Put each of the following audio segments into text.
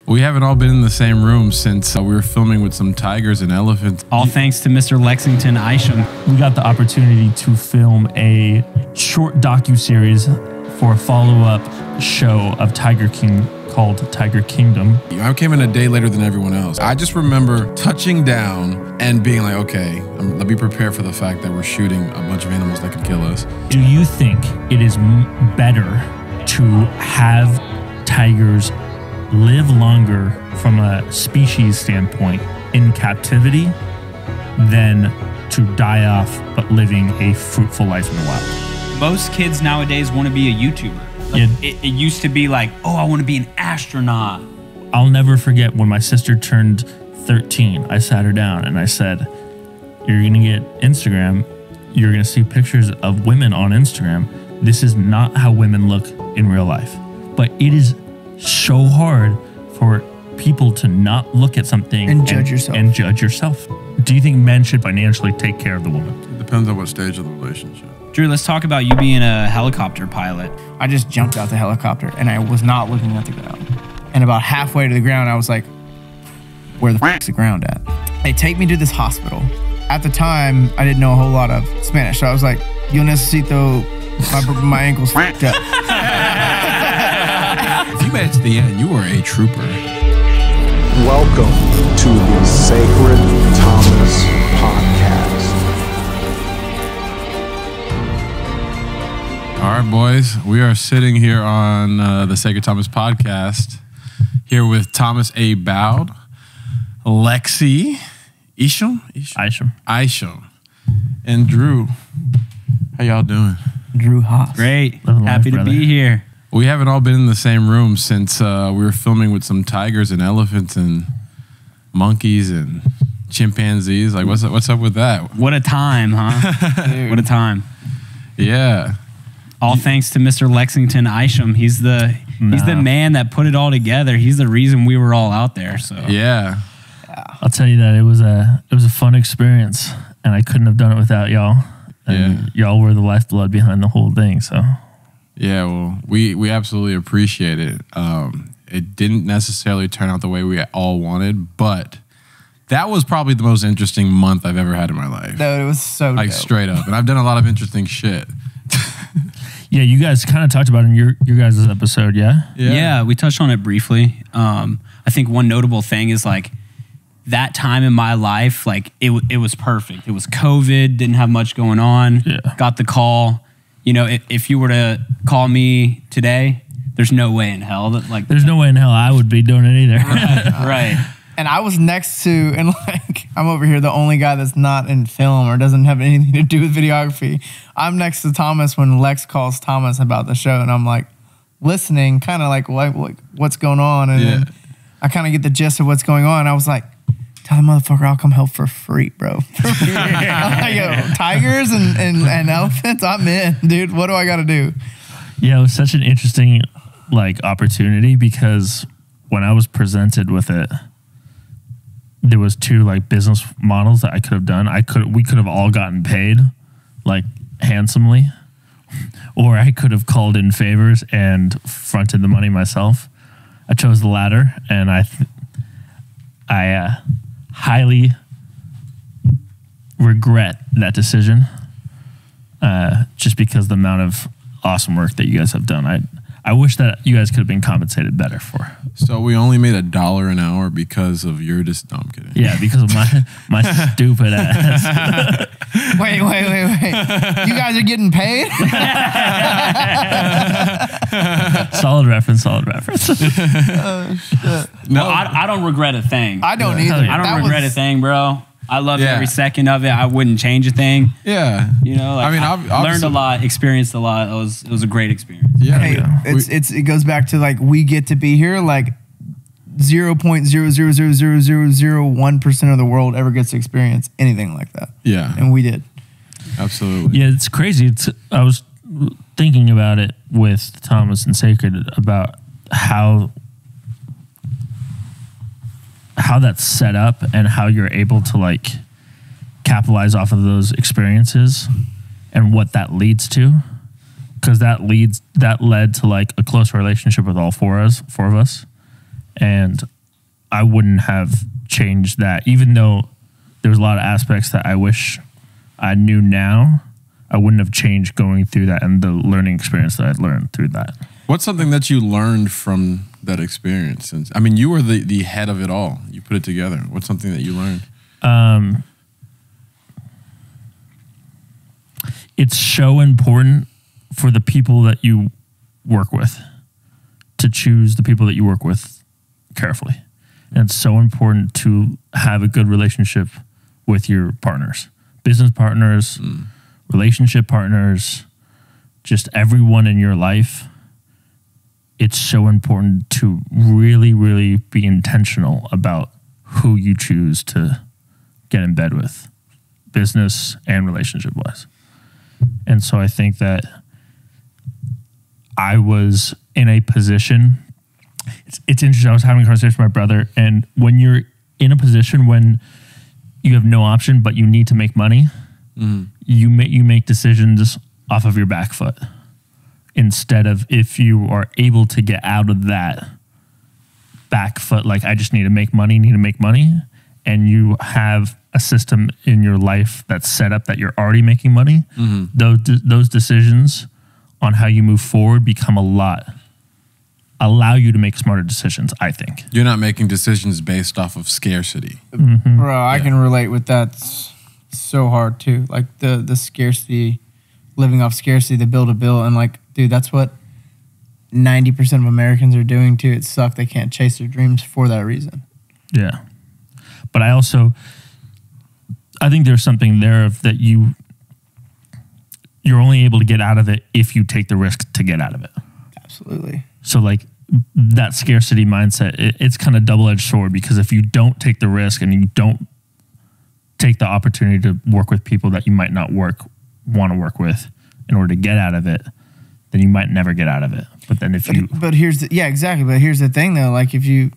We haven't all been in the same room since we were filming with some tigers and elephants. All thanks to Mr. Lexington Isham. We got the opportunity to film a short docu-series for a follow-up show of Tiger King called Tiger Kingdom. I came in a day later than everyone else. I just remember touching down and being like, okay, let me prepare for the fact that we're shooting a bunch of animals that could kill us. Do you think it is better to have tigers live longer from a species standpoint in captivity than to die off but living a fruitful life in the wild? Most kids nowadays want to be a YouTuber. Like, it used to be like, oh, I want to be an astronaut. I'll never forget when my sister turned 13, I sat her down and I said, you're going to get Instagram. You're going to see pictures of women on Instagram. This is not how women look in real life. But it is so hard for people to not look at something and judge yourself. And judge yourself. Do you think men should financially take care of the woman? It depends on what stage of the relationship. Drew, let's talk about you being a helicopter pilot. I just jumped out the helicopter and I was not looking at the ground. And about halfway to the ground, I was like, where the f*** is the ground at? They take me to this hospital. At the time, I didn't know a whole lot of Spanish. So I was like, yo necesito, my ankle's f***ed up. If you made it to the end, you were a trooper. Welcome to the Sacred Thomas Podcast. All right, boys, we are sitting here on the Sacred Thomas Podcast here with Thomas A. Bowd, Lexi Isham, and Drew. How y'all doing? Drew Haas. Great. Living Happy life, to be here. We haven't all been in the same room since we were filming with some tigers and elephants and monkeys and chimpanzees. Like, what's up with that? What a time, huh? What a time. Yeah. All thanks to Mr. Lexington Isham. He's the man that put it all together. He's the reason we were all out there. So Yeah. I'll tell you that it was a fun experience, and I couldn't have done it without y'all. And y'all were the lifeblood behind the whole thing. So Yeah, well, we absolutely appreciate it. It didn't necessarily turn out the way we all wanted, but that was probably the most interesting month I've ever had in my life. No, it was so like dope. Straight up. And I've done a lot of interesting shit. yeah, you guys kind of talked about it in your guys' episode, yeah? Yeah, we touched on it briefly. I think one notable thing is like that time in my life, like it was perfect. It was COVID, didn't have much going on. Yeah. Got the call. You know, if you were to call me today, there's no way in hell that like There's no way in hell I would be doing it either. right. And I was next to, and like, I'm over here, the only guy that's not in film or doesn't have anything to do with videography. I'm next to Thomas when Lex calls Thomas about the show, and I'm like listening, kind of like what's going on, and then I kind of get the gist of what's going on. I was like, tell the motherfucker I'll come help for free, bro. I'm like, yo, tigers and elephants, I'm in, dude. What do I got to do? Yeah, it was such an interesting like opportunity because when I was presented with it, there was two like business models that I could have done. We could have all gotten paid like handsomely, or I could have called in favors and fronted the money myself. I chose the latter, and I highly regret that decision, just because the amount of awesome work that you guys have done. I wish that you guys could have been compensated better for. So we only made $1 an hour because of your no, I'm kidding. Yeah, because of my stupid ass. Wait. You guys are getting paid? Solid reference. Oh, shit. No, I don't regret a thing. I don't either. Yeah. I don't regret a thing, bro. I loved Yeah. every second of it. I wouldn't change a thing. Yeah. You know, like, I mean, I obviously- learned a lot, experienced a lot. It was a great experience. Yeah. Hey, it goes back to like we get to be here, like 0.0000001% of the world ever gets to experience anything like that. Yeah. And we did. Absolutely. Yeah, it's crazy. I was thinking about it with Thomas and Sacred about how that's set up and how you're able to like capitalize off of those experiences and what that leads to. Because that led to like a close relationship with all four of us. And I wouldn't have changed that. Even though there was a lot of aspects that I wish I knew now, I wouldn't have changed going through that and the learning experience that I'd learned through that. What's something that you learned from that experience? And I mean, you were the head of it all. You put it together. What's something that you learned? It's so important for the people that you work with to choose the people that you work with carefully. And it's so important to have a good relationship with your partners, business partners, relationship partners, just everyone in your life. It's so important to really, really be intentional about who you choose to get in bed with, business and relationship-wise. And so I think that I was in a position, it's interesting, I was having a conversation with my brother, and when you're in a position when you have no option but you need to make money, you make decisions off of your back foot. Instead of if you are able to get out of that back foot, like I just need to make money, and you have a system in your life that's set up that you're already making money, those decisions on how you move forward allow you to make smarter decisions, I think. You're not making decisions based off of scarcity. Bro, I can relate with that so hard too. Like the scarcity, living off scarcity, the bill to bill, and like, dude, that's what 90% of Americans are doing too. It sucks they can't chase their dreams for that reason. Yeah. But I think there's something there of that you're only able to get out of it if you take the risk to get out of it. Absolutely. So like that scarcity mindset, it's kind of double-edged sword, because if you don't take the risk and you don't take the opportunity to work with people that you might not want to work with in order to get out of it, then you might never get out of it. But then but here's exactly. But here's the thing though, like if you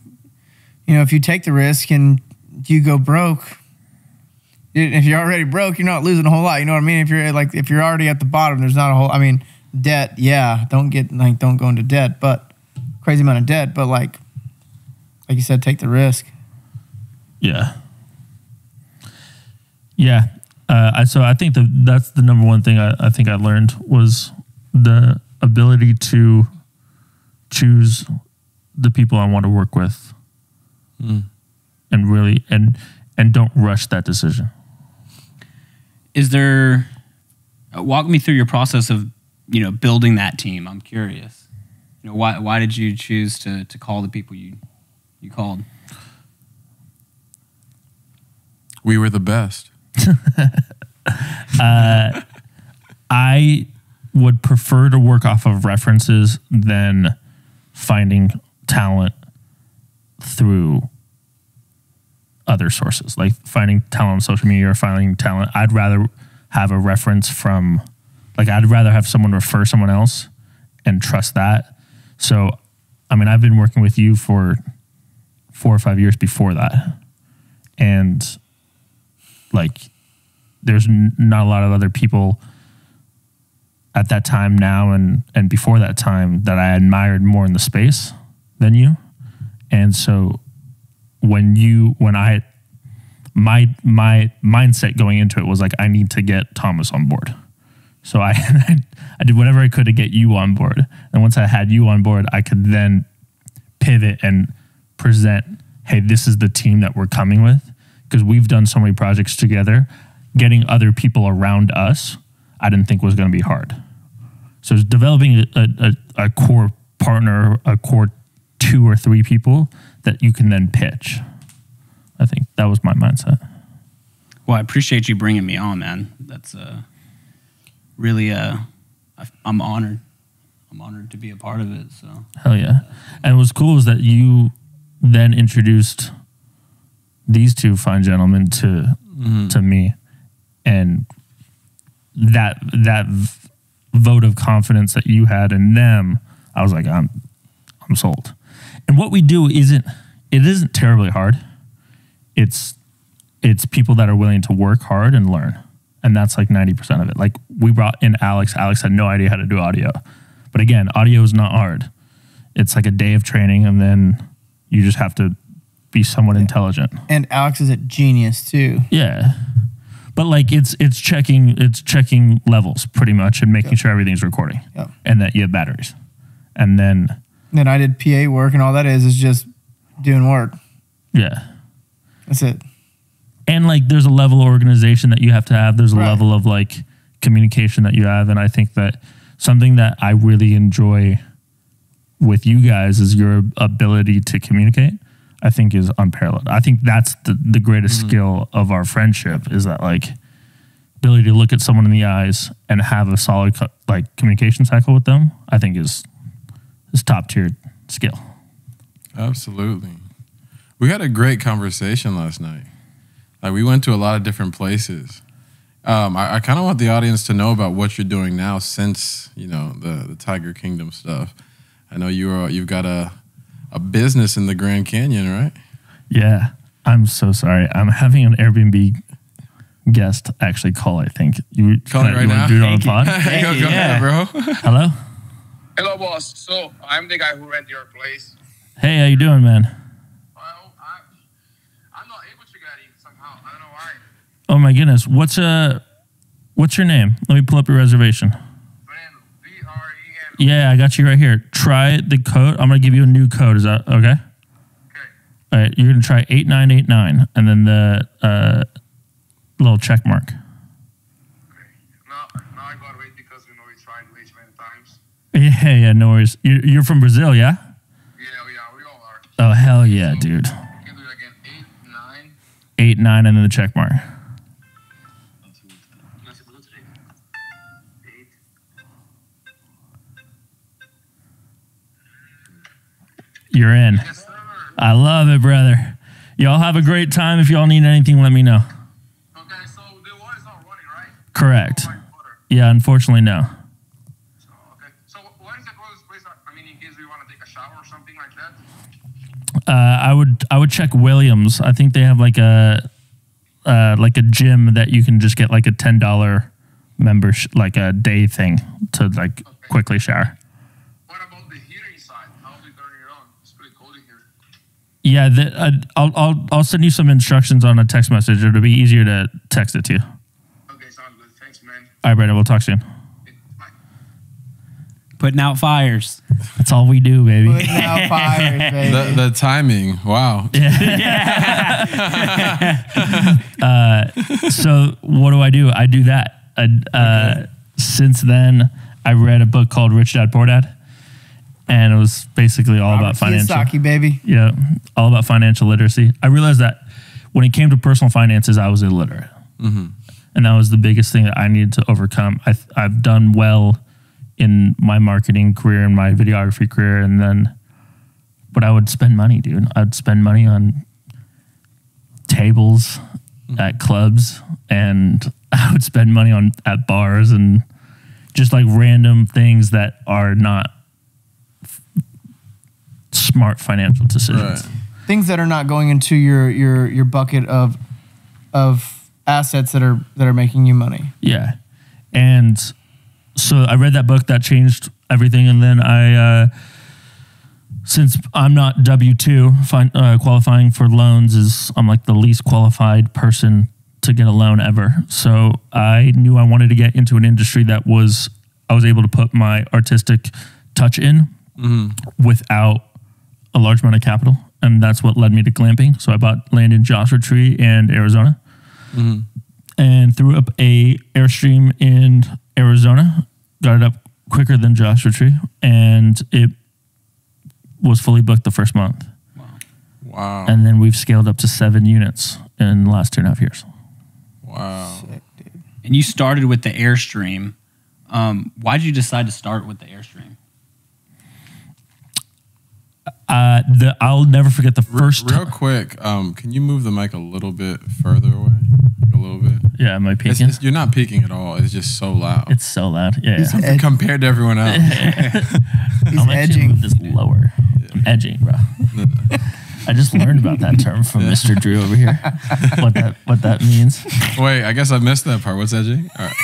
take the risk and you go broke, if you're already broke, you're not losing a whole lot. You know what I mean? If you're already at the bottom, there's not a whole, I mean, debt, yeah, don't go into debt, but crazy amount of debt, but like you said, take the risk. Yeah. Yeah. So I think that's the number one thing I think I learned was the ability to choose the people I want to work with, and really, and don't rush that decision. Is there, walk me through your process of, building that team. I'm curious. Why did you choose to call the people you called? We were the best. I would prefer to work off of references than finding talent through other sources, like finding talent on social media or finding talent. I'd rather have a reference from, I'd rather have someone refer someone else and trust that. So, I mean, I've been working with you for 4 or 5 years before that. And there's not a lot of other people at that time now and before that time that I admired more in the space than you. And so my mindset going into it was like, I need to get Thomas on board. So I did whatever I could to get you on board. And once I had you on board, I could then pivot and present, hey, this is the team that we're coming with. Because we've done so many projects together, getting other people around us, I didn't think was going to be hard. So it's developing a core partner, a core 2 or 3 people that you can then pitch. I think that was my mindset. Well, I appreciate you bringing me on, man. That's really, I'm honored. I'm honored to be a part of it. So hell yeah. And what's cool is that you then introduced these 2 fine gentlemen to me, and that vote of confidence that you had in them, I was like, I'm sold. And what we do isn't terribly hard. It's people that are willing to work hard and learn. And that's like 90% of it. Like we brought in Alex. Alex had no idea how to do audio. But again, audio is not hard. It's like a day of training, and then you just have to be somewhat intelligent. And Alex is a genius too. Yeah. But like it's checking levels pretty much and making sure everything's recording. Yep. And that you have batteries. And then I did PA work, and all that is just doing work. yeah. That's it. And like there's a level of organization that you have to have. There's a Right. level of like communication that you have. And I think that something that I really enjoy with you guys is your ability to communicate. I think is unparalleled. I think that's the greatest skill of our friendship is that like ability to look at someone in the eyes and have a solid like communication cycle with them. I think is top tier skill. Absolutely. We had a great conversation last night. Like we went to a lot of different places. I kind of want the audience to know about what you're doing now since, you know, the Tiger Kingdom stuff. I know you've got a business in the Grand Canyon, right? Yeah. I'm so sorry. I'm having an Airbnb guest actually call, I think. You Calling right now? Do it on the pod? Go ahead, bro. Hello? Hello, boss. So I'm the guy who rented your place. Hey, how you doing, man? Well, I'm not able to get in somehow. I don't know why. Oh my goodness. What's your name? Let me pull up your reservation. Breno, B-R-E-N. Yeah, I got you right here. Try the code. I'm going to give you a new code. Is that okay? Okay. All right, you're going to try 8989 and then the little check mark. Okay. Now I gotta wait because we tried way too many times. Yeah, no worries. You're from Brazil, yeah? Yeah, we all are. Oh, hell yeah, dude. You can do it again. 8, 9. 89 and then the check mark. Let's put it 8. You're in. Yes, sir. I love it, brother. Y'all have a great time. If y'all need anything, let me know. Okay, so the water is not running, right? Correct. No running water. Yeah, unfortunately, no. So, okay. So what is the closest place? I mean, in case we want to take a shower or something like that? I would check Williams. I think they have like a gym that you can just get like a $10 membership, like a day thing to like quickly shower. What about the heater inside? How do we turn it on? It's pretty cold in here. Yeah, I'll send you some instructions on a text message. It'll be easier to text it to you. Okay, sounds good. Thanks, man. All right, Brandon, we'll talk soon. Bye. Putting out fires. That's all we do, baby. Putting out fires, baby. The timing, wow. So what do? I do that. Since then, I read a book called Rich Dad Poor Dad, and it was basically all about financial. Kiyosaki, baby. Yeah, all about financial literacy. I realized that when it came to personal finances, I was illiterate, and that was the biggest thing that I needed to overcome. I've done well in my marketing career and my videography career, but I would spend money, dude. I'd spend money on tables at clubs, and I would spend money at bars and just like random things that are not smart financial decisions. Right. Things that are not going into your bucket of assets that are making you money. Yeah. And so I read that book that changed everything. And then since I'm not W-2 qualifying for loans I'm like the least qualified person to get a loan ever. So I knew I wanted to get into an industry I was able to put my artistic touch in without a large amount of capital. And that's what led me to glamping. So I bought land in Joshua Tree and Arizona and threw up a Airstream in Arizona, got it up quicker than Joshua Tree, and it was fully booked the first month. Wow. And then we've scaled up to 7 units in the last 2.5 years. Wow. Sick, dude. And you started with the Airstream. Why did you decide to start with the Airstream? I'll never forget the first Real quick, can you move the mic a little bit further away? Like a little bit. Yeah, am I peeking? You're not peeking at all. It's just so loud. It's so loud. Yeah. He's yeah. Compared to everyone else. He's I'm actually edging. move this lower. I'm edging, bro. I just learned about that term from Mr. Drew over here. What that means. Wait, I guess I missed that part. What's edging? All right.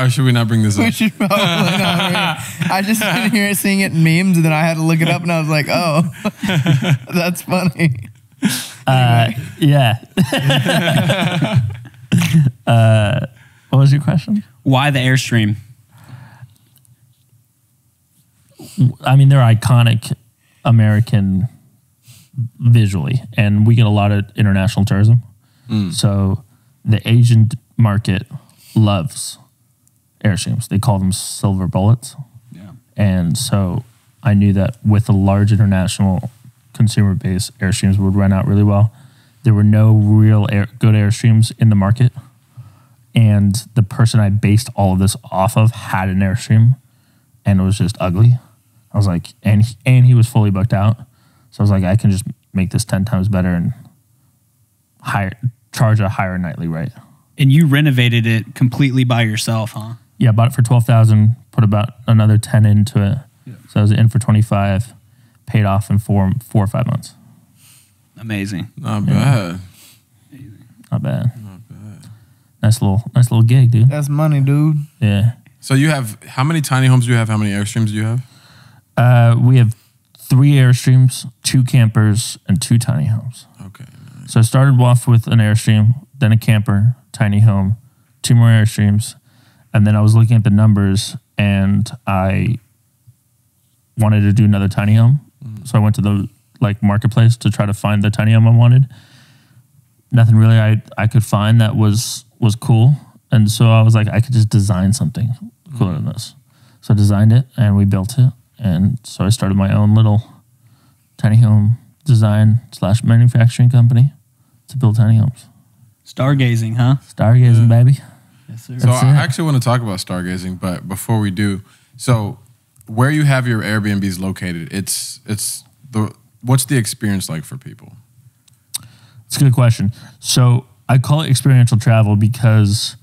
Or should we not bring this We up? should probably not. I just been here seeing it in memes, and then I had to look it up, and I was like, "Oh, that's funny." Yeah. What was your question? Why the Airstream? I mean, they're iconic American visually, and we get a lot of international tourism. So the Asian market loves Airstreams. They call them silver bullets. Yeah. And so I knew that with a large international consumer base, Airstreams would run out really well. There were no real good Airstreams in the market. And the person I based all of this off of had an Airstream, and it was just ugly. I was like, and he was fully booked out. So I was like, I can just make this 10 times better and charge a higher nightly rate. And you renovated it completely by yourself, huh? Yeah, bought it for $12,000, put about another 10 into it. Yeah. So I was in for 25, paid off in 4 or 5 months. Amazing. Not bad. Not bad. Nice little gig, dude. That's money, dude. Yeah. So you have, how many tiny homes do you have? How many Airstreams do you have? We have 3 Airstreams, 2 campers, and 2 tiny homes. Okay. Nice. So I started off with an Airstream, then a camper, tiny home, 2 more Airstreams, and then I was looking at the numbers, and I wanted to do another tiny home. So I went to the marketplace to try to find the tiny home I wanted. Nothing really I could find that was cool, and so I was like, I could just design something cooler than this. So I designed it, and we built it, and so I started my own little tiny home design / manufacturing company to build tiny homes. Stargazing, huh? Stargazing, baby. Yes, sir. So That's I it. actually want to talk about stargazing, but before we do, so where you have your Airbnbs located, what's the experience like for people? It's a good question. So I call it experiential travel because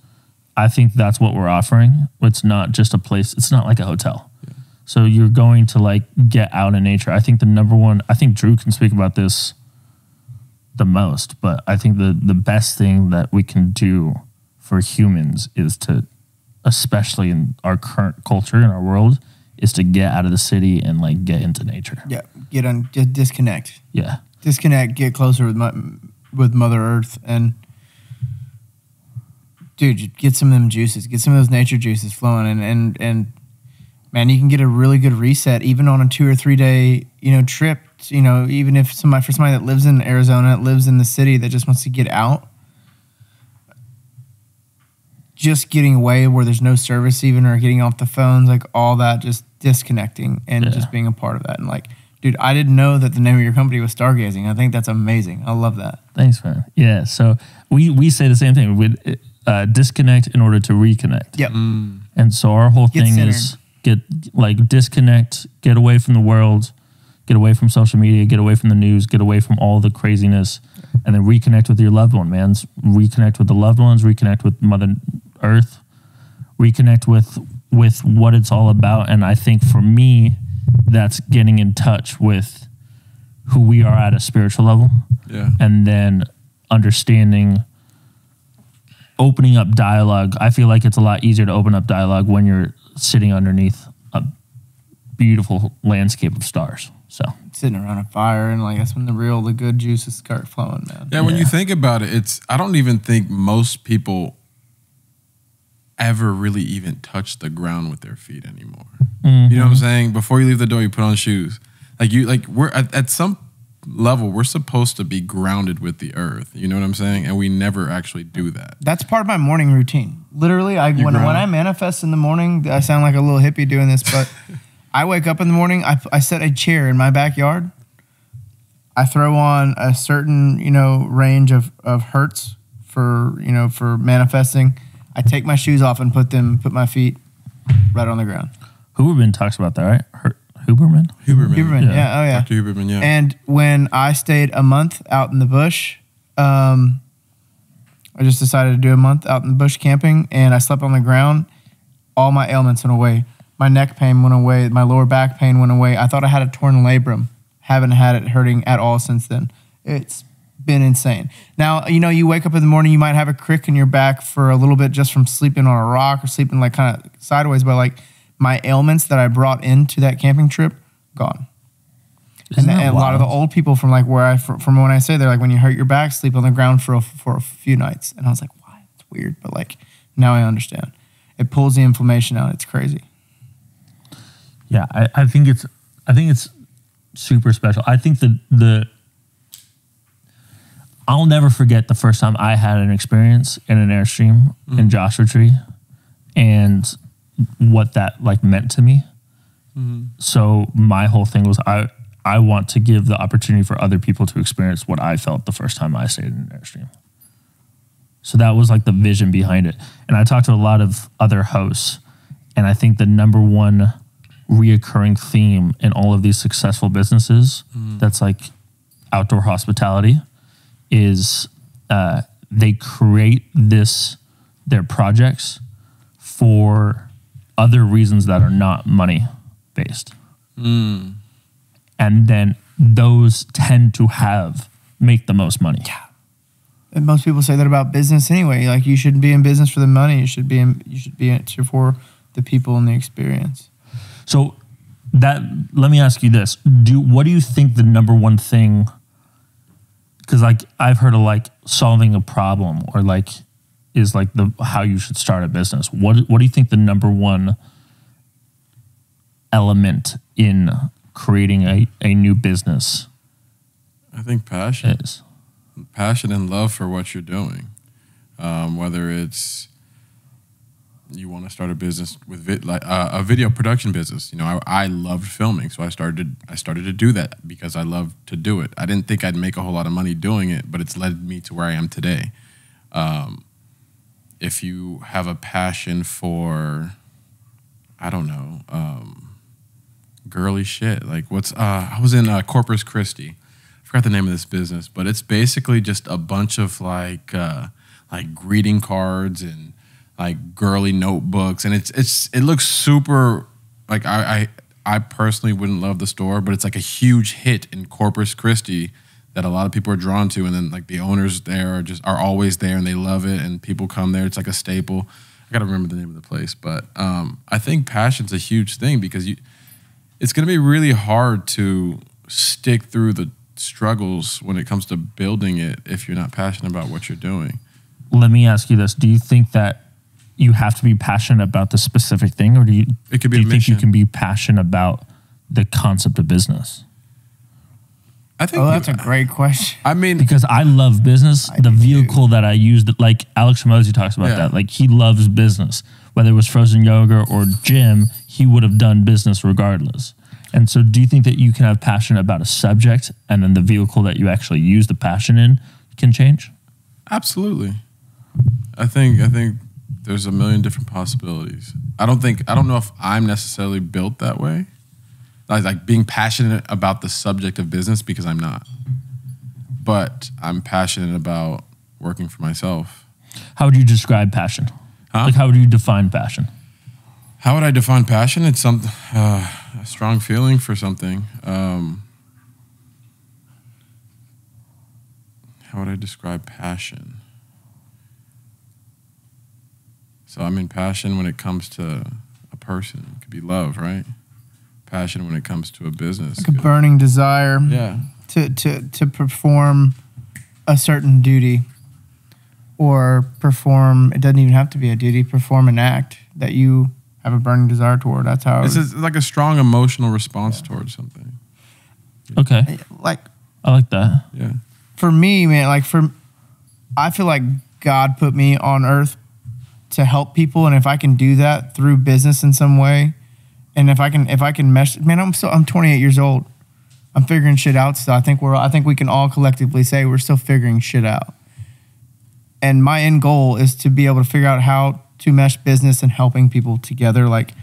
I think that's what we're offering. It's not just a place. It's not like a hotel. Yeah. So you're going to get out in nature. I think the number one, I think Drew can speak about this the most, but I think the best thing that we can do for humans is to, especially in our current culture in our world, is to get out of the city and get into nature. Yeah, just disconnect. Yeah. Disconnect, get closer with Mother Earth, and dude, get some of them juices, get some of those nature juices flowing, and man, you can get a really good reset even on a 2 or 3 day trip. Even if for somebody that lives in Arizona, that lives in the city, that just wants to get out, just getting away where there's no service even, or getting off the phones, all that, just disconnecting and just being a part of that. And dude, I didn't know that the name of your company was Stargazing. I think that's amazing. I love that. Thanks, man. Yeah, so we say the same thing. We disconnect in order to reconnect. Yep. And so our whole thing centered. is disconnect, get away from the world, get away from social media, get away from the news, get away from all the craziness, and then reconnect with your loved one, man. Reconnect with the loved ones, reconnect with Mother Earth, reconnect with what it's all about. And I think for me, that's getting in touch with who we are at a spiritual level. Yeah. And then understanding, opening up dialogue. I feel like it's a lot easier to open up dialogue when you're sitting underneath a beautiful landscape of stars. So Sitting around a fire, and that's when the good juices start flowing, man. Yeah, when you think about it, I don't even think most people ever really even touch the ground with their feet anymore. Mm-hmm. You know what I'm saying? Before you leave the door, you put on shoes. We're at some level, we're supposed to be grounded with the earth. You know what I'm saying? And we never actually do that. That's part of my morning routine. Literally, when I manifest in the morning, I sound like a little hippie doing this, but I wake up in the morning, I set a chair in my backyard. I throw on a certain, range of hertz for manifesting. I take my shoes off and put my feet right on the ground. Huberman talks about that, right? Huberman? Huberman, yeah. Oh, yeah. Dr. Huberman, yeah. And when I stayed a month out in the bush, I just decided to do a month out in the bush camping, and I slept on the ground. All my ailments went away. My neck pain went away. My lower back pain went away. I thought I had a torn labrum. Haven't had it hurting at all since then. It's been insane. Now, you wake up in the morning, you might have a crick in your back for a little bit just from sleeping on a rock or sleeping kind of sideways, but my ailments that I brought into that camping trip, gone. Isn't that a lot of the wild? old people from like from when I say they're like, when you hurt your back, sleep on the ground for a few nights. And I was like, why? It's weird, but like now I understand. It pulls the inflammation out. It's crazy. Yeah, I think it's super special. I think I'll never forget the first time I had an experience in an Airstream in Joshua Tree, and what that like meant to me. So my whole thing was I want to give the opportunity for other people to experience what I felt the first time I stayed in an Airstream. So that was like the vision behind it. And I talked to a lot of other hosts, and I think the number one reoccurring theme in all of these successful businesses that's like outdoor hospitality is they create their projects for other reasons that are not money based. And then those tend to make the most money. Yeah. And most people say that about business anyway. Like, you shouldn't be in business for the money. You should be in it for the people and the experience. So let me ask you this. What do you think the number one thing, because like I've heard of like solving a problem or like is like how you should start a business. What do you think the number one element in creating a new business I think passion. is? Passion and love for what you're doing. Whether it's you want to start a business with a video production business. You know, I loved filming, so I started to do that because I loved to do it. I didn't think I'd make a whole lot of money doing it, but it's led me to where I am today. If you have a passion for, I don't know, girly shit, like I was in Corpus Christi. I forgot the name of this business, but it's basically just a bunch of like greeting cards and like girly notebooks, and it looks super like I personally wouldn't love the store, but it's like a huge hit in Corpus Christi that a lot of people are drawn to, and then like the owners there are always there and they love it, and people come there. It's like a staple. I gotta remember the name of the place, but I think passion's a huge thing because it's gonna be really hard to stick through the struggles when it comes to building it if you're not passionate about what you're doing. Let me ask you this. Do you think that you have to be passionate about the specific thing, or It could be do a you think you mission. can be passionate about the concept of business? I think That's a great question. I mean, Because I love business. The do vehicle that I used, like Alex Mosey talks about that. Like he loves business. Whether it was frozen yoga or gym, he would have done business regardless. And so do you think that you can have passion about a subject and then the vehicle that you actually use the passion in can change? absolutely. I think there's a million different possibilities. I don't know if I'm necessarily built that way. Like being passionate about the subject of business, because I'm not. But I'm passionate about working for myself. How would you describe passion? Huh? Like how would you define passion? How would I define passion? It's a strong feeling for something. How would I describe passion? So I mean, passion when it comes to a person, it could be love, right? Passion when it comes to a business. Like a burning desire Yeah. to perform a certain duty, or perform, it doesn't even have to be a duty, perform an act that you have a burning desire toward. That's how It's like a strong emotional response towards something. Okay. like I like that. Yeah. for me, man, I feel like God put me on earth to help people, and if I can do that through business in some way, and if I can mesh, man, I'm 28 years old. I'm figuring shit out still. I think we can all collectively say we're still figuring shit out. And my end goal is to be able to figure out how to mesh business and helping people together. Like,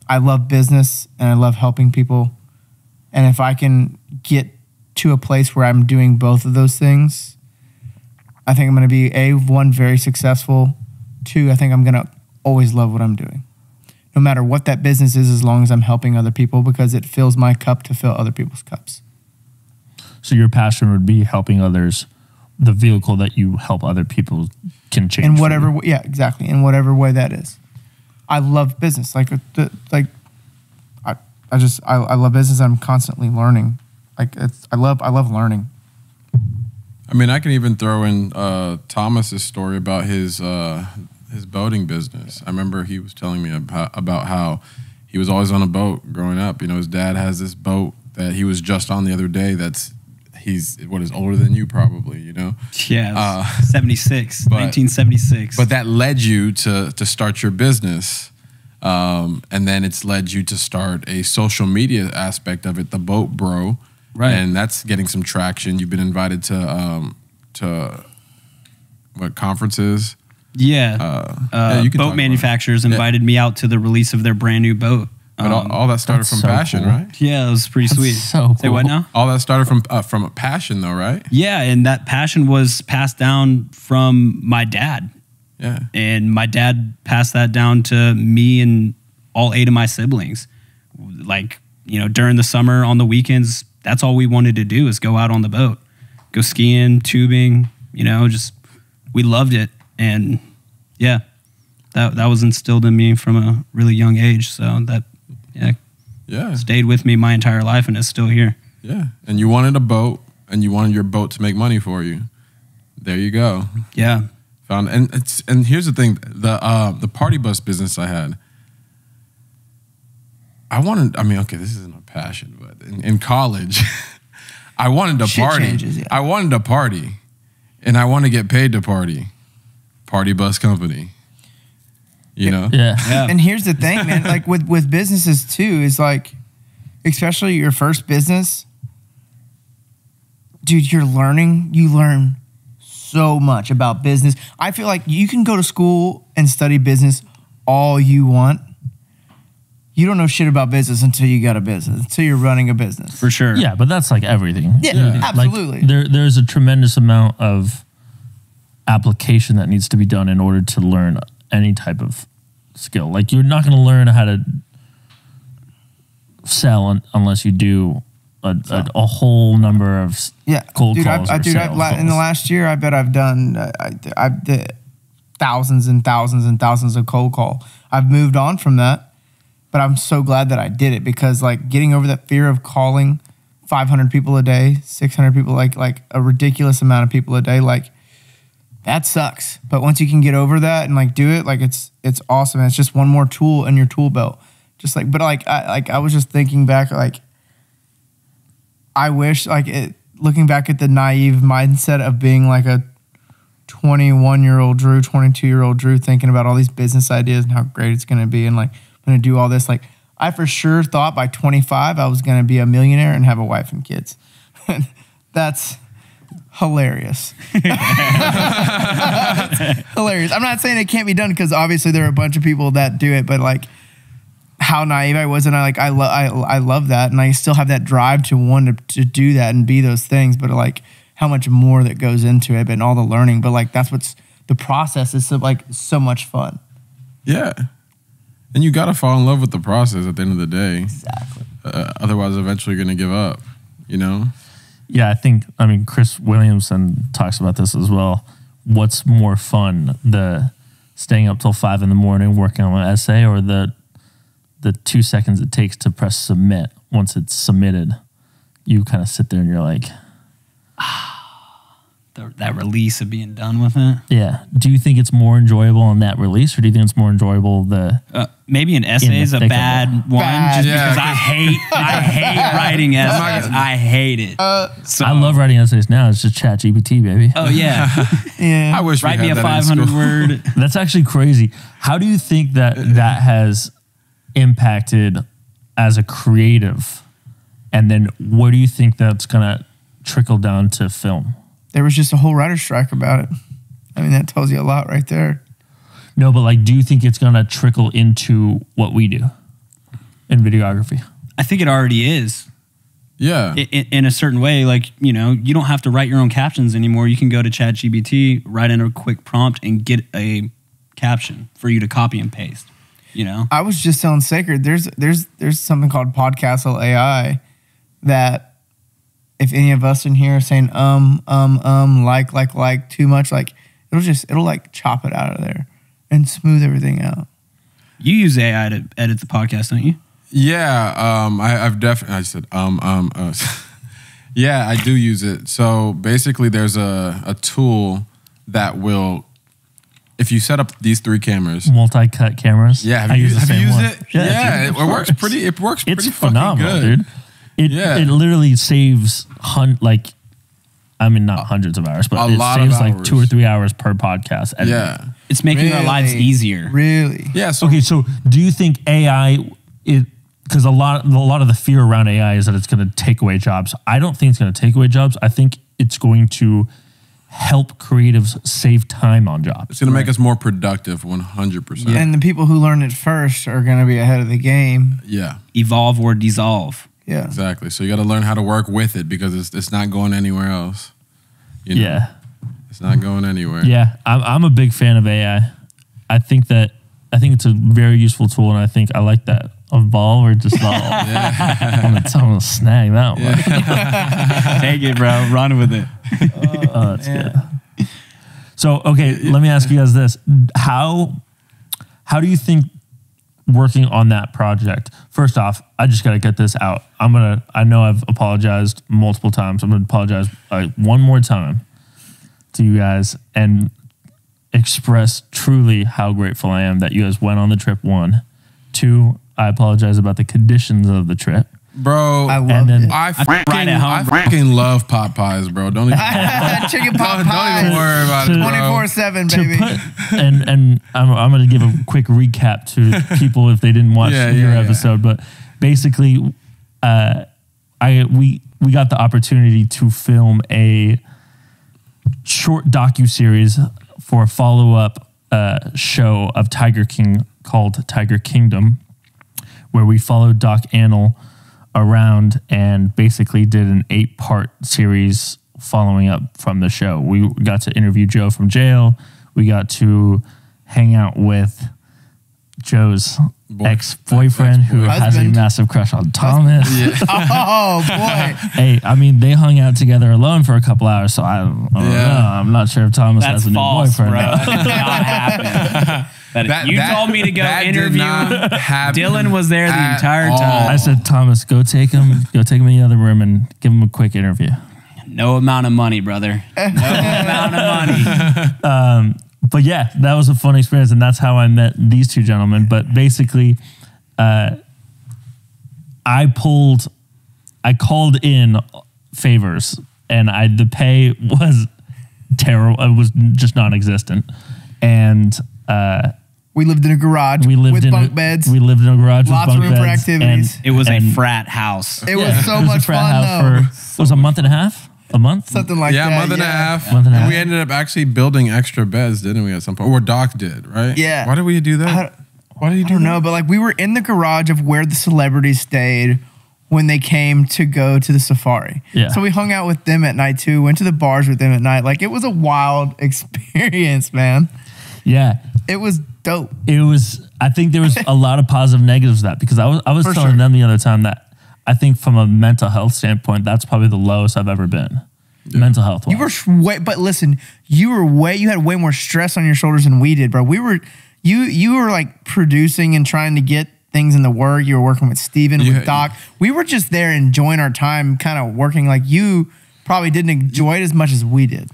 I love business and I love helping people. And if I can get to a place where I'm doing both of those things, I think I'm going to be one, very successful. Two, I think I'm going to always love what I'm doing, no matter what that business is, as long as I'm helping other people, because it fills my cup to fill other people's cups. So your passion would be helping others. The vehicle that you help other people can change. In for whatever, you. yeah, exactly. In whatever way that is. I love business. I love business. I'm constantly learning Like I love learning. I mean, I can even throw in Thomas's story about his boating business. I remember he was telling me about how he was always on a boat growing up. You know, his dad has this boat that he was just on the other day. He's older than you probably, you know? Yeah, 1976. But that led you to start your business. And then it's led you to start a social media aspect of it, the Boat Bro. Right. And that's getting some traction. You've been invited to what, conferences? Yeah. You can Boat manufacturers invited me out to the release of their brand new boat. But all that started from so passion, cool. right? Yeah, it was pretty sweet. so Say what cool. now? All that started from a passion, though, right? Yeah, and that passion was passed down from my dad. Yeah. And my dad passed that down to me and all 8 of my siblings. Like, you know, during the summer, on the weekends, that's all we wanted to do is go out on the boat, go skiing, tubing, you know, just, we loved it. And yeah, that was instilled in me from a really young age. So that, Yeah. stayed with me my entire life and is still here. Yeah. And you wanted a boat, and you wanted your boat to make money for you. There you go. Yeah. And here's the thing, the party bus business I had, this isn't a passion, but in college, I wanted to Shit party. changes, yeah. I wanted to party, and I want to get paid to party. Party bus company. You know? Yeah. And here's the thing, man. Like with businesses too, is like, especially your first business, dude. You learn so much about business. I feel like you can go to school and study business all you want. You don't know shit about business until you got a business, until you're running a business. For sure. Yeah, but that's like everything. Yeah, absolutely. Like, there's a tremendous amount of application that needs to be done in order to learn any type of skill. Like, you're not going to learn how to sell unless you do a whole number of cold calls. In the last year, I bet I've done I did thousands and thousands and thousands of cold call. I've moved on from that. But I'm so glad that I did it, because like getting over that fear of calling 500 people a day, 600 people, like a ridiculous amount of people a day, like that sucks. But once you can get over that and like do it, like it's awesome. And it's just one more tool in your tool belt. Just like, but I was just thinking back, like I wish looking back at the naive mindset of being like a 21-year-old Drew, 22-year-old Drew, thinking about all these business ideas and how great it's going to be. And like, going to do all this. Like, I for sure thought by 25 I was going to be a millionaire and have a wife and kids. That's hilarious. Hilarious. I'm not saying it can't be done, because obviously there are a bunch of people that do it, but like how naive I was, and I love that, and I still have that drive to want to do that and be those things, but like how much more that goes into it and all the learning. But like that's what's the process is so much fun. Yeah. And you got to fall in love with the process at the end of the day. Exactly. Otherwise, eventually you're going to give up, you know? Yeah, I mean, Chris Williamson talks about this as well. What's more fun, the staying up till 5 a.m, working on an essay, or the 2 seconds it takes to press submit? Once it's submitted, you kind of sit there and you're like, that release of being done with it. yeah. Do you think it's more enjoyable on that release, or do you think it's more enjoyable maybe an essay is a bad one, just because I hate writing essays. I hate it. So, I love writing essays now. It's just Chat GPT, baby. oh yeah, Yeah. I wish we write had me a that in school. 500 word. That's actually crazy. How do you think that has impacted as a creative? And then what do you think that's going to trickle down to film? There was just a whole writer's strike about it. I mean, that tells you a lot right there. No, but like, do you think it's going to trickle into what we do in videography? I think it already is. Yeah. In a certain way, like, you know, you don't have to write your own captions anymore. You can go to ChatGPT, write in a quick prompt, and get a caption for you to copy and paste. You know, I was just telling Sacred, there's something called Podcastle AI that if any of us in here are saying like too much, like it'll like chop it out of there and smooth everything out. you use AI to edit the podcast, don't you? Yeah. I've definitely, I said, Yeah, I do use it. So basically, there's a tool that will, if you set up these 3 cameras. Multi-cut cameras. Yeah, I use the have you same used one. it? Yeah, It works pretty. It works pretty It's fucking phenomenal, good. dude. It literally saves not hundreds of hours, but A it lot of saves like hours. 2 or 3 hours per podcast. editing. Yeah. It's making our lives Really? easier. Really? Yeah. So Okay, so do you think AI? Because a lot of the fear around AI is that it's going to take away jobs. I don't think it's going to take away jobs. I think it's going to help creatives save time on jobs. it's going to make us more productive 100%. And the people who learn it first are going to be ahead of the game. Yeah. Evolve or dissolve. Yeah. Exactly. So you got to learn how to work with it because it's not going anywhere else. You know? Yeah, It's not going anywhere. yeah. I'm a big fan of AI. I think it's a very useful tool, and I like that. Evolve or dissolve. I'm gonna snag that one. Take it, bro. Run with it. Oh, that's good. So, okay, let me ask you guys this: How do you think working on that project? First off, I just got to get this out. I know I've apologized multiple times. I'm gonna apologize one more time to you guys and express truly how grateful I am that you guys went on the trip. 1, 2. I apologize about the conditions of the trip. Bro, I And love then- it. I right at home. fucking love pot pies, bro. Don't even, Chicken pot don't even pies. worry about it, bro. 24/7, To baby. put, and I'm going to give a quick recap to people if they didn't watch your episode, but basically, we got the opportunity to film a short docu-series for a follow-up show of Tiger King called Tiger Kingdom, where we followed Doc Antle around and basically did an 8-part series following up from the show. We got to interview Joe from jail. We got to hang out with Joe's ex-boyfriend who has a Husband. massive crush on Thomas. Oh, boy. Hey, I mean, they hung out together alone for a couple hours, so I don't know. I'm not sure if Thomas That's has a new false, boyfriend. bro. That did not happen. You told me to go interview him. Dylan was there the entire time. I said, Thomas, go take him in the other room and give him a quick interview. No amount of money, brother. No amount of money. But yeah, that was a fun experience, and that's how I met these 2 gentlemen. But basically, I called in favors, and the pay was terrible. It was just non-existent, and We lived in a garage with bunk beds. We lived in a garage Lots with of bunk room for beds, activities. It was a frat house. It was so it was a much frat fun, house though. it was a month and a half. A month? Something like that. Yeah, a month and a half. Month and a And half. we ended up actually building extra beds, didn't we, at some point? Or Doc did, right? Yeah. Why did we do that? Why did you I do don't that? know, but like we were in the garage of where the celebrities stayed when they came to go to the safari. Yeah. So we hung out with them at night too, went to the bars with them at night. Like it was a wild experience, man. Yeah. It was dope. It was. I think there was a lot of positive negatives to that because I was For telling sure. them the other time that I think from a mental health standpoint, that's probably the lowest I've ever been. Mental health. You were way, but listen, you had way more stress on your shoulders than we did, bro. You were like producing and trying to get things in the work. You were working with Steven, with Doc. We were just there enjoying our time, kind of working. Like you probably didn't enjoy it as much as we did.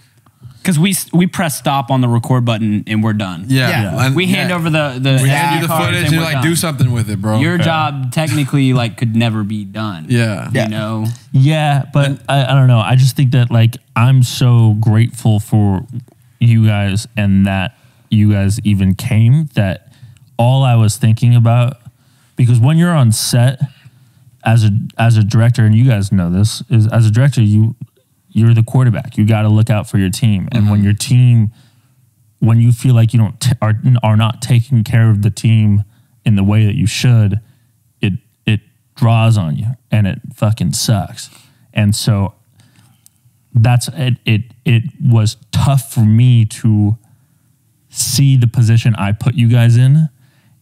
Because we press stop on the record button and we're done. Yeah. We hand over the We SD hand you the cards footage and and we're like, done. do something with it, bro. Your job technically like could never be done. Yeah. You know? Yeah, but I don't know. I just think that like I'm so grateful for you guys and that you guys even came. That all I was thinking about, because when you're on set as a director, and you guys know this, is as a director you're the quarterback. You got to look out for your team, and when your team, when you feel like you are not taking care of the team in the way that you should, it draws on you and it fucking sucks. And so that's it. It was tough for me to see the position I put you guys in,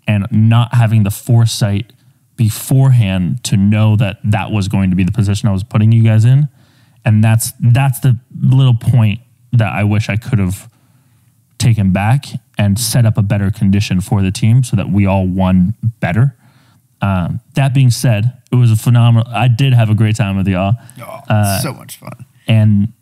and not having the foresight beforehand to know that that was going to be the position I was putting you guys in. And that's the little point that I wish I could have taken back and set up a better condition for the team so that we all won better. That being said, it was a phenomenal. I did have a great time with y'all. So much fun. And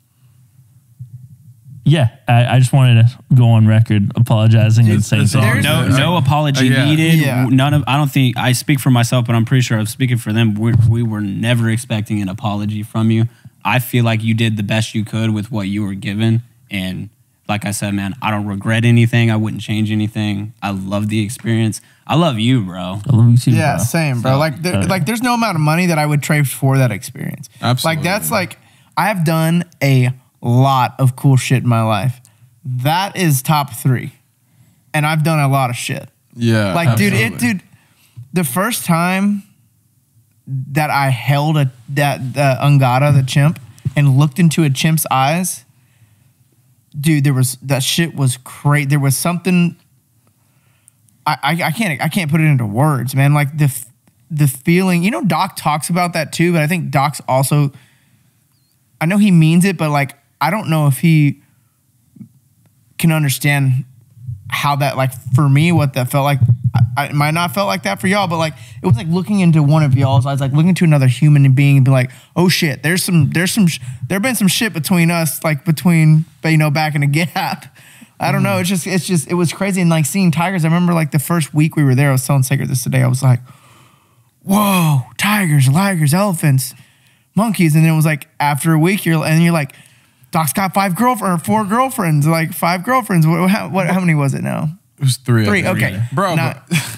yeah, I just wanted to go on record apologizing and saying it's all sorry. good. No apology Yeah. needed. Yeah. None of. I don't think I speak for myself, but I'm pretty sure I'm speaking for them. We were never expecting an apology from you. I feel like you did the best you could with what you were given, and like I said, man, I don't regret anything. I wouldn't change anything. I love the experience. I love you, bro. I love you too, Yeah, bro. same, bro. So- Like there's no amount of money that I would trade for that experience. Absolutely. Like that's like I have done a lot of cool shit in my life. That is top 3, and I've done a lot of shit. Yeah. Like, absolutely. dude, the first time that I held that Ungata, the chimp, and looked into a chimp's eyes, dude, that shit was crazy. There was something I can't put it into words, man. Like the feeling, you know, Doc talks about that too, but I think Doc's also, I know he means it, but like I don't know if he can understand how that, like, for me, what that felt like. I might not felt like that for y'all, but like it was like looking into one of y'all's eyes, like looking into another human being and be like, oh shit, there been some shit between us, like between, you know, back in the gap. I don't know. It was crazy. And like seeing tigers, I remember like the first week we were there, I was telling Sacred this today. I was like, whoa, tigers, ligers, elephants, monkeys. And then it was like after a week, you're like, Doc's got 4 girlfriends, like 5 girlfriends. How many was it now? It was 3. 3, okay. Bro,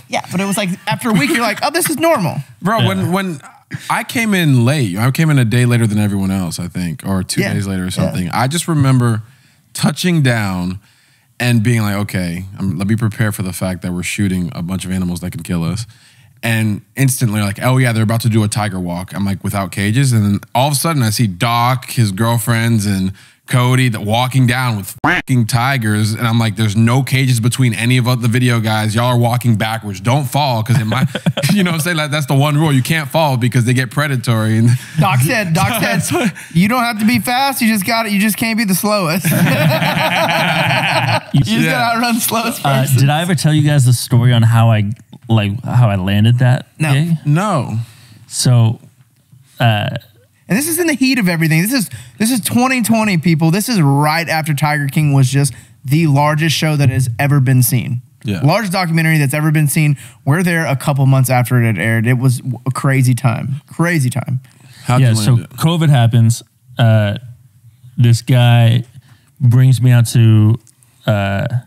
Yeah, but it was like after a week, you're like, oh, this is normal. Bro, when I came in late, I came in a day later than everyone else, I think, or 2 days later or something. I just remember touching down and being like, okay, let me prepare for the fact that we're shooting a bunch of animals that can kill us. And instantly like, oh yeah, they're about to do a tiger walk. I'm like, without cages. And then all of a sudden I see Doc, his girlfriends, and Cody walking down with fucking tigers. And I'm like, there's no cages between any of the video guys. Y'all are walking backwards. Don't fall, because it might, you know what I'm saying? Like, that's the one rule. You can't fall because they get predatory. And Doc said, you don't have to be fast. You just got it. You just can't be the slowest. You just gotta outrun the slowest person. Did I ever tell you guys the story on how I landed that No. gig? no. So, And this is in the heat of everything. This is 2020, people. This is right after Tiger King was just the largest show that has ever been seen. Yeah. Largest documentary that's ever been seen. We're there a couple months after it had aired. It was a crazy time. Crazy time. How'd yeah, you so land it? COVID happens. This guy brings me out to the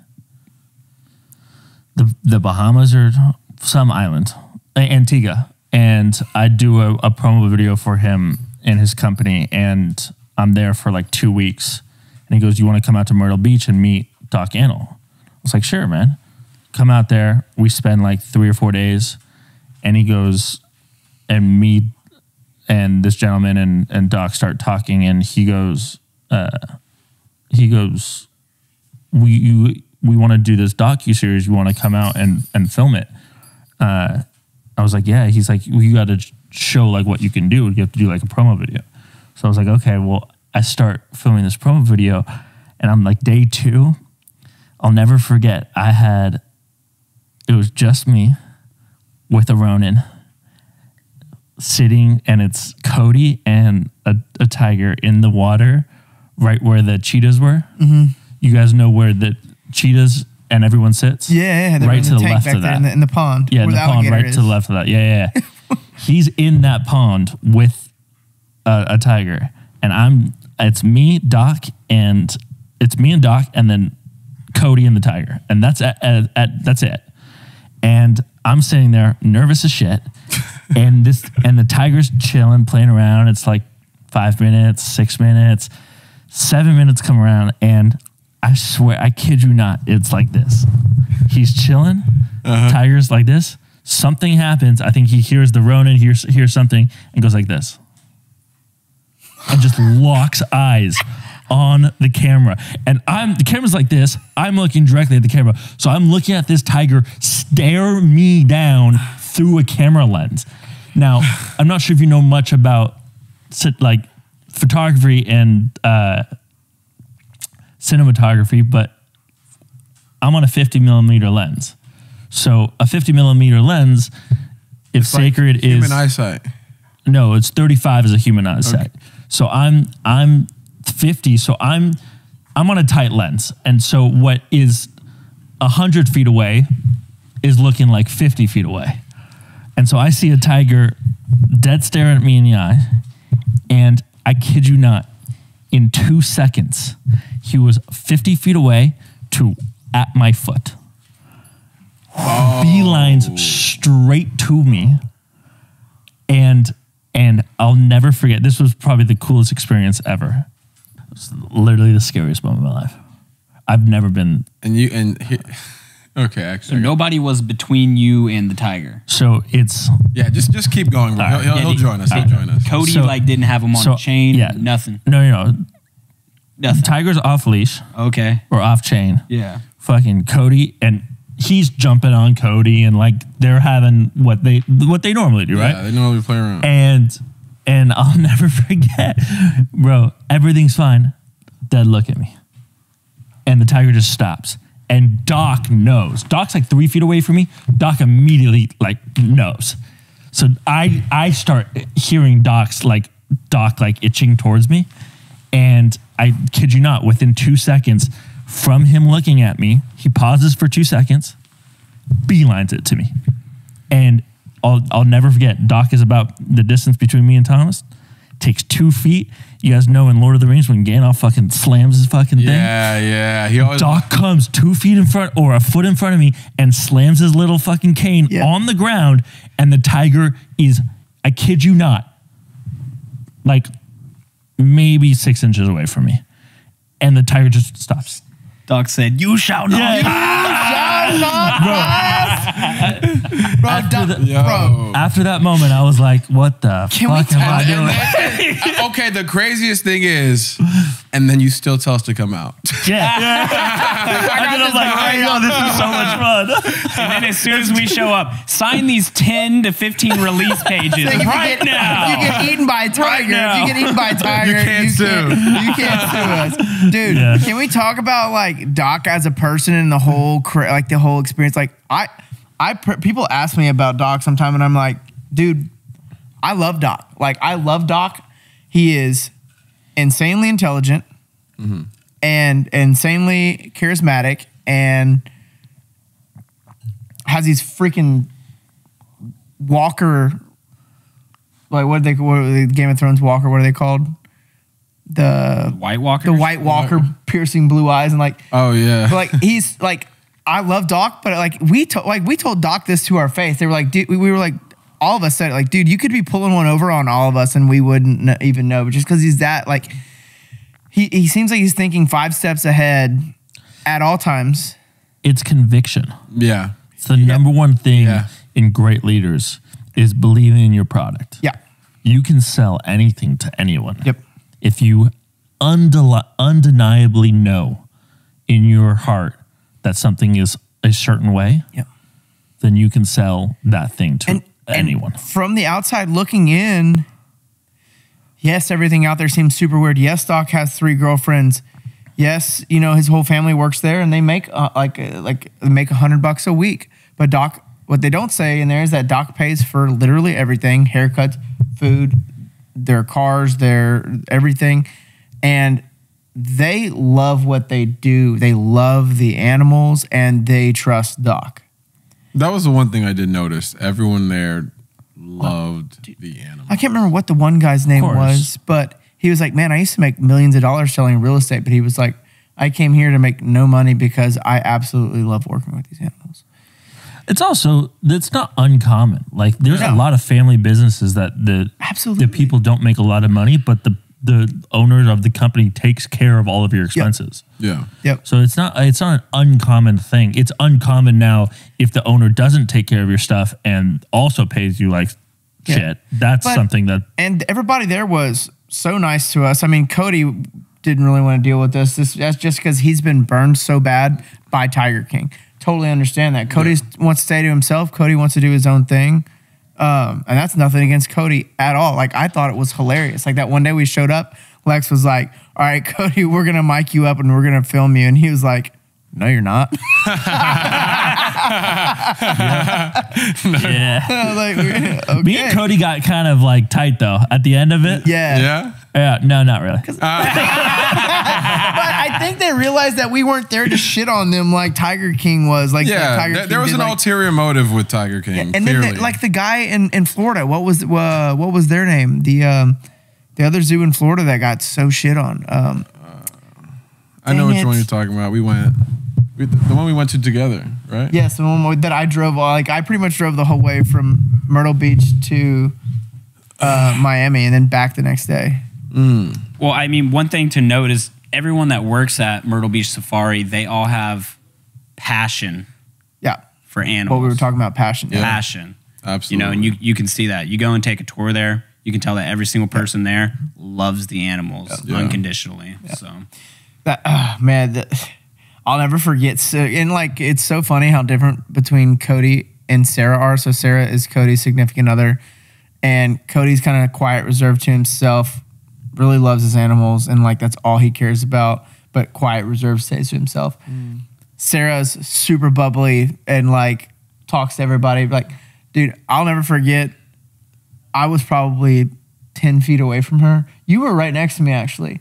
Bahamas or some island, Antigua, and I do a promo video for him and his company, and I'm there for like 2 weeks. And he goes, "You want to come out to Myrtle Beach and meet Doc Antle?" I was like, "Sure, man." Come out there. We spend like 3 or 4 days, and he goes, and me and this gentleman and Doc start talking, and he goes, we want to do this docu-series. You want to come out and film it? I was like, yeah. He's like, well, you got to show like what you can do. You have to do like a promo video. So I was like, okay, well, I start filming this promo video, and I'm like, day 2, I'll never forget. It was just me with a Ronin sitting, and it's Cody and a tiger in the water right where the cheetahs were. Mm-hmm. You guys know where the cheetahs and everyone sits? Yeah, they're right in to the the tank left back of there that. in the pond. Yeah, in where the pond, alligator right to the is. left of that. Yeah. He's in that pond with a tiger, and it's me, Doc, and then Cody and the tiger, and that's that's it. And I'm sitting there nervous as shit, and the tiger's chilling, playing around. It's like 5 minutes, 6 minutes, 7 minutes come around, and I swear, I kid you not, it's like this. He's chilling, tiger's like this. Something happens. I think he hears the Ronin, hears something, and goes like this, and just locks eyes on the camera. And the camera's like this. I'm looking directly at the camera. So I'm looking at this tiger stare me down through a camera lens. Now, I'm not sure if you know much about like photography and cinematography, but I'm on a 50 millimeter lens. So a 50 millimeter lens, if It's like Sacred is human eyesight. No, it's 35 as a humanized set. So I'm 50. So I'm on a tight lens, and so what is 100 feet away is looking like 50 feet away, and so I see a tiger dead staring at me in the eye, and I kid you not, in 2 seconds, he was 50 feet away to at my foot. Beelines straight to me, and I'll never forget. This was probably the coolest experience ever. It was literally the scariest moment of my life. I've never been. Okay, actually. So nobody was between you and the tiger. So it's Yeah, just keep going. Bro. He'll join us. He'll join us. Cody didn't have him on a chain. Yeah, nothing. No. Nothing. Tiger's off leash Okay. or off chain. Yeah. Fucking Cody, and he's jumping on Cody, and like they're having what they normally do, right? Yeah, they normally play around. And I'll never forget, bro, everything's fine. Dead look at me. And the tiger just stops. And Doc knows. Doc's like 3 feet away from me. Doc immediately like knows. So I start hearing Doc itching towards me. And I kid you not, within 2 seconds from him looking at me, he pauses for 2 seconds, beelines it to me. And I'll never forget, Doc is about the distance between me and Thomas. Takes 2 feet. You guys know in Lord of the Rings when Gandalf fucking slams his fucking thing? Yeah. He always Doc comes 2 feet in front or a foot in front of me and slams his little fucking cane on the ground, and the tiger is, I kid you not, like maybe 6 inches away from me. And the tiger just stops. Doc said, "You shall not After that moment, I was like, what the fuck am I doing? Okay, the craziest thing is, and then you still tell us to come out. I was like, oh, this is so much fun. And then as soon as we show up, sign these 10 to 15 release pages right now. You get eaten by a tiger. now. If you get eaten by a tiger, You can't sue. You can't sue us, dude. Yeah. Can we talk about like Doc as a person and the whole the whole experience? Like people ask me about Doc sometime, and I'm like, dude, I love Doc. Like I love Doc. He is insanely intelligent and insanely charismatic, and has these freaking walker, like what are they Game of Thrones walker? What are they called? The White Walker. The White Walker piercing blue eyes, and like, Oh yeah. like he's like, I love Doc, but like we told Doc this to our face. They were like, dude, we were like, all of us said, like, dude, you could be pulling one over on all of us and we wouldn't even know. But just because he's that, like, he seems like he's thinking 5 steps ahead at all times. It's conviction. Yeah. It's the number one thing in great leaders is believing in your product. Yeah. You can sell anything to anyone. Yep. If you undeniably know in your heart that something is a certain way, then you can sell that thing to anyone. And from the outside looking in, yes, everything out there seems super weird. Yes, Doc has 3 girlfriends. Yes, you know, his whole family works there, and they make like make $100 a week. But Doc, what they don't say in there is that Doc pays for literally everything: haircuts, food, their cars, their everything, and they love what they do. They love the animals, and they trust Doc. That was the one thing I did notice. Everyone there loved the animal. I can't remember what the one guy's name was, but he was like, man, I used to make millions of dollars selling real estate, but he was like, I came here to make no money because I absolutely love working with these animals. It's not uncommon. Like there's a lot of family businesses that the people don't make a lot of money, but the owner of the company takes care of all of your expenses. Yeah. Yep. So it's not an uncommon thing. It's uncommon now if the owner doesn't take care of your stuff and also pays you like shit. That's something that. And everybody there was so nice to us. I mean, Cody didn't really want to deal with this. That's just because he's been burned so bad by Tiger King. Totally understand that. Cody wants to stay to himself. Cody wants to do his own thing. And that's nothing against Cody at all. Like, I thought it was hilarious. Like that one day we showed up, Lex was like, all right, Cody, we're going to mic you up and we're going to film you. And he was like, no, you're not. Yeah. I was like, okay. Me and Cody got kind of like tight though at the end of it. Yeah. Yeah. Yeah. No, not really. But I think they realized that we weren't there to shit on them like Tiger King was. Like Tiger King there was did, an like, ulterior motive with Tiger King. and clearly. then like the guy in Florida, what was their name? The other zoo in Florida that got so shit on. I know which dang one it. you're talking about. The one we went to together, right? Yes, the one that I drove. Like I pretty much drove the whole way from Myrtle Beach to Miami and then back the next day. Well, I mean, one thing to note is everyone that works at Myrtle Beach Safari, they all have passion Yeah, for animals. what we were talking about, passion. Yeah. Passion. Absolutely. You know, and you can see that. You go and take a tour there, you can tell that every single person there loves the animals Yeah. unconditionally. So That man, I'll never forget. So, and like, it's so funny how different between Cody and Sarah are. So Sarah is Cody's significant other, and Cody's kind of quiet, reserved to himself. Really loves his animals, and like that's all he cares about. But quiet, reserved, stays to himself. Sarah's super bubbly and like talks to everybody. Like, dude, I'll never forget. I was probably 10 feet away from her. You were right next to me, actually.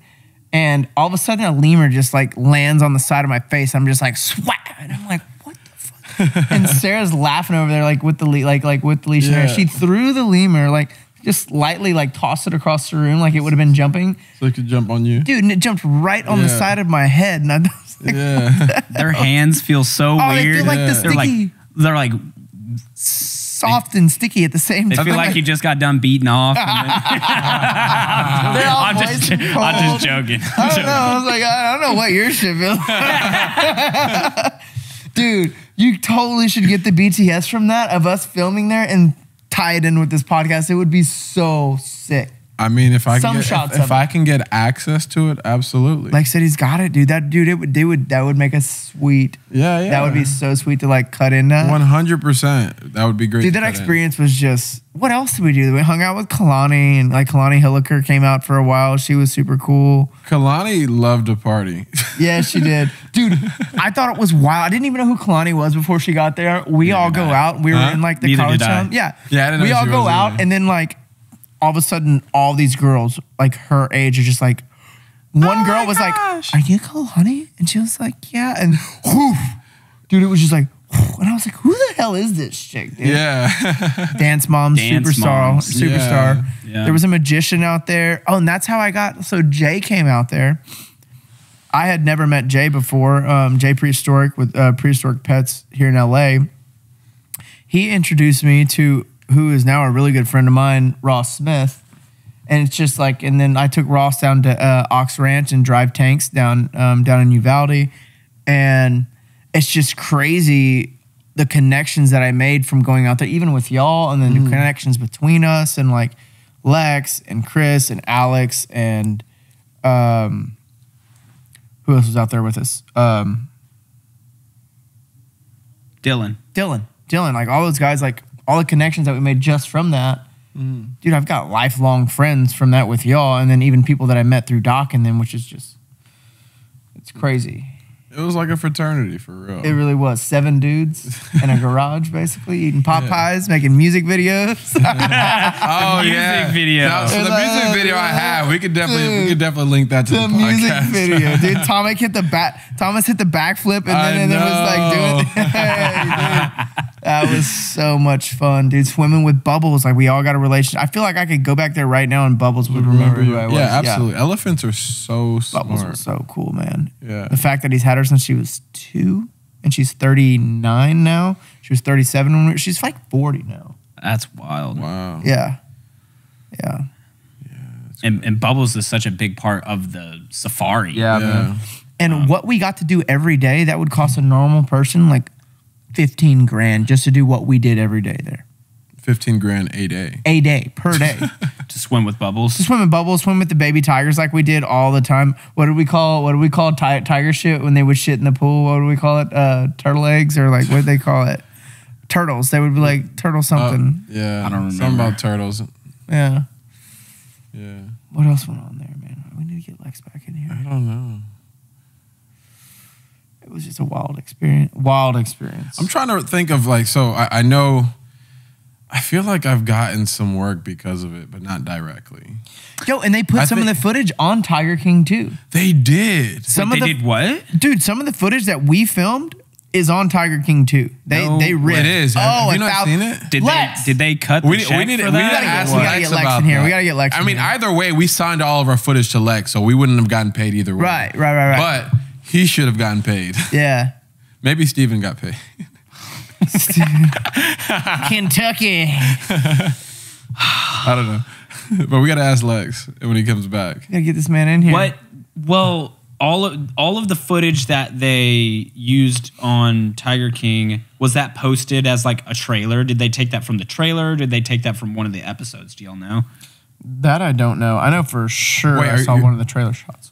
And all of a sudden, a lemur just like lands on the side of my face. I'm just like, swat. And I'm like, what the fuck? And Sarah's laughing over there, like with the with the leash in her. Yeah. She threw the lemur, like just lightly, like tossed it across the room, like it would have been jumping. So it could jump on you. Dude, and it jumped right on the Yeah. side of my head. And I was like, Yeah. their hands feel so oh, they weird. feel like the They're like sticky, soft and sticky at the same they time. feel like you just got done beating off. And then, They're all I'm moist and cold. just joking. I don't know. I was like, I don't know what your shit feels like. Dude, you totally should get the BTS from that of us filming there and tie it in with this podcast. It would be so sick. I mean, if I Some can get, shots if of I it. can get access to it, absolutely. Like said, he's got it, dude. That would make us sweet. yeah. That would be so sweet to like cut in that. 100%. That would be great. Dude, to that cut in. experience was just. What else did we do? We hung out with Kalani, and like Kalani Hilliker came out for a while. She was super cool. Kalani loved to party. Yeah, she did. Dude, I thought it was wild. I didn't even know who Kalani was before she got there. We all go out. We were in like the Neither college did I. town. Yeah. Yeah, I didn't know We all she go was out either. and then like all of a sudden all these girls like her age are just like one girl was like, "Are you Kalani?" And she was like, "Yeah." And whew, dude, it was just like whew. And I was like, "Who the hell is this chick, dude?" Yeah. Dance mom, Dance superstar, moms. superstar. Yeah. There was a magician out there. Oh, and that's how I got. So Jay came out there. I had never met Jay before. Jay Prehistoric with Prehistoric Pets here in LA. He introduced me to who is now a really good friend of mine, Ross Smith. And it's just like, and then I took Ross down to Ox Ranch and drive tanks down in Uvalde, and it's just crazy the connections that I made from going out there, even with y'all, and then the connections between us and like Lex and Chris and Alex and who else was out there with us? Dylan. Dylan, like all those guys, like all the connections that we made just from that. Dude, I've got lifelong friends from that with y'all, and then even people that I met through Doc and them, which is just, it's crazy. It was like a fraternity for real. It really was. 7 dudes in a garage, basically, eating Popeyes, making music videos. Oh Music video. No, so the music video I have, we could definitely link that to the, The music podcast. video, dude. Thomas hit the backflip, and then it was like doing. Hey, dude. That was so much fun, dude. Swimming with Bubbles, like we all got a relation. I feel like I could go back there right now and Bubbles would remember who I was. Yeah, absolutely. Elephants are so Bubbles smart. was so cool, man. Yeah. The fact that he's had her since she was 2, and she's 39 now. She was 37 when she's like 40 now. That's wild. Wow. Yeah. And Bubbles is such a big part of the safari. Yeah. And what we got to do every day, that would cost a normal person like $15,000 just to do what we did every day there. $15,000 a day. A day, per day. To swim with Bubbles. To swim in Bubbles, swim with the baby tigers like we did all the time. What do we call tiger shit when they would shit in the pool? What do we call it? Turtle eggs, or like what do they call it? Turtles. They would be like turtle something. Yeah. I don't Something remember. about turtles. Yeah. Yeah. What else went on there, man? We need to get Lex back in here. I don't know. was just a wild experience. Wild experience. I'm trying to think of like, so I know, I feel like I've gotten some work because of it, but not directly. Yo, and they put some of the footage on Tiger King too. They did. They did what? Dude, some of the footage that we filmed is on Tiger King too. They ripped. It is. Have you not seen it? Did they cut the check for that? We gotta get Lex in here. We gotta get Lex. I mean, either way, we signed all of our footage to Lex, so we wouldn't have gotten paid either way. Right. But he should have gotten paid. Yeah. Maybe Steven got paid. Kentucky. I don't know. But we got to ask Lex when he comes back. Gotta get this man in here. What? Well, all of the footage that they used on Tiger King, was that posted as like a trailer? Did they take that from the trailer? Did they take that from one of the episodes? Do y'all know? That I don't know. I know for sure Wait, I saw one of the trailer shots.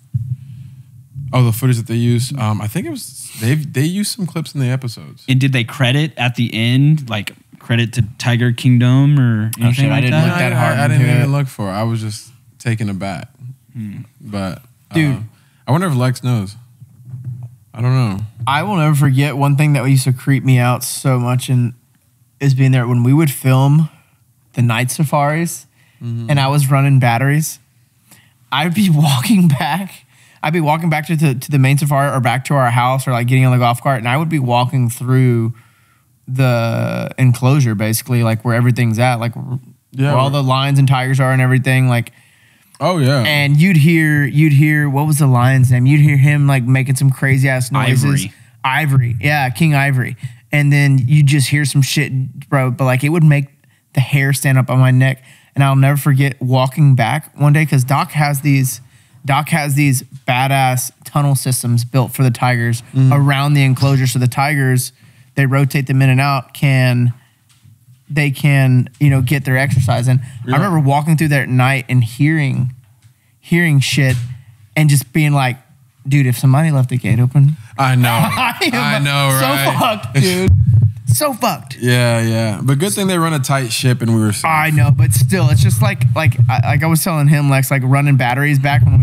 Oh, the footage that they used. I think it was they used some clips in the episodes. And did they credit at the end, like credit to Tiger Kingdom or anything like I didn't that? look that hard I didn't into even it. look for it. I was just taken aback. But Dude. I wonder if Lex knows. I don't know. I will never forget one thing that used to creep me out so much is being there when we would film the night safaris and I was running batteries. I'd be walking back. I'd be walking back to the main safari or back to our house or like getting on the golf cart, and I would be walking through the enclosure basically, like where everything's at, like where all the lions and tigers are and everything, like. Oh yeah. And you'd hear what was the lion's name? You'd hear him like making some crazy ass noises. Ivory. Yeah, King Ivory. And then you just hear some shit, bro. But like it would make the hair stand up on my neck. And I'll never forget walking back one day because Doc has these badass tunnel systems built for the tigers around the enclosure. So the tigers, they rotate them in and out, they can get their exercise in. I remember walking through there at night and hearing shit and just being like, dude, if somebody left the gate open, I know. I know, right? So fucked, dude. So fucked. Yeah. But good thing they run a tight ship and we were safe. I know, but still, it's just like I was telling him, Lex, like running batteries back when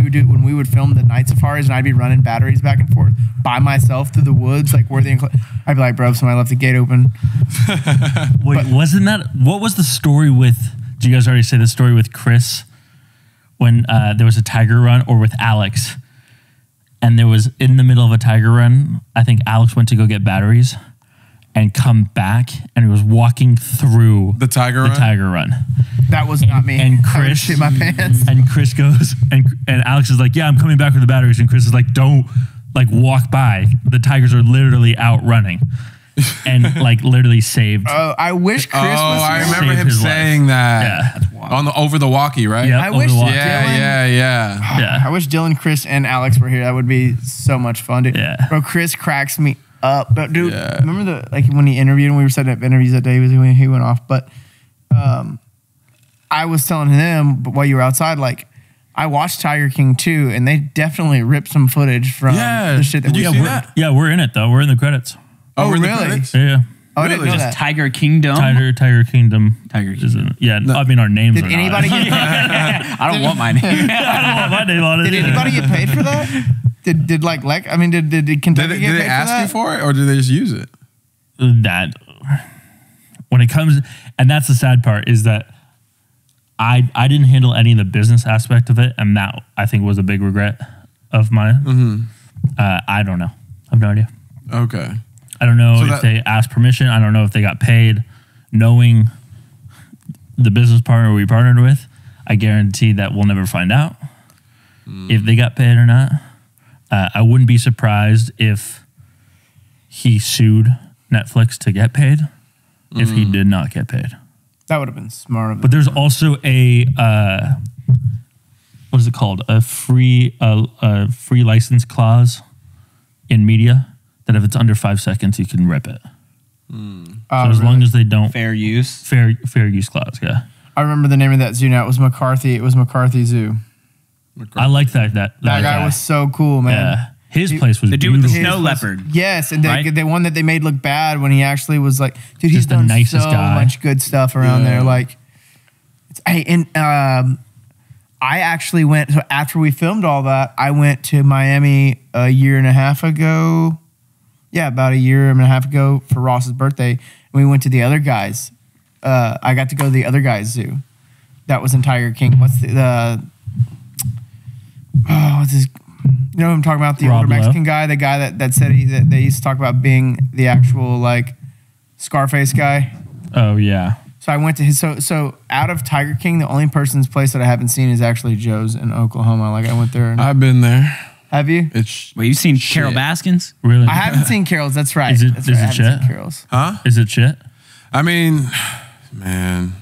we would film the night safaris, and I'd be running batteries back and forth by myself through the woods, like where I'd be like, bro, if somebody left the gate open. Wait, wasn't that what was the story with? Did you guys already say the story with Chris when there was a tiger run, or with Alex? And there was in the middle of a tiger run, I think Alex went to go get batteries and come back, and he was walking through the tiger run. That was not me. And I would Chris shit my pants. And Chris goes, and Alex is like, yeah, I'm coming back with the batteries. And Chris is like, don't like walk by. The tigers are literally out running, and like literally saved. Oh, I wish Chris was I here. remember him saying that. Yeah. Over the walkie, right? Yep, I over wish the walkie. Dylan, Yeah. I wish Dylan, Chris, and Alex were here. That would be so much fun, dude. Yeah. Bro, Chris cracks me up. But dude, remember when he interviewed, when we were setting up interviews that day, when he went off. But I was telling him, but while you were outside, like I watched Tiger King 2, and they definitely ripped some footage from the shit that Did we you see that? Yeah, we're in it though. We're in the credits. Oh, we're in the really? credits? Yeah. Oh, I didn't know Just that. Tiger Kingdom. Tiger Kingdom. Tiger is Kingdom. in, yeah, I mean our names Did are anybody not. get I don't want my name. I don't want my name on it. Did anybody get paid for that? Did Kentucky get Did paid they ask for you for it, or did they just use it? That when it comes, and that's the sad part, is that I didn't handle any of the business aspect of it, and that I think was a big regret of mine. I don't know. I have no idea. Okay. I don't know if they asked permission. I don't know if they got paid. Knowing the business partner we partnered with, I guarantee that we'll never find out if they got paid or not. I wouldn't be surprised if he sued Netflix to get paid if he did not get paid. That would have been smart of But there's also a what is it called? A free license clause in media that if it's under 5 seconds, you can rip it. So as long as they don't Fair use. fair use clause, yeah. I remember the name of that zoo now. It was McCarthy. It was McCarthy Zoo. I like that That guy was so cool, man. Yeah, his place was The dude with the beautiful. snow leopard. Yes, and Right? the one that they made look bad when he actually was like, dude, he's Just the done nicest so guy. much good stuff around there. Like, I actually went, so after we filmed all that, I went to Miami a year and a half ago. about a year and a half ago for Ross's birthday. And we went to the other guys. I got to go to the other guys' zoo. That was in Tiger King. What's what's his? You know who I'm talking about? The Rob older Lowe? Mexican guy, the guy that said that they used to talk about being the actual like Scarface guy. Oh yeah. So I went to his. So out of Tiger King, the only person's place that I haven't seen is actually Joe's in Oklahoma. Like I went there. And, I've been there. have you? It's Well, you've seen Shit. Carol Baskins? Really? I haven't seen Carol's. That's right. Is it- That's is right. I it haven't shit? seen Carol's. huh? Is it shit? I mean, man,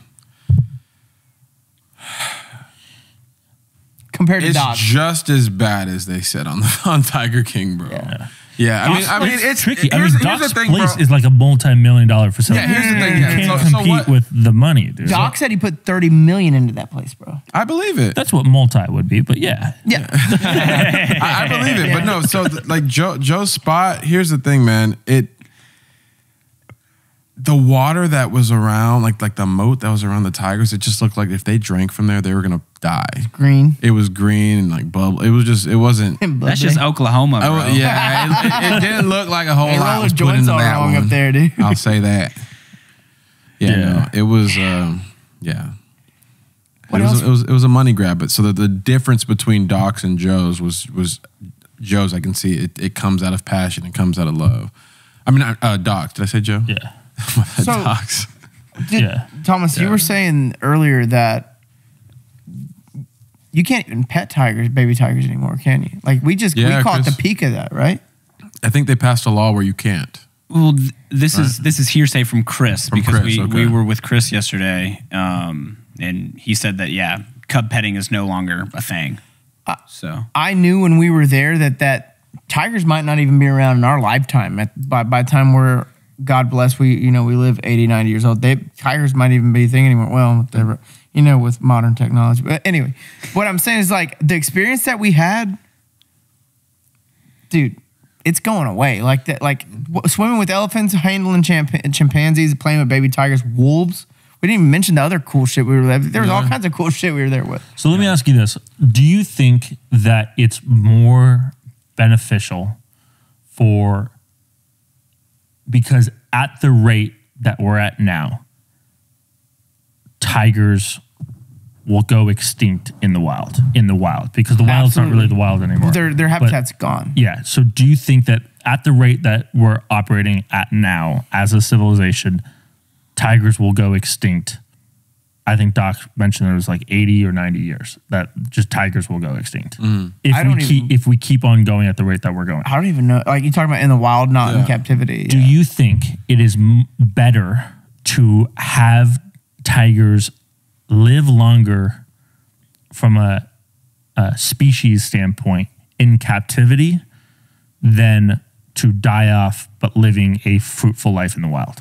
Compared to it's Doc. just as bad as they said on Tiger King, bro. Yeah. Yeah, I mean, it's Tricky. Here's, I mean, here's Doc's the thing, place bro. is like a multi-million-dollar facility. Yeah, here's the thing. You Yeah. can't So compete what? with the money, dude. Doc said he put $30 million into that place, bro. I believe it. That's what multi would be, but yeah. Yeah. I believe it. But no, so like Joe's spot. Here's the thing, man. The water that was around, like the moat that was around the tigers, it just looked like if they drank from there, they were gonna die. Green. It was green and like bubble. It wasn't. That's just Oklahoma, bro. Yeah, it didn't look like a whole Hey, lot roll was the put joints into all that wrong one. up there, dude. I'll say that. Yeah, Yeah. no, it was. What It was a money grab. But so the difference between Doc's and Joe's was Joe's. I can see it comes out of passion. It comes out of love. I mean, Doc's. Did I say Joe? Yeah. So- Doc's. Yeah. Thomas, you were saying earlier that you can't even pet tigers, baby tigers anymore, can you? Like we Yeah, caught the Chris. peak of that, right? I think they passed a law where you can't. Well, this is hearsay from Chris From because Chris, we okay. were with Chris yesterday, and he said that cub petting is no longer a thing. So I knew when we were there that tigers might not even be around in our lifetime. By the time we're, God bless, we live 80, 90 years old. Tigers might even be a thing anymore. Well, whatever, with modern technology. But anyway, what I'm saying is like the experience that we had, dude, it's going away. Like that, like swimming with elephants, handling chimpanzees, playing with baby tigers, wolves. We didn't even mention the other cool shit we were there. There was all kinds of cool shit we were there with. So let me ask you this. Do you think that it's more beneficial because at the rate that we're at now, tigers will go extinct in the wild because the wild's not really the wild anymore. Their habitat's gone. Yeah. So do you think that at the rate that we're operating at now as a civilization, tigers will go extinct? I think Doc mentioned it was like 80 or 90 years that just tigers will go extinct. If we keep on going at the rate that we're going. I don't even know. Like you talking about in the wild, not in Yeah. captivity. Do you think it is better to have tigers live longer from a species standpoint in captivity than to die off but living a fruitful life in the wild?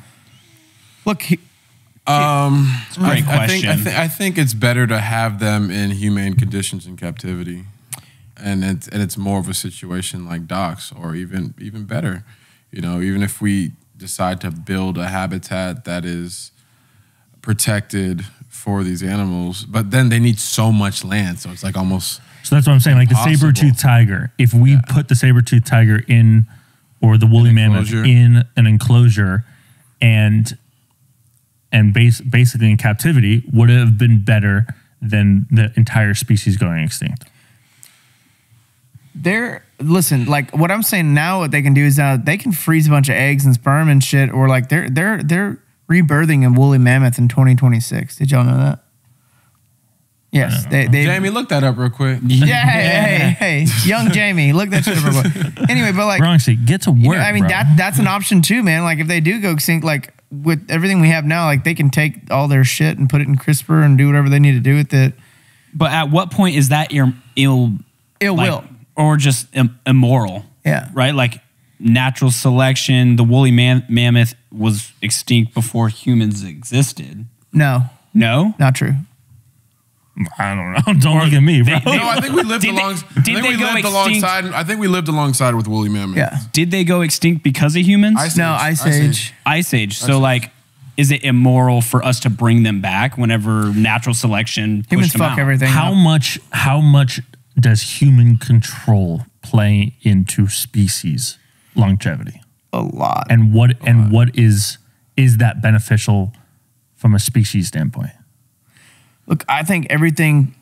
Look, it's a great question. I think it's better to have them in humane conditions in captivity, and it's more of a situation like Doc's, or even better. Even if we decide to build a habitat that is protected for these animals, but then they need so much land, so it's like almost. So that's what I'm saying. Like the Impossible. saber-toothed tiger, if we put the saber-toothed tiger in, or the woolly mammoth enclosure. in an enclosure, and basically in captivity, would it have been better than the entire species going extinct? listen, like what I'm saying now, what they can do is now they can freeze a bunch of eggs and sperm and shit, or like they're rebirthing a woolly mammoth in 2026. Did y'all know that? Yes, they Jamie, look that up real quick. Yeah, hey, young Jamie, look that shit up real quick. Anyway, but like, Bronxy, get to work. I mean bro. that's an option too, man. Like if they do go extinct, like with everything we have now, like they can take all their shit and put it in CRISPR and do whatever they need to do with it. But at what point is that Ill like, will. or just immoral? Yeah. Right? Like natural selection, the woolly mammoth was extinct before humans existed. No, No? not true. I don't know. Don't look at me, bro. No, I think we lived alongside. I think we lived alongside with woolly mammoths. Yeah. Did they go extinct because of humans? Ice Ice Age. Age. Ice Age. So like, is it immoral for us to bring them back whenever natural selection pushed Humans them fuck out? everything. How much does human control play into species longevity? a lot. And what is that beneficial from a species standpoint? Look, I think everything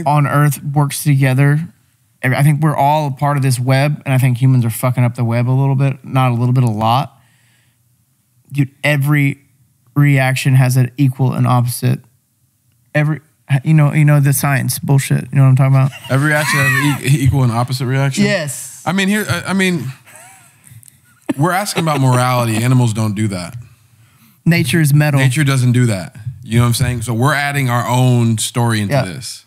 on Earth works together. I think we're all a part of this web, and I think humans are fucking up the web a little bit. Not a little bit, a lot. Dude, every reaction has an equal and opposite. You know the science bullshit. You know what I'm talking about? Every reaction has an equal and opposite reaction. Yes. I mean, we're asking about morality. Animals don't do that. Nature is metal. Nature doesn't do that. You know what I'm saying? So we're adding our own story into this.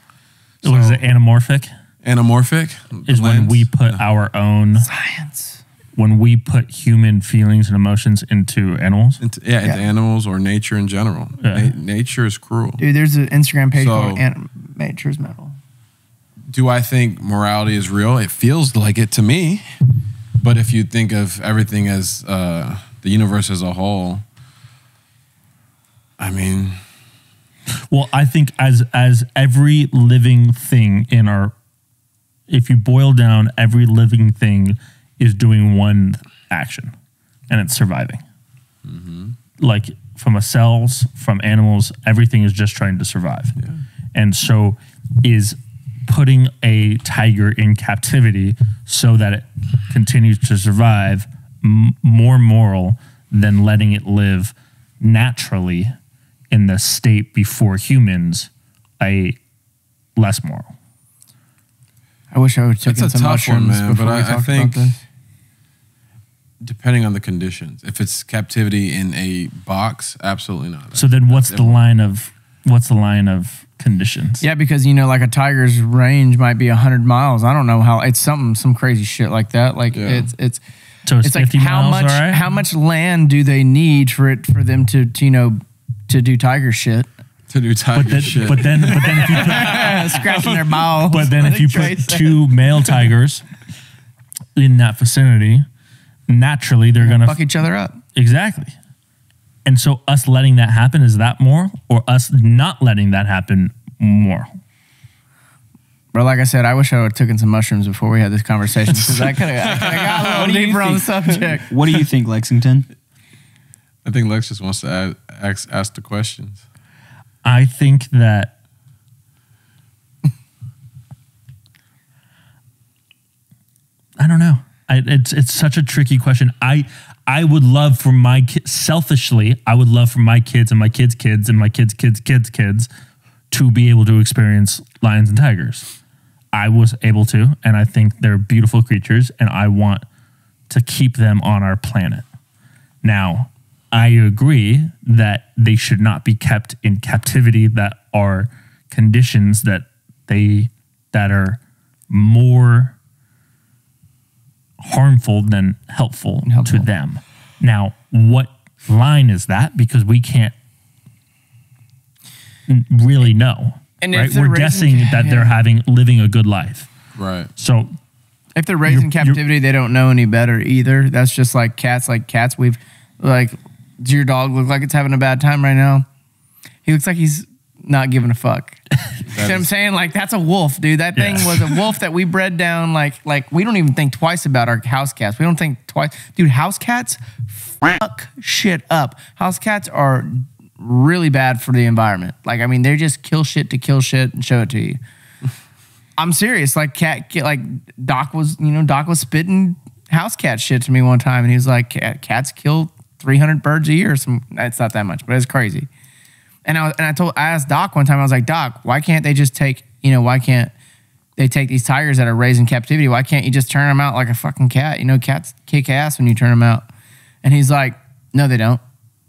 So what is it, anamorphic? Anamorphic Is when we put our own science. When we put human feelings and emotions into animals. Into animals or nature in general. Yeah. Nature is cruel. Dude, there's an Instagram page called Nature is Metal. Do I think morality is real? It feels like it to me. But if you think of everything as the universe as a whole, I mean... Well, I think as every living thing in our... If you boil down, every living thing is doing one action, and it's surviving. Mm-hmm. Like from cells, from animals, everything is just trying to survive. Yeah. And so is putting a tiger in captivity so that it continues to survive more moral than letting it live naturally in the state before humans, less moral. I wish I would have taken some mushrooms man, before but we I talked think about this. Depending on the conditions. If it's captivity in a box, absolutely not. So then what's the line of conditions? Yeah, because like a tiger's range might be 100 miles. I don't know how. It's some crazy shit like that. Like it's so it's like 50 miles, how much land do they need for them to do tiger shit? To do tiger shit. But then if you put scratching their balls. But then if you put two male tigers in that vicinity, naturally they're gonna fuck each other up. Exactly. And so us letting that happen, is that moral, or us not letting that happen moral? Bro, like I said, I wish I would have taken some mushrooms before we had this conversation, because I could have got a little deeper on the subject. What do you think, Lexington? I think Lex just wants to ask the questions. I think that I don't know. It's such a tricky question. I would love for my selfishly, I would love for my kids and my kids' kids and my kids' kids' kids' kids to be able to experience lions and tigers. I was able to, and I think they're beautiful creatures, and I want to keep them on our planet. Now, I agree that they should not be kept in captivity, that are conditions that are more harmful than helpful to them. Now, what line is that? Because we can't really know. And right? We're guessing that they're living a good life. Right. So if they're raised in captivity, they don't know any better either. That's just like cats. Like cats, does your dog look like it's having a bad time right now? He looks like he's not giving a fuck. You know what I'm saying? Like, that's a wolf, dude. That thing was a wolf that we bred down. Like we don't even think twice about our house cats. We don't think twice. Dude, house cats fuck shit up. House cats are really bad for the environment. Like, I mean, they just kill shit to kill shit and show it to you. I'm serious. Like Doc was spitting house cat shit to me one time, and he was like, cats kill 300 birds a year. It's not that much, but it's crazy. And I asked Doc one time, I was like, Doc, why can't they just take, why can't they take these tigers that are raised in captivity? Why can't you just turn them out like a fucking cat? Cats kick ass when you turn them out. And he's like, no, they don't.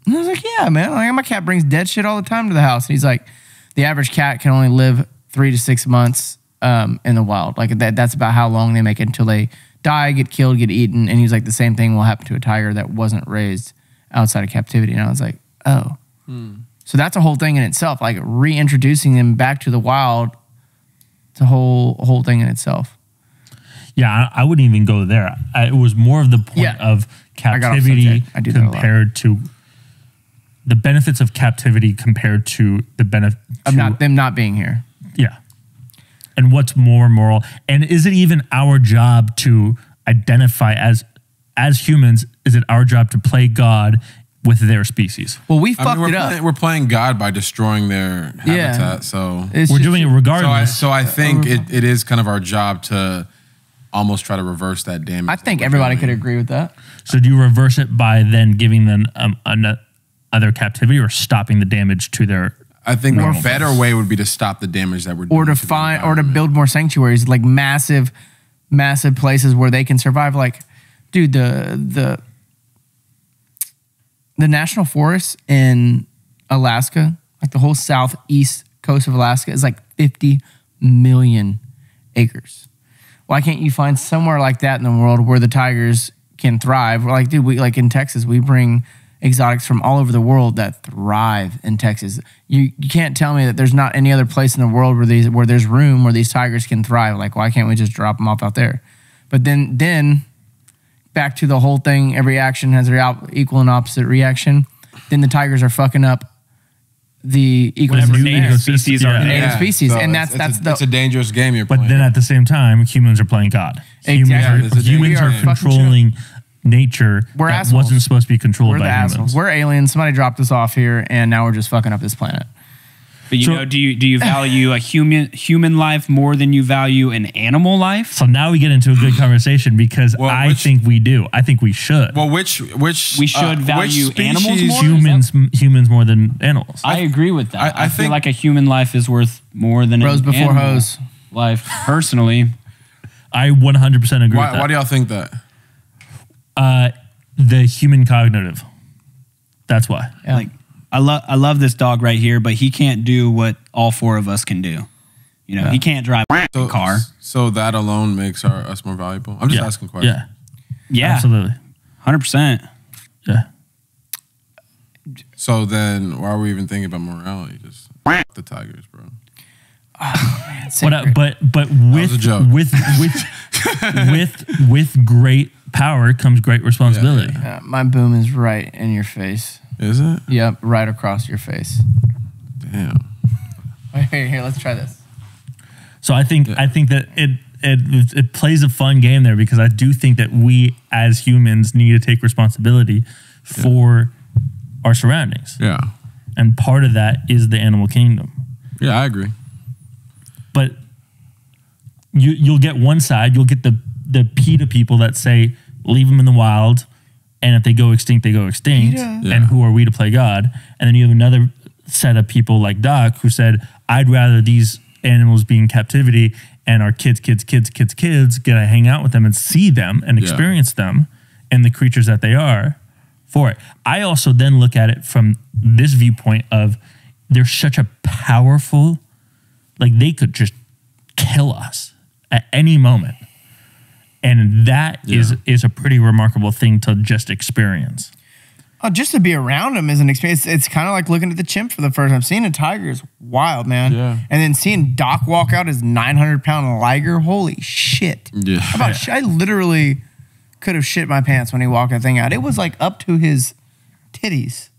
And I was like, yeah, man. Like, my cat brings dead shit all the time to the house. And he's like, the average cat can only live 3 to 6 months in the wild. Like that's about how long they make it until they die, get killed, get eaten. And he's like, the same thing will happen to a tiger that wasn't raised outside of captivity. And I was like, oh. So that's a whole thing in itself. Like reintroducing them back to the wild, it's a whole thing in itself. Yeah, I wouldn't even go there. It was more of the point of captivity compared to the benefits of captivity compared to the benefit of them not being here. Yeah. And what's more moral? And is it even our job to identify as as humans, is it our job to play God with their species? Well, we fucked it up. We're playing God by destroying their habitat. So we're doing it regardless. So I think it is kind of our job to almost try to reverse that damage. I think everybody could agree with that. So do you reverse it by then giving them other captivity or stopping the damage to their? I think a better way would be to stop the damage that we're doing. Or to build more sanctuaries, like massive places where they can survive. Like, dude, the national forest in Alaska, like the whole southeast coast of Alaska, is like 50 million acres. Why can't you find somewhere like that in the world where the tigers can thrive? We're like, dude, like in Texas, we bring exotics from all over the world that thrive in Texas. You can't tell me that there's not any other place in the world where there's room where these tigers can thrive. Like, why can't we just drop them off out there? But then back to the whole thing, every action has an equal and opposite reaction. Then the tigers are fucking up the native species are native species, So and it's a dangerous game you're But playing. then at the same time, humans are playing God. Exactly. Humans are controlling nature We're that assholes. wasn't supposed to be controlled We're the by assholes. humans. We're aliens. Somebody dropped us off here, and now we're just fucking up this planet. But you know, do you value a human life more than you value an animal life? So now we get into a good conversation because I think we do. I think we should. Well, which We should value which animals species- more? Humans more than animals. I agree with that. I I feel think- like a human life is worth more than Rose an before animal hose. life. Personally, I 100% agree with Why that. do y'all think that? The human cognitive. That's why. Yeah. like I love this dog right here, but he can't do what all four of us can do. You know, he can't drive a car. So that alone makes us more valuable. I'm just asking questions. Yeah, Yeah, absolutely. 100%. Yeah. So then, why are we even thinking about morality? Just the tigers, bro. But was a joke. with great power comes great responsibility. My boom is right in your face. Is it? Yep, right across your face. Damn. Here, let's try this. So I think that it plays a fun game there because I do think that we as humans need to take responsibility for our surroundings. Yeah. And part of that is the animal kingdom. Yeah, I agree. But you'll get one side, you'll get the PETA people that say leave them in the wild, and if they go extinct, they go extinct. PETA. And who are we to play God? And then you have another set of people like Doc who said, I'd rather these animals be in captivity and our kids get to hang out with them and see them and experience them and the creatures that they are for it. I also then look at it from this viewpoint of they're such a powerful, like they could just kill us at any moment. And that is a pretty remarkable thing to just experience. Oh, just to be around them is an experience. It's kind of like looking at the chimp for the first time. Seeing a tiger is wild, man. Yeah. And then seeing Doc walk out his 900-pound liger, holy shit. Yeah. I literally could have shit my pants when he walked that thing out. It was like up to his titties.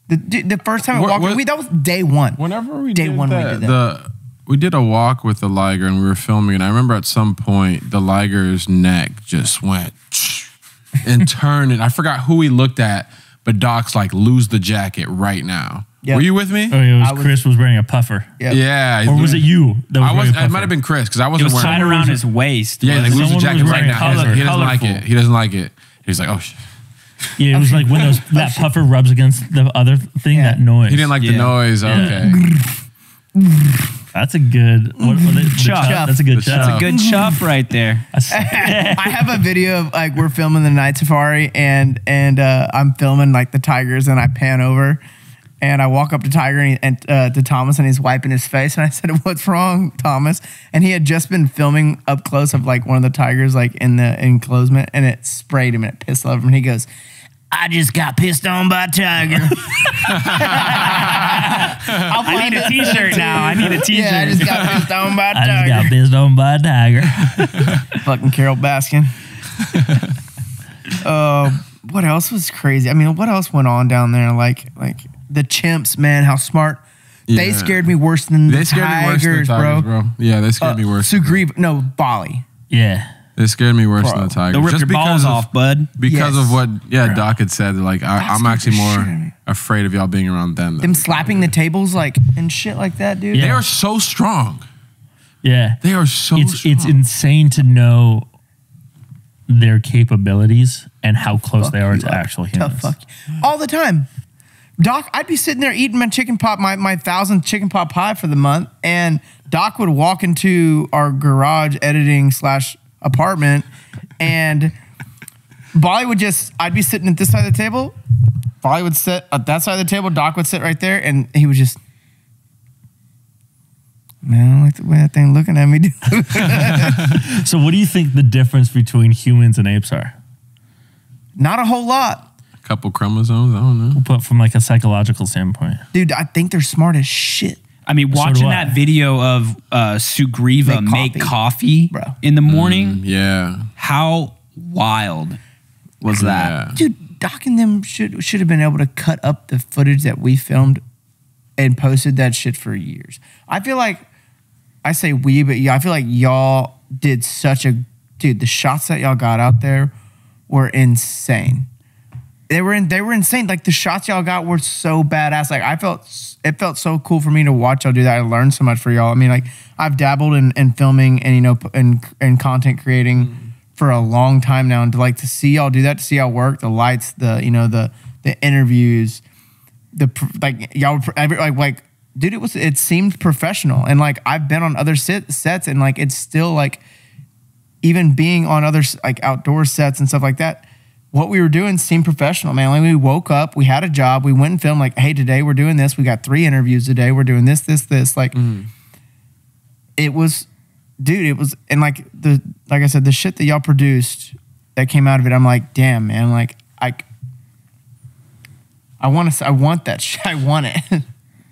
The first time I walked, that was day one. Whenever we Day did one that, we did that. we did a walk with the liger and we were filming, and I remember at some point the liger's neck just went and turned, and I forgot who we looked at, but Doc's like, lose the jacket right now. Yep. Were you with me? Oh, it was Chris was wearing a puffer. Yep. Yeah. Or was it you that was I wearing was. a puffer? It might have been Chris because I It wasn't was tied wearing. around his waist. Yeah, like, lose the Someone jacket was right wearing now. He doesn't like colorful. it. He doesn't like it. He's like, oh shit. Yeah, it was like when that puffer rubs against the other thing, that noise. He didn't like the noise. Okay. That's a good chuff. That's a good The chuff. That's a good chuff right there. I have a video of like we're filming the night safari and I'm filming like the tigers and I pan over and I walk up to Tiger and to Thomas and he's wiping his face and I said, "What's wrong, Thomas?" And he had just been filming up close of like one of the tigers like in the enclosement and it sprayed him and it pissed off him and he goes, "I just got pissed on by a tiger." I need a t-shirt now. I need a t-shirt. Yeah, I just got pissed on by a I just tiger. got pissed on by a tiger. Fucking Carol Baskin. What else was crazy? I mean, what else went on down there? Like the chimps, man, how smart. They scared me worse than the tigers, bro. Yeah, they scared me worse. Sugriva, no, Bali. Yeah. It scared me worse than the tiger. They'll rip Just your balls off, bud. Because Yes. of what, Doc had said. Like, I'm scared actually the shit out of more me. afraid of y'all being around them. Them slapping the tables like and shit like that, dude. They are so strong. Yeah. They are so It's strong. insane to know their capabilities and how close Fuck they are you to up. actual Tough humans. fuck. All the time. Doc, I'd be sitting there eating my chicken pot, my 1,000th chicken pot pie for the month, and Doc would walk into our garage editing / apartment, and Bolly would I'd be sitting at this side of the table, Bolly would sit at that side of the table, Doc would sit right there, and he would just, man, I don't like the way that thing looking at me, dude. So what do you think the difference between humans and apes are? Not a whole lot. Couple chromosomes. I don't know. But from like a psychological standpoint. Dude, I think they're smart as shit. I mean, So watching do I. that video of Sugriva make coffee Bro. in the morning, Yeah. how wild was that? Yeah. Dude, Doc and them should have been able to cut up the footage that we filmed and posted that shit for years. I feel like, I say we, but yeah, I feel like y'all did dude, the shots that y'all got out there were insane. They were insane. Like the shots y'all got were so badass. Like it felt so cool for me to watch y'all do that. I learned so much for y'all. I mean, like I've dabbled in filming and in content creating for a long time now, and to see y'all do that, to see y'all work, the lights, the interviews, y'all like dude, it seemed professional, and like I've been on other sets, and like it's still like even being on other like outdoor sets and stuff like that. What we were doing seemed professional, man. Like we woke up, we had a job, we went and filmed. Like, hey, today we're doing this. We got 3 interviews today. We're doing this. Like, it was, dude. It was, and like I said, the shit that y'all produced that came out of it. I'm like, damn, man. Like, I want that shit. I want it. Can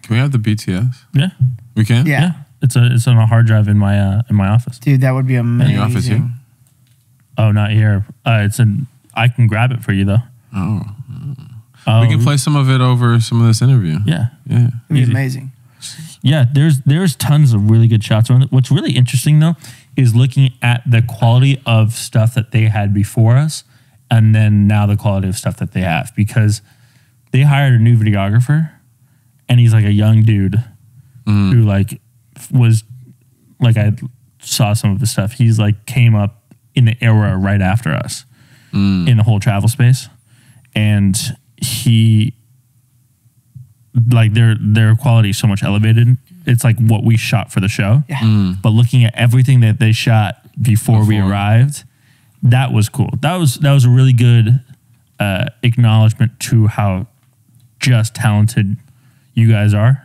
we have the BTS? Yeah. We can? Yeah. It's on a hard drive in my office. Dude, that would be amazing. In your office here? Oh, not here. I can grab it for you though. Oh. We can play some of it over some of this interview. Yeah. Yeah. It'd be Easy. amazing. Yeah, there's tons of really good shots on it. What's really interesting though is looking at the quality of stuff that they had before us, and then now the quality of stuff that they have, because they hired a new videographer, and he's like a young dude who like was like, I saw some of the stuff. He's like came up in the era right after us in the whole travel space, and he like their quality is so much elevated. It's like what we shot for the show. Yeah. But looking at everything that they shot before we arrived, that was cool. That was a really good acknowledgement to how just talented you guys are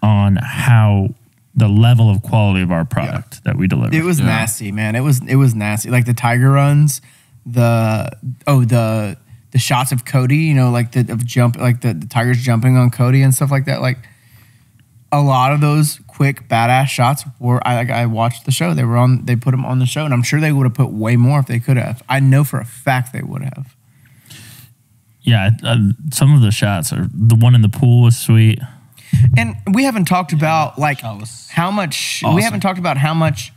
on how the level of quality of our product that we deliver. It was nasty, man. It was nasty. Like the tiger runs, the shots of Cody, like the tigers jumping on Cody and stuff like that. Like a lot of those quick badass shots were. I watched the show. They put them on the show, and I'm sure they would have put way more if they could have. I know for a fact they would have. Yeah, some of the shots are. The one in the pool was sweet. And we haven't talked about like how much. We haven't talked about how much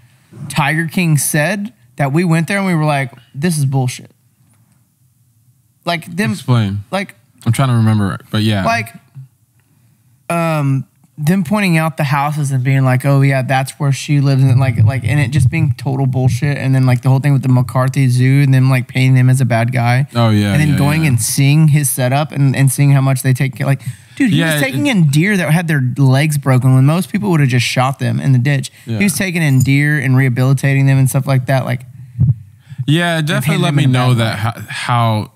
Tiger King said that we went there and we were like, "This is bullshit." Like them. Explain. Like I'm trying to remember, but yeah. like them pointing out the houses and being like, oh yeah, that's where she lives, and and it just being total bullshit, and then like the whole thing with the McCarthy Zoo and them like painting him as a bad guy. Oh yeah. And then going and seeing his setup and seeing how much they take care. Like, dude, he was taking in deer that had their legs broken when most people would have just shot them in the ditch. Yeah. He was taking in deer and rehabilitating them and stuff like that. Like, yeah, it definitely let me know that how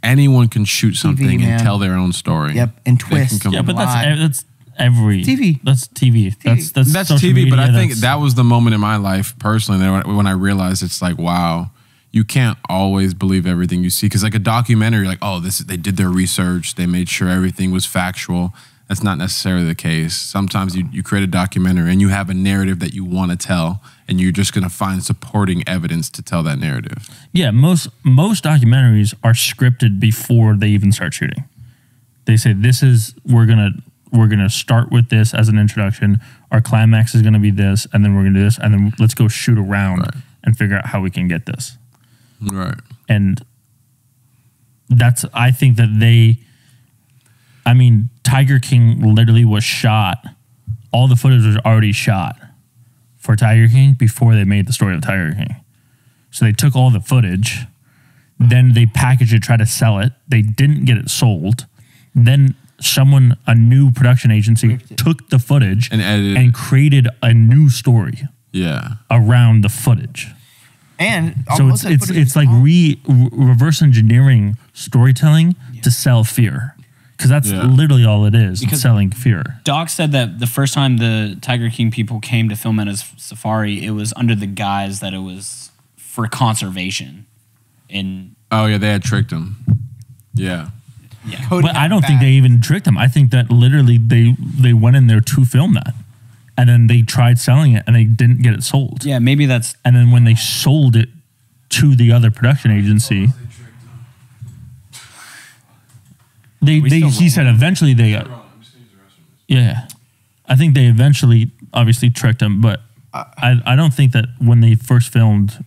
anyone can shoot something and tell their own story. Yep, and twist. Yeah, but that's every TV. That's TV. That's That's social TV, media, but I think that was the moment in my life personally that when I realized it's like, wow, you can't always believe everything you see, because like a documentary, like, oh, they did their research, they made sure everything was factual. That's not necessarily the case. Sometimes you create a documentary and you have a narrative that you want to tell, and you're just going to find supporting evidence to tell that narrative. Yeah, most documentaries are scripted before they even start shooting. They say we're gonna start with this as an introduction. Our climax is gonna be this, and then we're gonna do this, and then let's go shoot around and figure out how we can get this. Right. And I think that Tiger King literally was shot. All the footage was already shot for Tiger King before they made the story of Tiger King. So they took all the footage, then they packaged it, tried to sell it. They didn't get it sold. Then a new production agency took the footage and edited and created a new story around the footage. And so it's like reverse engineering storytelling to sell fear. Because that's literally all it is. It's selling fear. Doc said that the first time the Tiger King people came to film at his safari, it was under the guise that it was for conservation. They had tricked him. Yeah. But I don't think they even tricked him. I think that literally they went in there to film that. And then they tried selling it and they didn't get it sold. Yeah, maybe that's... And then when they sold it to the other production agency... He said eventually they got... Yeah. I think they eventually obviously tricked him, but I don't think that when they first filmed...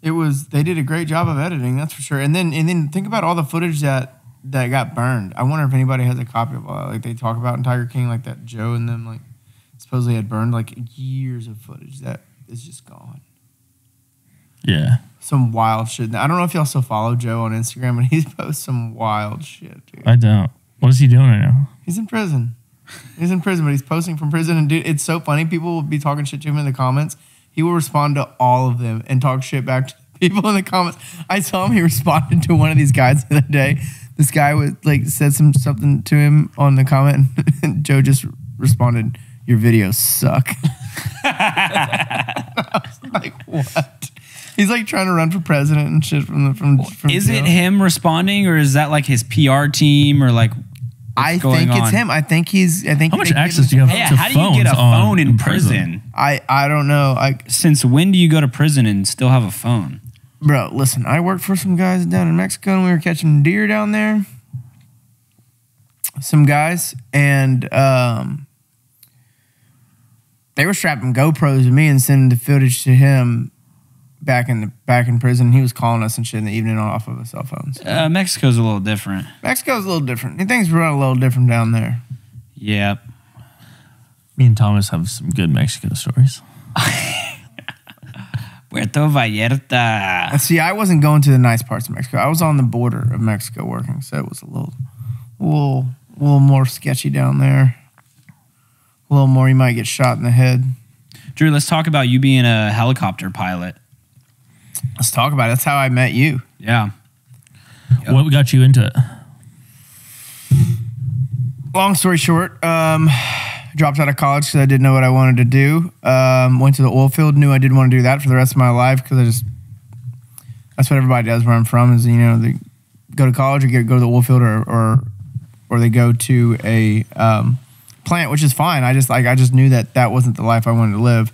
They did a great job of editing, that's for sure. And then think about all the footage that got burned. I wonder if anybody has a copy of all that. Like they talk about in Tiger King, like that Joe and them like supposedly had burned like years of footage that is just gone. Yeah. Some wild shit. I don't know if y'all still follow Joe on Instagram, but he posts some wild shit, dude. I don't. What is he doing right now? He's in prison. But he's posting from prison. And dude, it's so funny. People will be talking shit to him in the comments. He will respond to all of them and talk shit back to people in the comments. I saw him. He responded to one of these guys the other day. This guy said something to him on the comment, and Joe just responded, "Your videos suck." I was like, what? He's like trying to run for president and shit from Is jail. it him responding, or is that like his PR team, or like? I think it's him. I think how much access do you have to how do you get a phone in prison? I don't know. Since when do you go to prison and still have a phone? Bro, listen, I worked for some guys down in Mexico and we were catching deer down there. Some guys, and they were strapping GoPros to me and sending the footage to him back in prison. He was calling us and shit in the evening off of his cell phones. Mexico's a little different. Mexico's a little different. Things run a little different down there. Yeah. Me and Thomas have some good Mexico stories. Puerto Vallarta. See, I wasn't going to the nice parts of Mexico. I was on the border of Mexico working, so it was a little more sketchy down there. A little more, you might get shot in the head. Drew, let's talk about you being a helicopter pilot. Let's talk about it. That's how I met you. Yeah. What got you into it? Long story short, dropped out of college because I didn't know what I wanted to do. Went to the oil field, knew I didn't want to do that for the rest of my life because that's what everybody does where I'm from is, they go to college or go to the oil field or they go to a plant, which is fine. I just knew that wasn't the life I wanted to live.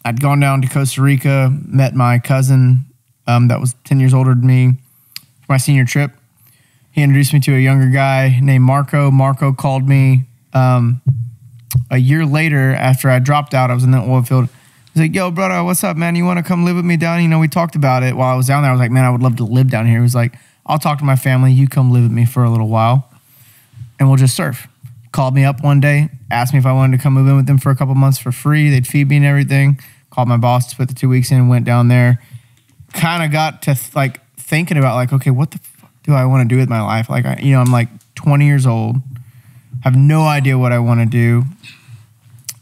I'd gone down to Costa Rica, met my cousin that was 10 years older than me for my senior trip. He introduced me to a younger guy named Marco. Marco called me a year later after I dropped out. I was in the oil field. He's like, "Yo, brother, what's up, man? You want to come live with me down?" We talked about it while I was down there. I was like, "Man, I would love to live down here." He was like, "I'll talk to my family. You come live with me for a little while, and we'll just surf." Called me up one day, asked me if I wanted to come move in with them for a couple months for free. They'd feed me and everything. Called my boss to put the 2 weeks in, went down there. Kind of got to thinking about okay, what the fuck do I want to do with my life? I'm like 20 years old, have no idea what I want to do.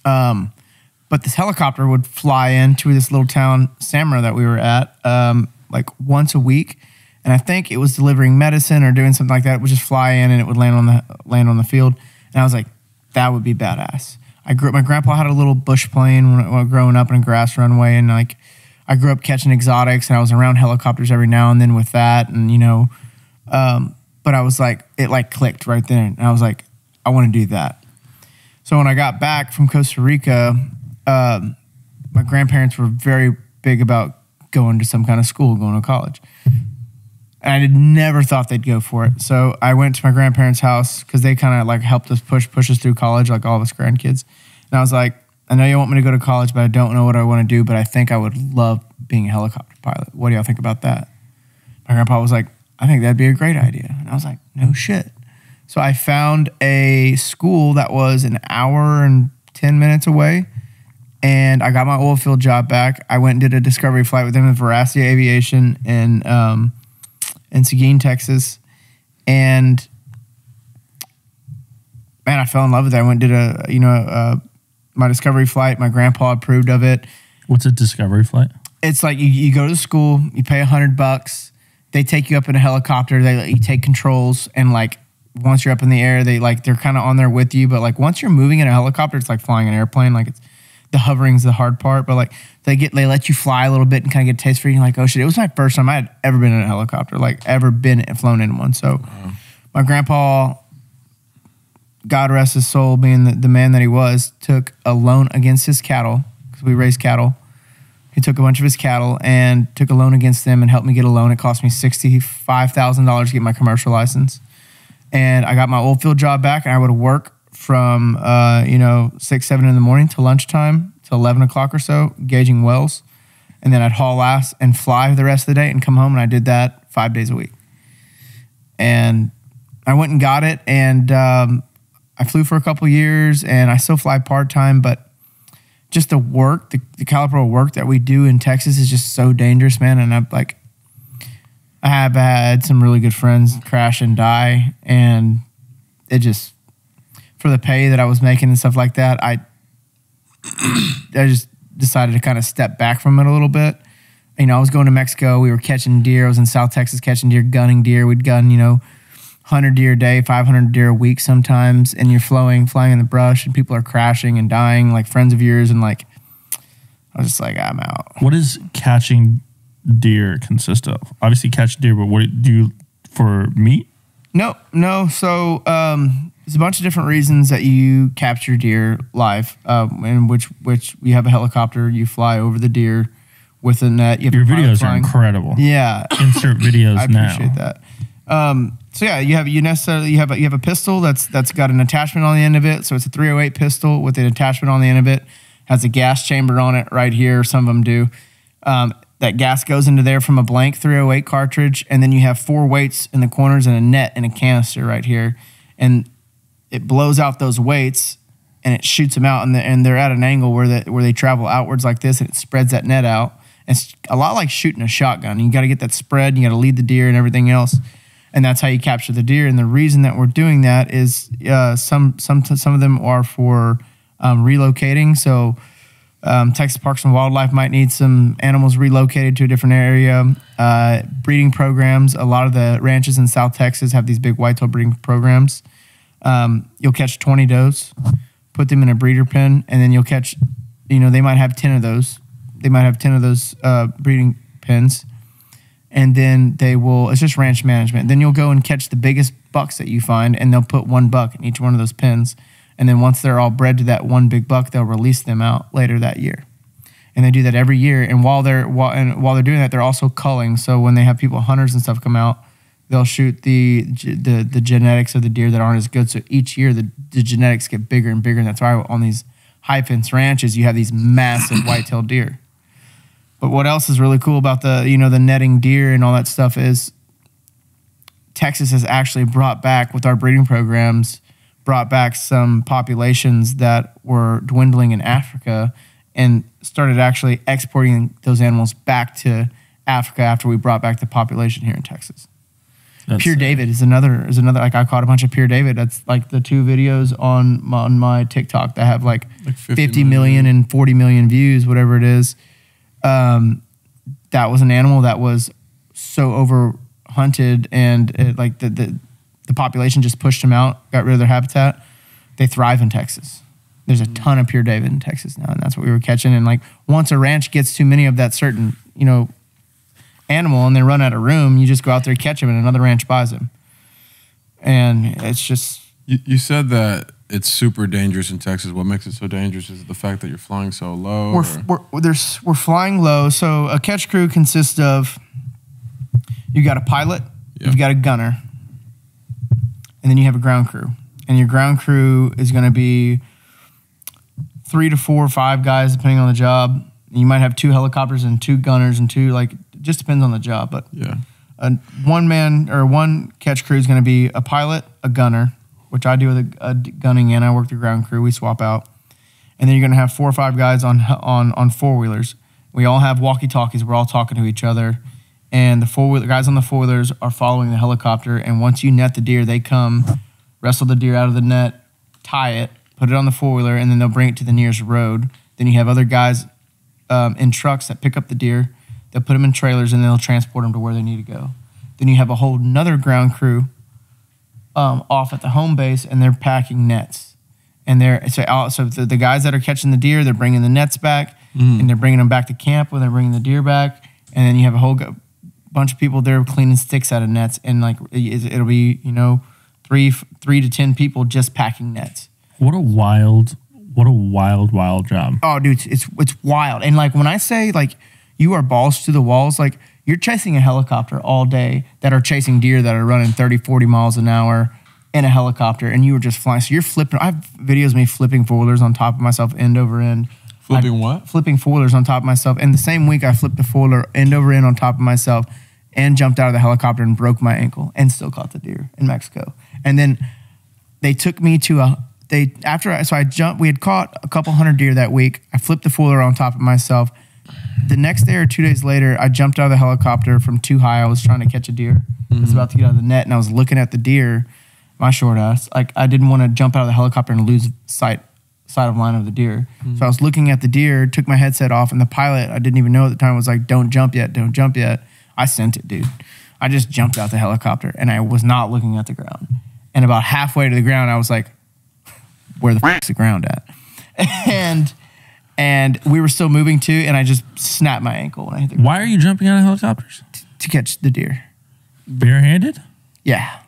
But this helicopter would fly into this little town, Samara, that we were at, once a week. And I think it was delivering medicine or doing something like that. It would just fly in and it would land on the field. And I was like, that would be badass. My grandpa had a little bush plane when I was growing up in a grass runway, and I grew up catching exotics, and I was around helicopters every now and then with that, and but I was like, it clicked right then, and I was like, I want to do that. So when I got back from Costa Rica, my grandparents were very big about going to some kind of school, going to college. And I never thought they'd go for it. So I went to my grandparents' house because they kind of helped us push us through college, like all of us grandkids. And I was like, I know you want me to go to college, but I don't know what I want to do, but I think I would love being a helicopter pilot. What do y'all think about that? My grandpa was like, I think that'd be a great idea. And I was like, no shit. So I found a school that was an hour and 10 minutes away, and I got my oil field job back. I went and did a discovery flight with them in Veracity Aviation in Seguin, Texas. And man, I fell in love with it. I went and did my discovery flight. My grandpa approved of it. What's a discovery flight? It's like you go to school, you pay $100. They take you up in a helicopter. They let you take controls, and like once you're up in the air, they're kind of on there with you. But like once you're moving in a helicopter, it's like flying an airplane. Like it's the hovering's the hard part. But like they let you fly a little bit and kind of get a taste for it. And you're like, oh shit! It was my first time I had ever been in a helicopter, like ever been flown in one. So my grandpa, God rest his soul, being the man that he was, took a loan against his cattle because we raised cattle. He took a bunch of his cattle and took a loan against them and helped me get a loan. It cost me $65,000 to get my commercial license. And I got my oil field job back, and I would work from 6, 7 in the morning to lunchtime to 11 o'clock or so, gauging wells. And then I'd haul ass and fly the rest of the day and come home, and I did that 5 days a week. And I went and got it, and I flew for a couple years, and I still fly part-time, but just the work, the caliber of work that we do in Texas is just so dangerous, man. And I have had some really good friends crash and die, and it just, for the pay that I was making and stuff like that, I just decided to kind of step back from it a little bit. You know, I was going to Mexico. We were catching deer. I was in South Texas catching deer, gunning deer. We'd gun, 100 deer a day, 500 deer a week sometimes, and you're flying in the brush, and people are crashing and dying, like friends of yours, and like I was just like, I'm out. What does catching deer consist of? Obviously catch deer, but what do you for meat? No. So there's a bunch of different reasons that you capture deer live, in which you have a helicopter, you fly over the deer with a net. Your videos are incredible. Yeah. Insert videos I now. appreciate that. So yeah, you have a pistol that's got an attachment on the end of it. So it's a 308 pistol with an attachment on the end of it. Has a gas chamber on it right here. Some of them do. That gas goes into there from a blank 308 cartridge, and then you have 4 weights in the corners and a net and a canister right here, and it blows out those weights and it shoots them out, and they're at an angle where they travel outwards like this, and it spreads that net out. It's a lot like shooting a shotgun. You got to get that spread. You got to lead the deer and everything else. And that's how you capture the deer. And the reason that we're doing that is some of them are for relocating. So Texas Parks and Wildlife might need some animals relocated to a different area. Breeding programs. A lot of the ranches in South Texas have these big whitetail breeding programs. You'll catch 20 does, put them in a breeder pen, and then you'll catch, they might have 10 of those. They might have 10 of those breeding pens. And then it's just ranch management. Then you'll go and catch the biggest bucks that you find, and they'll put 1 buck in each one of those pens. And then once they're all bred to that one big buck, they'll release them out later that year. And they do that every year. And while they're doing that, they're also culling. So when they have people, hunters and stuff come out, they'll shoot the genetics of the deer that aren't as good. So each year the genetics get bigger and bigger. And that's why on these high fence ranches, you have these massive white-tailed deer. But what else is really cool about the netting deer and all that stuff is Texas has actually brought back, with our breeding programs, some populations that were dwindling in Africa, and started actually exporting those animals back to Africa after we brought back the population here in Texas. Pure David is another. Like I caught a bunch of Pure David. That's like the 2 videos on my TikTok that have like 50 million and 40 million views, whatever it is. That was an animal that was so over hunted, and the population just pushed them out, got rid of their habitat. They thrive in Texas. There's a ton of Pure David in Texas now, and that's what we were catching. And like once a ranch gets too many of that certain animal and they run out of room, you just go out there and catch them, and another ranch buys them. And it's just you said that it's super dangerous in Texas. What makes it so dangerous is the fact that you're flying so low. We're flying low. So a catch crew consists of, you got a pilot, you've got a gunner, and then you have a ground crew. And your ground crew is going to be 3 to 4 or 5 guys, depending on the job. You might have 2 helicopters and 2 gunners and 2, like, it just depends on the job. But Yeah. one man or one catch crew is going to be a pilot, a gunner, which I do with a gunning in. I work the ground crew. We swap out. And then you're going to have 4 or 5 guys on four-wheelers. We all have walkie-talkies. We're all talking to each other. And the guys on the four-wheelers are following the helicopter. And once you net the deer, they come, wrestle the deer out of the net, tie it, put it on the four-wheeler, and then they'll bring it to the nearest road. Then you have other guys in trucks that pick up the deer. They'll put them in trailers, and they'll transport them to where they need to go. Then you have a whole nother ground crew off at the home base, and they're packing nets. And so the guys that are catching the deer, they're bringing the nets back, and they're bringing them back to camp when they're bringing the deer back. And then you have a whole bunch of people there cleaning sticks out of nets, and like it'll be 3 to 10 people just packing nets. What a wild job. Oh, dude, it's wild. And like when I say like you are balls to the walls, like you're chasing a helicopter all day that are chasing deer that are running 30, 40 miles an hour in a helicopter, and you were just flying. So you're flipping. I have videos of me flipping four-wheelers on top of myself, end over end. Flipping what? Flipping four-wheelers on top of myself. And the same week, I flipped a four-wheeler end over end on top of myself and jumped out of the helicopter and broke my ankle and still caught the deer in Mexico. And then they took me to I jumped. We had caught a couple hundred deer that week. I flipped the four-wheeler on top of myself. The next day or 2 days later, I jumped out of the helicopter from too high. I was trying to catch a deer. I was about to get out of the net, and I was looking at the deer, my short ass. Like, I didn't want to jump out of the helicopter and lose sight of line of the deer. So I was looking at the deer, took my headset off, and the pilot, I didn't even know at the time, was like, don't jump yet, don't jump yet. I sent it, dude. I just jumped out the helicopter, and I was not looking at the ground. And about halfway to the ground, I was like, where the f*** is the ground at? And we were still moving too, and I just snapped my ankle when I hit the ground. Why are you jumping out of helicopters? To catch the deer. Barehanded? Yeah.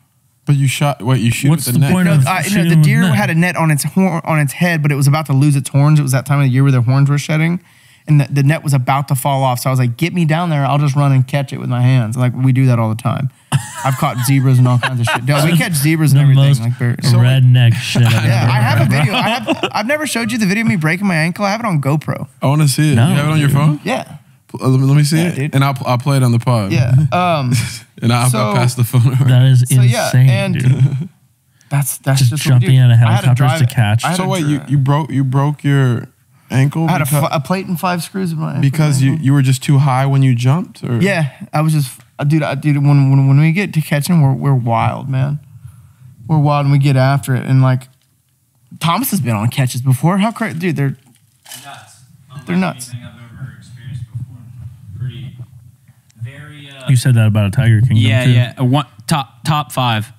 But you shot. Wait, you shoot What's with the the net? point No, of no, shooting the with deer net? had a net on its head, but it was about to lose its horns. It was that time of the year where their horns were shedding, and the net was about to fall off. So I was like, "Get me down there! I'll just run and catch it with my hands." Like we do that all the time. I've caught zebras and all kinds of shit. No, we catch zebras and The everything. most Like redneck shit I've yeah, ever I have a heard, bro. video. I've never showed you the video of me breaking my ankle. I have it on GoPro. I want to see it. No, you have it on your dude. phone? Yeah, Let me see Yeah, it, dude. and I'll play it on the pod. yeah. And I'll So- pass the phone over. That is So, insane, yeah, and- dude. That's Just just jumping what we do. out of I had to helicopters to drive- catch. I had So to wait, drive- you broke your ankle I had because, a plate and 5 screws in my ankle. because you were just too high when you jumped, or Yeah, I was just, dude. When we get to catching, we're wild, man. We're wild, and we get after it. And like, Thomas has been on catches before. How crazy, dude? They're Nuts. They're nuts. Anything I've ever experienced before. Pretty, very. You said that about a Tiger Kingdom, Yeah, too. yeah. One top 5.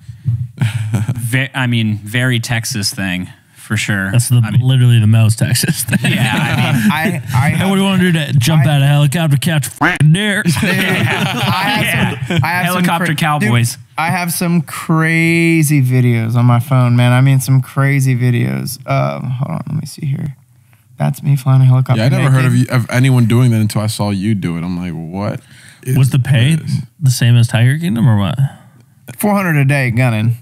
Very Texas thing for sure. That's I mean, literally the most Texas thing. yeah. I mean, Hey, what do you want to do? Jump out of a helicopter, catch a f***ing deer? I have some Helicopter cowboys. Dude, I have some crazy videos on my phone, man. I mean, some crazy videos. Hold on, let me see here. That's me flying a helicopter. Yeah, I never heard naked. of anyone doing that until I saw you do it. I'm like, what? Was the pay this? the same as Tiger Kingdom or what? $400 a day gunning.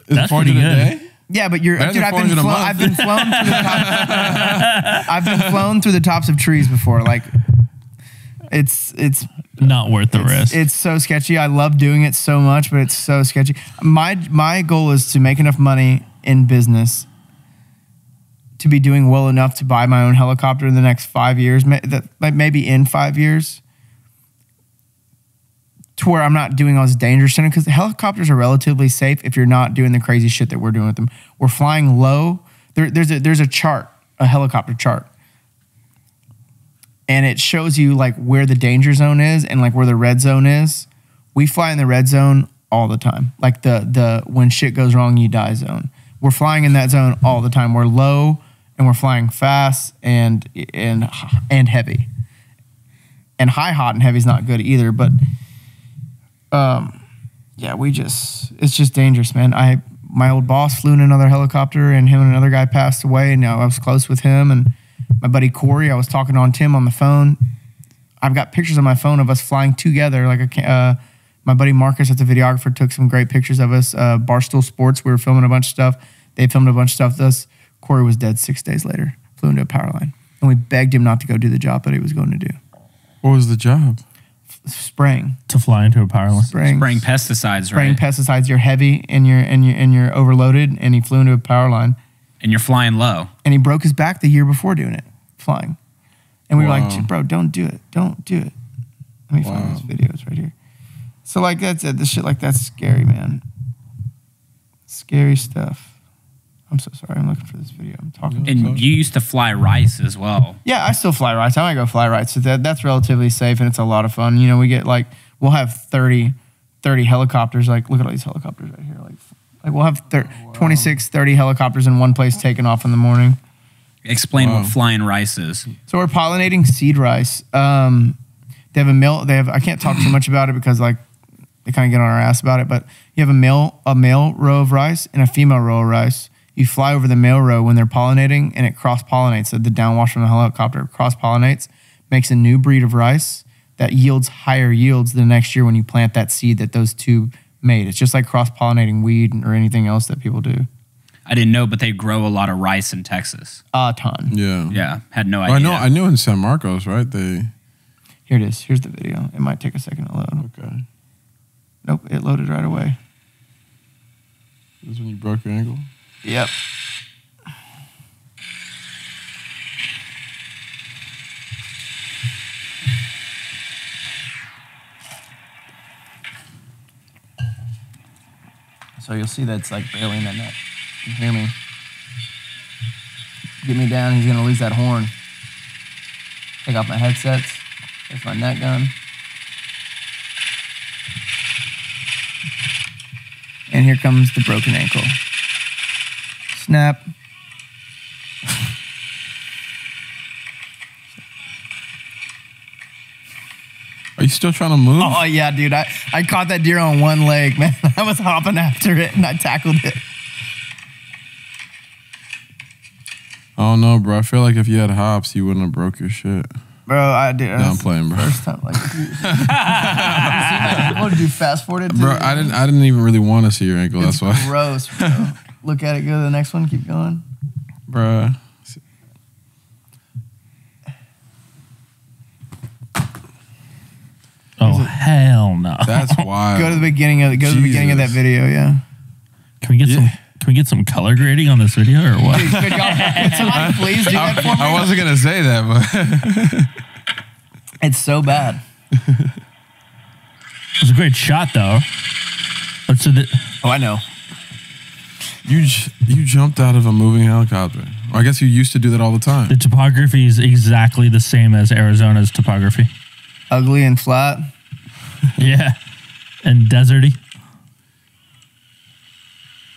Is That's it $400 pretty a good. day? Yeah, but you're, Better dude. than I've been, $400 a month. I've been flown through the top. I've been flown through the tops of trees before. Like, it's Not worth the risk. It's so sketchy. I love doing it so much, but it's so sketchy. My goal is to make enough money in business to be doing well enough to buy my own helicopter in the next 5 years, maybe in 5 years, to where I'm not doing all this dangerous shit. Because the helicopters are relatively safe if you're not doing the crazy shit that we're doing with them. We're flying low. There's a chart, a helicopter chart. And it shows you like where the danger zone is and like where the red zone is. We fly in the red zone all the time. Like the when shit goes wrong, you die zone. We're flying in that zone all the time. We're low and we're flying fast and heavy. And hot and heavy is not good either. But yeah, it's just dangerous, man. My old boss flew in another helicopter and him and another guy passed away, and now I was close with him. And my buddy Corey, I was talking on Tim on the phone. I've got pictures on my phone of us flying together. Like my buddy Marcus, that's a videographer, took some great pictures of us. Barstool Sports, we were filming a bunch of stuff. They filmed a bunch of stuff with us. Corey was dead 6 days later. flew into a power line. And we begged him not to go do the job that he was going to do. What was the job? Spraying. To fly into a power line. Spraying pesticides, Spraying right? pesticides. You're heavy and you're overloaded, and he flew into a power line. And you're flying low. And he broke his back the year before doing it, flying. And we were Wow. like, bro, don't do it. Don't do it. Let me find this video. It's right here. So like that's it. This shit like that's scary, man. Scary stuff. I'm so sorry. I'm looking for this video. I'm talking. And you used to fly rice as well. Yeah, I still fly rights. I might go fly rights. So that's relatively safe and it's a lot of fun. You know, we get like, we'll have 30 helicopters. Like, look at all these helicopters right here. Like we'll have 26, 30 helicopters in one place taking off in the morning. Explain what flying rice is. So we're pollinating seed rice. They have a mill. I can't talk too much about it because like they kind of get on our ass about it. But you have a male row of rice and a female row of rice. You fly over the male row when they're pollinating, and it cross pollinates. So the downwash from the helicopter cross pollinates, makes a new breed of rice that yields higher yields the next year when you plant that seed that those two made. It's just like cross pollinating weed or anything else that people do. I didn't know, but they grow a lot of rice in Texas. A ton. Yeah. Yeah, had no idea. I knew in San Marcos, right? Here it is. Here's the video. It might take a second to load. Okay. Nope, it loaded right away. This is when you broke your ankle? Yep. So you'll see that's like barely in that net. You can hear me. Get me down, he's gonna lose that horn. Take off my headsets. There's my net gun. And here comes the broken ankle. Snap. Are you still trying to move? Oh yeah, dude. I caught that deer on one leg, man. I was hopping after it and I tackled it. Oh no, bro. I feel like if you had hops, you wouldn't have broke your shit. Bro, I did. No, I'm playing, bro. First time, like, what did you fast forward it? Bro, I didn't even really want to see your ankle. It's That's why, gross, bro. Look at it. Go to the next one. Keep going. bro. Oh hell no! That's wild. Go to the beginning of the beginning of that video. Yeah. Can we get some color grading on this video or what? Dude, could somebody please do that for me? I wasn't gonna say that, but It's so bad. It was a great shot though. Let's do the. Oh, I know. you jumped out of a moving helicopter. Well, I guess you used to do that all the time. The topography is exactly the same as Arizona's topography. Ugly and flat. Yeah, and deserty.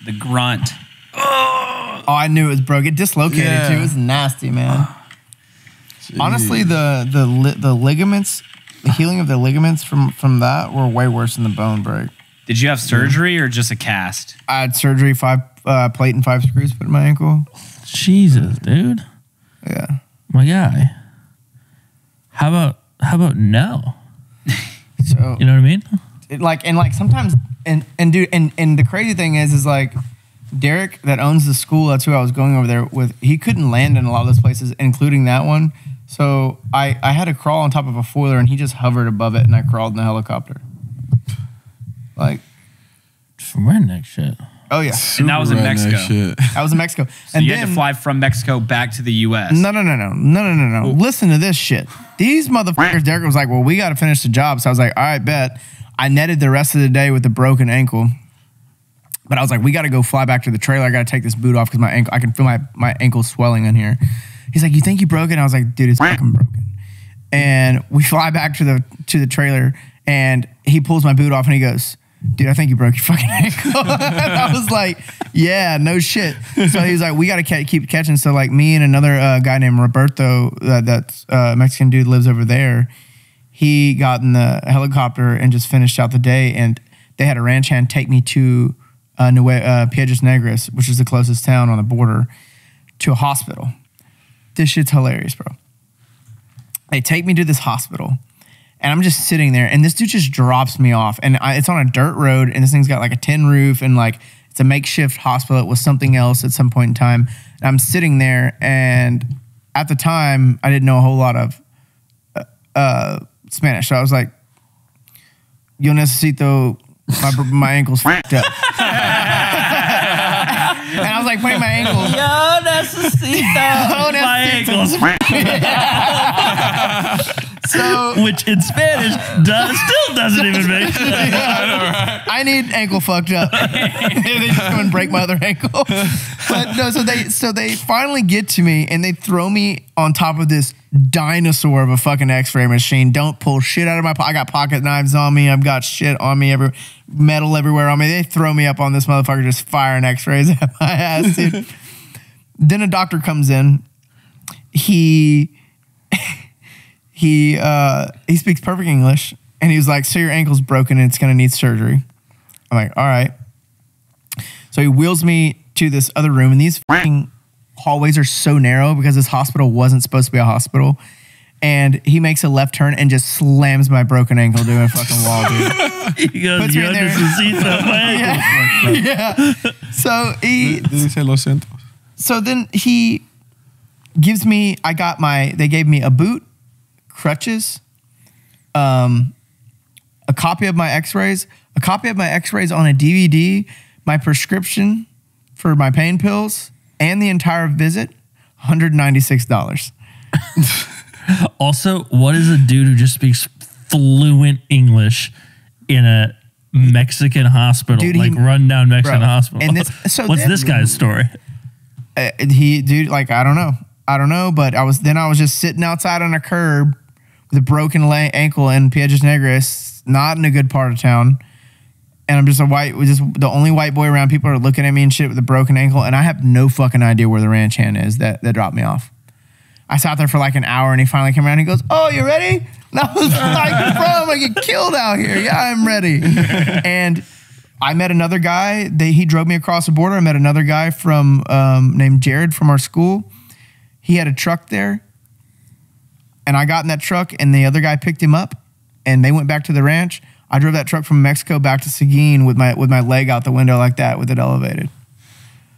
The grunt. Oh, I knew it was broke. It dislocated Yeah. too. It was nasty, man. Honestly, the ligaments, the healing of the ligaments from that were way worse than the bone break. Did you have surgery or just a cast? I had surgery, 5 plate and 5 screws put in my ankle. Jesus, dude, Yeah. my guy. How about no? So You know what I mean? like sometimes and dude and the crazy thing is like Derek that owns the school, that's who I was going over there with, he couldn't land in a lot of those places, including that one. So I had to crawl on top of a foiler and he just hovered above it and I crawled in the helicopter. Like, From redneck shit. oh yeah. And that was in Super redneck Mexico. Shit. I was in Mexico. So you had to fly from Mexico back to the U.S. No. Listen to this shit. These motherfuckers, Derek was like, well, we got to finish the job. So I was like, all right, bet. I netted the rest of the day with a broken ankle. But I was like, we got to go fly back to the trailer. I got to take this boot off because my ankle, I can feel my ankle swelling in here. He's like, you think you broke it? And I was like, dude, it's fucking broken. And we fly back to the trailer and he pulls my boot off and he goes, dude, I think you broke your fucking ankle. And I was like, yeah, no shit. So he was like, we got to keep catching. So like me and another guy named Roberto, that's Mexican dude lives over there. He got in the helicopter and just finished out the day. And they had a ranch hand take me to Piedras Negras, which is the closest town on the border, to a hospital. This shit's hilarious, bro. They take me to this hospital. And I'm just sitting there, and this dude just drops me off. And it's on a dirt road, and this thing's got like a tin roof, and like it's a makeshift hospital. It was something else at some point in time. And I'm sitting there, and at the time, I didn't know a whole lot of Spanish. So I was like, yo necesito, my ankle's fucked up. And I was like putting my ankles. Yo necesito my ankles. So, which in Spanish still doesn't even make sense. I need ankle fucked up. They just come and break my other ankle. But no, so they finally get to me and they throw me on top of this dinosaur of a fucking X-ray machine. Don't pull shit out of my pocket. I got pocket knives on me. I've got shit on me, metal everywhere on me. They throw me up on this motherfucker, just firing X-rays at my ass, dude. Then a doctor comes in. He speaks perfect English, and he was like, so your ankle's broken and it's going to need surgery. I'm like, all right. So he wheels me to this other room, and these fucking hallways are so narrow because this hospital wasn't supposed to be a hospital. And he makes a left turn and just slams my broken ankle to a fucking wall, dude. He goes, Puts me in there. Yeah. So Did he say lo siento? So then he gives me, they gave me a boot, crutches, a copy of my x-rays on a DVD, my prescription for my pain pills, and the entire visit, $196. Also, what is a dude who just speaks fluent English in a Mexican hospital, Dude, rundown Mexican hospital? And what's this guy's story? I don't know, but I was just sitting outside on a curb with a broken ankle in Piedras Negras, not in a good part of town. And I'm just the only white boy around. People are looking at me and shit with a broken ankle, and I have no fucking idea where the ranch hand is that dropped me off. I sat there for like an hour, and he finally came around and he goes, oh, you ready? And I was like, bro, I'm gonna get killed out here. Yeah, I'm ready. And I met another guy. He drove me across the border. I met another guy from named Jared from our school. He had a truck there, and I got in that truck, and the other guy picked him up, and they went back to the ranch. I drove that truck from Mexico back to Seguin with my leg out the window like that with it elevated.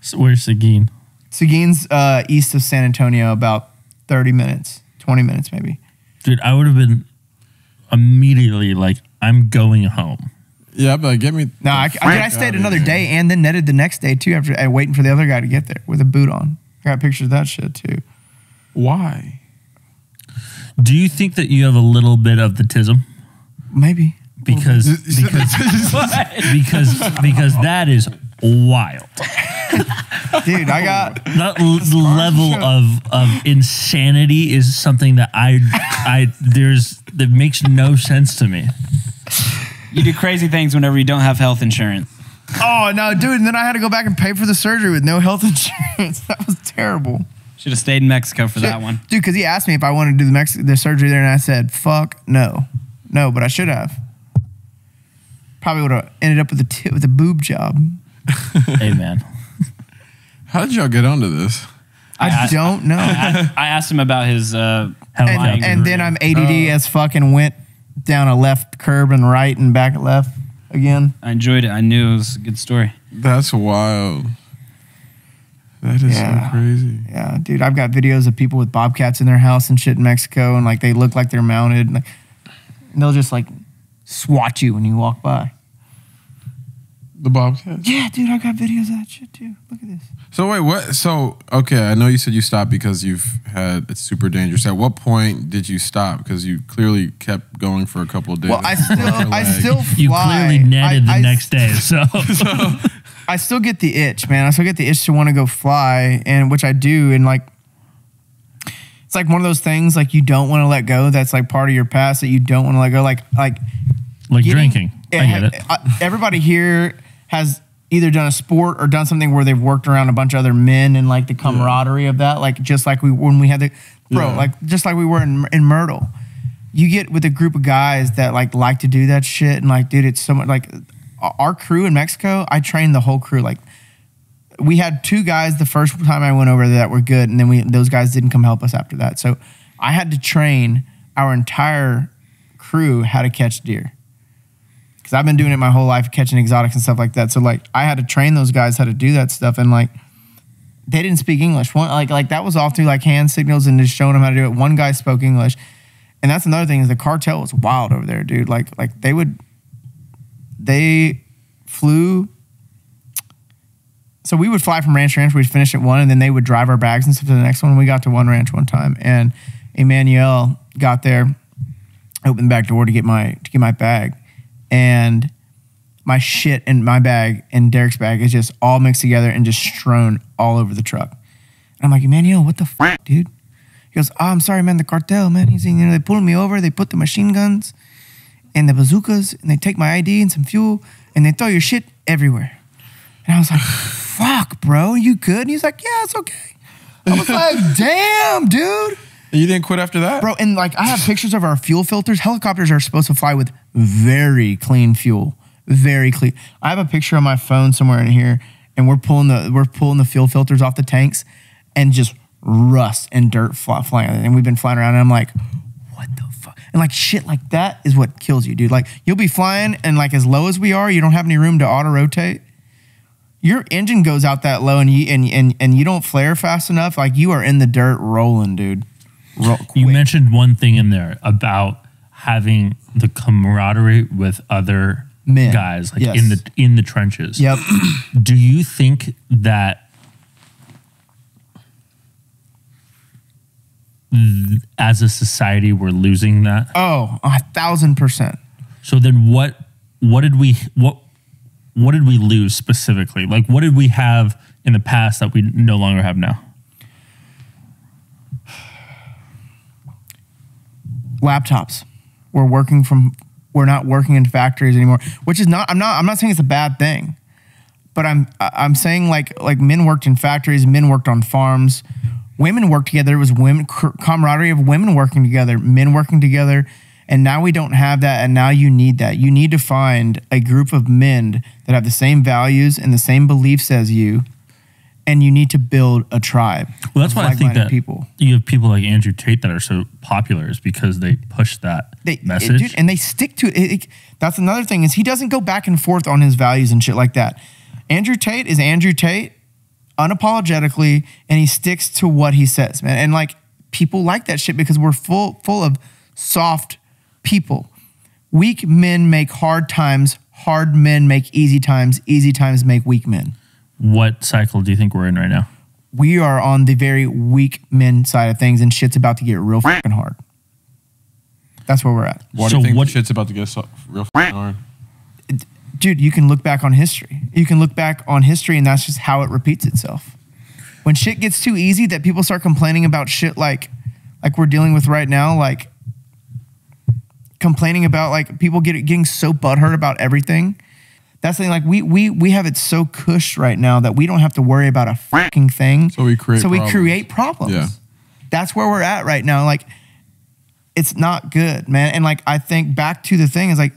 So where's Seguin? Seguin's east of San Antonio, about 30 minutes, 20 minutes maybe. Dude, I would have been immediately like, I'm going home. Yeah, but get me. No, I stayed another day and then netted the next day too after waiting for the other guy to get there with a boot on. I got pictures of that shit too. Why? Do you think that you have a little bit of the tism? Maybe. Because that is wild. Dude, I got that level of insanity is something that that makes no sense to me. You do crazy things whenever you don't have health insurance. Oh no, dude! And then I had to go back and pay for the surgery with no health insurance. That was terrible. Should have stayed in Mexico for that one, dude. Because he asked me if I wanted to do the surgery there, and I said, "Fuck no, but I should have." Probably would have ended up with a boob job. Hey man, how did y'all get onto this? I don't know. I asked him about his and then I'm ADD as fuck and went down a left curb and right and back left again. I enjoyed it. I knew it was a good story. That's wild. That is so crazy. Yeah, dude. I've got videos of people with bobcats in their house and shit in Mexico, and like they look like they're mounted, and they'll just like swat you when you walk by. The bobcats? Yeah, dude, I got videos of that shit too. Look at this. So wait, what? So, okay, I know you said you stopped because it's super dangerous. At what point did you stop? Because you clearly kept going for a couple of days. Well, I still fly. You clearly netted the next day, so. I still get the itch, man. I still get the itch to want to go fly, and which I do, and like, it's like one of those things like you don't want to let go. That's like part of your past that you don't want to let go. Like drinking. I get it. Everybody here has either done a sport or done something where they've worked around a bunch of other men and like the camaraderie of that. Like just like when we had just like we were in Myrtle. You get with a group of guys that like to do that shit, and like, dude, it's so much like our crew in Mexico. I trained the whole crew. Like we had 2 guys the first time I went over there that were good, and then those guys didn't come help us after that. So I had to train our entire crew how to catch deer. Because I've been doing it my whole life, catching exotics and stuff like that. So like I had to train those guys how to do that stuff, and like they didn't speak English. One like that was all through like hand signals and just showing them how to do it. One guy spoke English, and that's another thing is the cartel was wild over there, dude. Like they flew. So we would fly from ranch to ranch. We'd finish at one, and then they would drive our bags and stuff to the next one. We got to one ranch one time, and Emmanuel got there, opened the back door to get my bag, and my shit in my bag and Derek's bag is just all mixed together and just strewn all over the truck. And I'm like, Emmanuel, what the fuck, dude? He goes, oh, I'm sorry, man, the cartel, man. He's, they pulled me over, they put the machine guns and the bazookas, and they take my ID and some fuel, and they throw your shit everywhere. And I was like, fuck, bro, you good? And he's like, yeah, it's okay. I was like, damn, dude. You didn't quit after that? Bro, and like I have pictures of our fuel filters. Helicopters are supposed to fly with very clean fuel. Very clean. I have a picture on my phone somewhere in here, and we're pulling the fuel filters off the tanks, and just rust and dirt flying. And we've been flying around, and I'm like, what the fuck? And like shit like that is what kills you, dude. Like you'll be flying, and like as low as we are, you don't have any room to auto rotate. Your engine goes out that low, and you don't flare fast enough. Like you are in the dirt rolling, dude. You mentioned one thing in there about having the camaraderie with other men, guys, like yes. in the trenches. Yep. Do you think that as a society we're losing that? Oh, 1,000%. So then what did we lose specifically? Like what did we have in the past that we no longer have now? Laptops. We're not working in factories anymore, which is not, I'm not saying it's a bad thing, but I'm saying like men worked in factories, men worked on farms, women worked together. It was camaraderie of women working together, men working together. And now we don't have that. And now you need that. You need to find a group of men that have the same values and the same beliefs as you. And you need to build a tribe. Well, that's why I think that you have people like Andrew Tate that are so popular is because they push that message. Dude, and they stick to it. That's another thing is he doesn't go back and forth on his values and shit like that. Andrew Tate is Andrew Tate unapologetically, and he sticks to what he says, man. And like people like that shit because we're full of soft people. Weak men make hard times. Hard men make easy times. Easy times make weak men. What cycle do you think we're in right now? We are on the very weak men side of things, and shit's about to get real fucking hard. That's where we're at. Why do you think shit's about to get real fucking hard? Dude, you can look back on history. You can look back on history, and that's just how it repeats itself. When shit gets too easy, that people start complaining about shit like we're dealing with right now, like complaining about like people getting so butthurt about everything. That's the thing, like we have it so cush right now that we don't have to worry about a fucking thing. So we create problems. Yeah. That's where we're at right now. Like, it's not good, man. And like, I think back to the thing is like,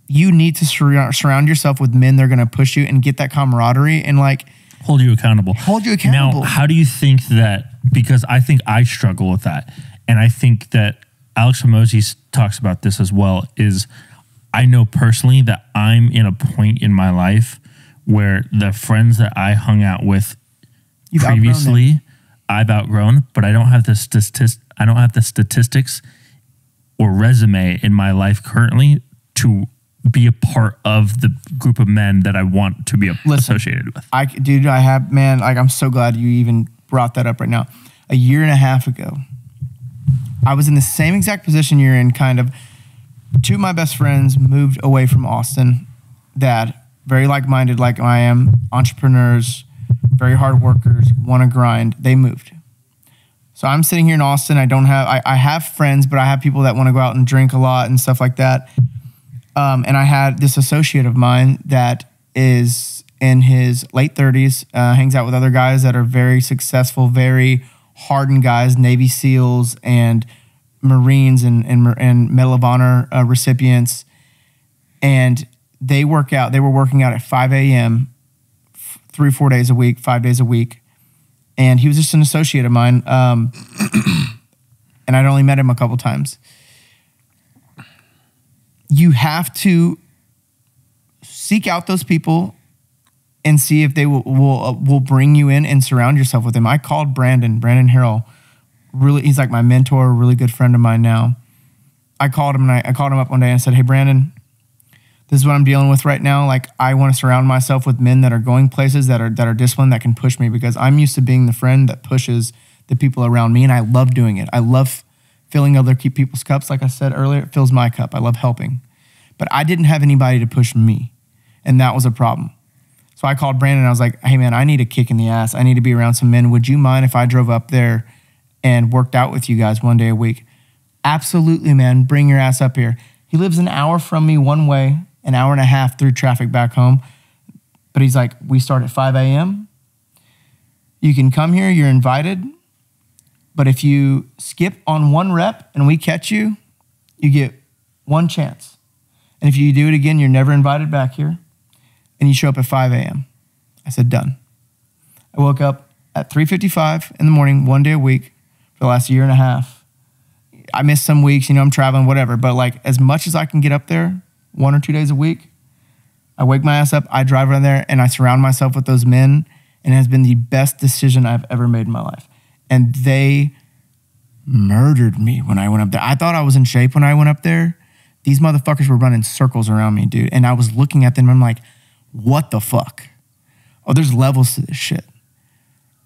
you need to surround yourself with men that are going to push you and get that camaraderie and like hold you accountable. Now, how do you think that, because I think I struggle with that. And I think that Alex Hormozi talks about this as well, is I know personally that I'm in a point in my life where the friends that I hung out with previously, I've outgrown, but I don't have the statistics or resume in my life currently to be a part of the group of men that I want to be associated with. I'm so glad you even brought that up right now. A year and a half ago, I was in the same exact position you're in, kind of. Two of my best friends moved away from Austin that very like-minded like I am, entrepreneurs, very hard workers, want to grind. They moved. So I'm sitting here in Austin. I have friends, but I have people that want to go out and drink a lot and stuff like that. And I had this associate of mine that is in his late 30s, hangs out with other guys that are very successful, very hardened guys, Navy SEALs and Marines and Medal of Honor recipients. And they work out. They were working out at 5 a.m. 3-4 days a week, 5 days a week. And he was just an associate of mine. And I'd only met him a couple times. You have to seek out those people and see if they will bring you in and surround yourself with them. I called Brandon Harrell. Really, he's like my mentor, really good friend of mine now. I called him and I called him up one day and said, "Hey, Brandon, this is what I'm dealing with right now. Like, I want to surround myself with men that are going places, that are disciplined, that can push me, because I'm used to being the friend that pushes the people around me, and I love doing it. I love filling other people's cups. Like I said earlier, it fills my cup. I love helping. But I didn't have anybody to push me, and that was a problem. So I called Brandon, and I was like, hey, man, I need a kick in the ass. I need to be around some men. Would you mind if I drove up there and worked out with you guys one day a week? Absolutely, man. Bring your ass up here. He lives an hour from me one way, an hour and a half through traffic back home. But he's like, we start at 5 a.m. You can come here. You're invited. But if you skip on one rep and we catch you, you get one chance. And if you do it again, you're never invited back here. And you show up at 5 a.m. I said, done. I woke up at 3:55 in the morning, one day a week for the last year and a half. I missed some weeks, I'm traveling, whatever. But like, as much as I can get up there, 1 or 2 days a week, I wake my ass up, I drive around there, and I surround myself with those men, and it has been the best decision I've ever made in my life. And they murdered me when I went up there. I thought I was in shape when I went up there. These motherfuckers were running circles around me, dude. And I was looking at them, and I'm like, what the fuck? Oh, there's levels to this shit.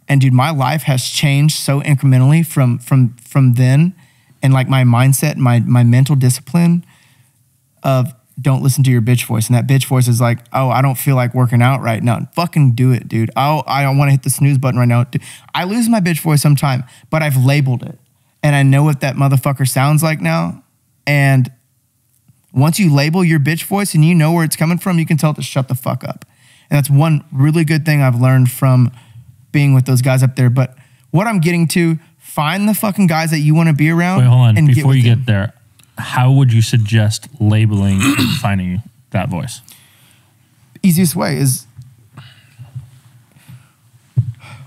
And dude, my life has changed so incrementally from then, and like my mindset, my mental discipline of don't listen to your bitch voice. And that bitch voice is like, oh, I don't feel like working out right now. Fucking do it, dude. I don't want to hit the snooze button right now. I lose my bitch voice sometime, but I've labeled it. And I know what that motherfucker sounds like now. And once you label your bitch voice and you know where it's coming from, you can tell it to shut the fuck up. And that's one really good thing I've learned from being with those guys up there. But what I'm getting to, find the fucking guys that you want to be around. Wait, hold on. And Before you get there, how would you suggest labeling and finding that voice? Easiest way is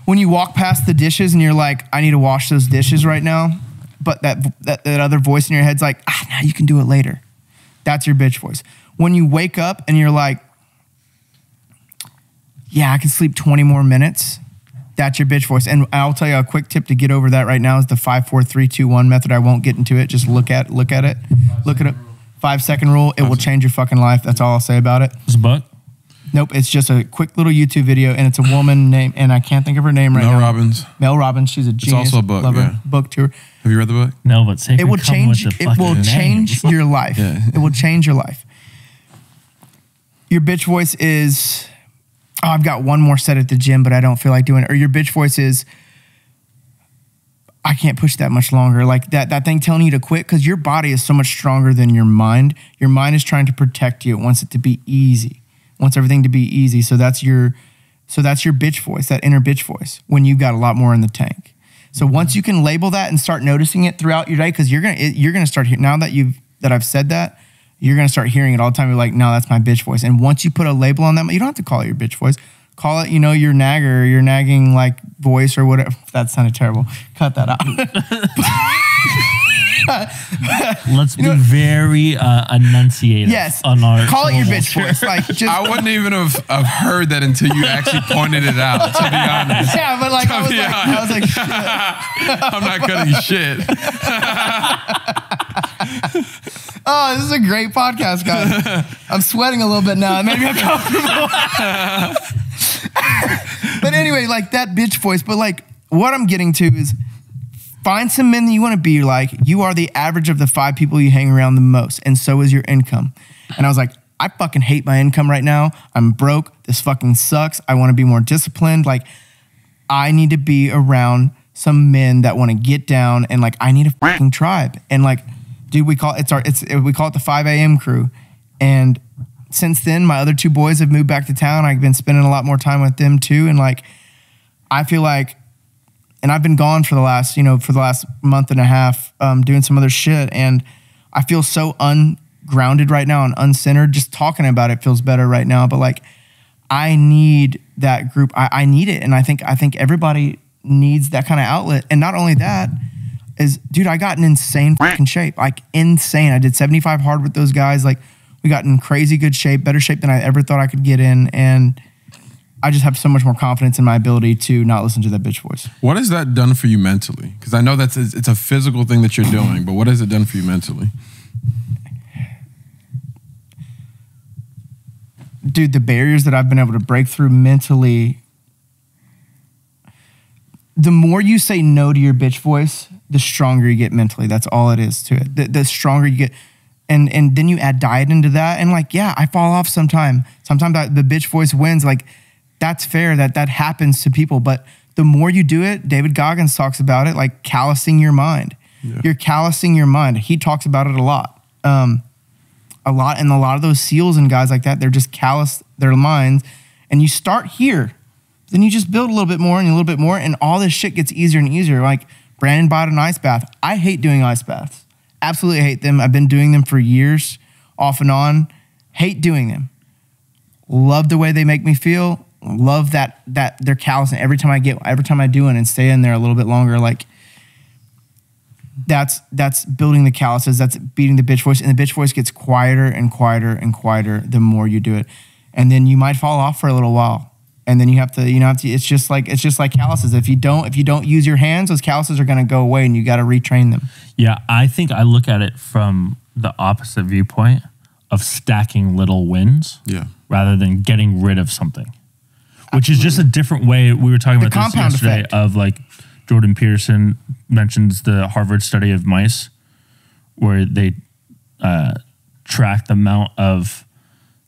when you walk past the dishes and you're like, I need to wash those dishes right now. But that other voice in your head's like, nah, you can do it later. That's your bitch voice. When you wake up and you're like, yeah, I can sleep 20 more minutes. That's your bitch voice. And I'll tell you a quick tip to get over that right now is the 5, 4, 3, 2, 1 method. I won't get into it. Just look at it. Look at it. 5-second rule. It will change your fucking life. That's all I'll say about it. It's a book? Nope. It's just a quick little YouTube video, and it's a woman named, and I can't think of her name right now. Mel Robbins. She's a genius. It's also a book. Love her. Yeah. Book tour. Have you read the book? No, but say it will change. It will change your life. Yeah. It will change your life. Your bitch voice is, oh, I've got one more set at the gym, but I don't feel like doing it. Or your bitch voice is, I can't push that much longer. Like that thing telling you to quit, because your body is so much stronger than your mind. Your mind is trying to protect you. It wants it to be easy. It wants everything to be easy. So that's your bitch voice, that inner bitch voice, when you've got a lot more in the tank. So once you can label that and start noticing it throughout your day, because you're gonna start hearing, now that I've said that, you're gonna start hearing it all the time. You're like, no, that's my bitch voice. And once you put a label on that, you don't have to call it your bitch voice. Call it, your nagger, or your nagging like voice or whatever. That sounded terrible. Cut that out. Let's be very enunciated. Yes. On our call it your bitch voice. Like, just, I wouldn't even have heard that until you actually pointed it out, to be honest. yeah, but like I was like, shit. I'm not cutting shit. Oh, this is a great podcast, guys. I'm sweating a little bit now. It made me uncomfortable. But anyway, like that bitch voice. But like what I'm getting to is find some men that you want to be like. You are the average of the 5 people you hang around the most, and so is your income. And I was like, I fucking hate my income right now. I'm broke. This fucking sucks. I want to be more disciplined. Like, I need to be around some men that want to get down, and like, I need a fucking tribe. And like, dude, we call it the 5 a.m. crew. And since then, my other 2 boys have moved back to town. I've been spending a lot more time with them too. And like, I feel like, and I've been gone for the last month and a half, doing some other shit. And I feel so ungrounded right now and uncentered. Just talking about it feels better right now. But like, I need that group. I need it. And I think everybody needs that kind of outlet. And not only that is, dude, I got in insane fucking shape, like insane. I did 75 hard with those guys. Like, we got in crazy good shape, better shape than I ever thought I could get in. And I just have so much more confidence in my ability to not listen to that bitch voice. What has that done for you mentally? Because I know it's a physical thing that you're doing, but what has it done for you mentally? Dude, the barriers that I've been able to break through mentally, the more you say no to your bitch voice, the stronger you get mentally. That's all it is to it. The stronger you get. And then you add diet into that. And like, yeah, I fall off sometime. Sometimes the bitch voice wins. Like, that's fair. That happens to people. But the more you do it, David Goggins talks about it, like callousing your mind. Yeah. You're callousing your mind. He talks about it a lot. And a lot of those SEALs and guys like that, they're just callous their minds. And you start here. Then you just build a little bit more and a little bit more. And all this shit gets easier and easier. Like, Brandon bought an ice bath. I hate doing ice baths. Absolutely hate them. I've been doing them for years, off and on. Hate doing them. Love the way they make me feel. Love that they're callous. And every time I do it and stay in there a little bit longer, like that's building the calluses. That's beating the bitch voice. And the bitch voice gets quieter and quieter and quieter the more you do it. And then you might fall off for a little while. And then you have to, it's just like calluses. If you don't use your hands, those calluses are going to go away and you got to retrain them. Yeah, I think I look at it from the opposite viewpoint of stacking little wins rather than getting rid of something, which is just a different way. We were talking about this yesterday effect. Of like Jordan Peterson mentions the Harvard study of mice where they track the amount of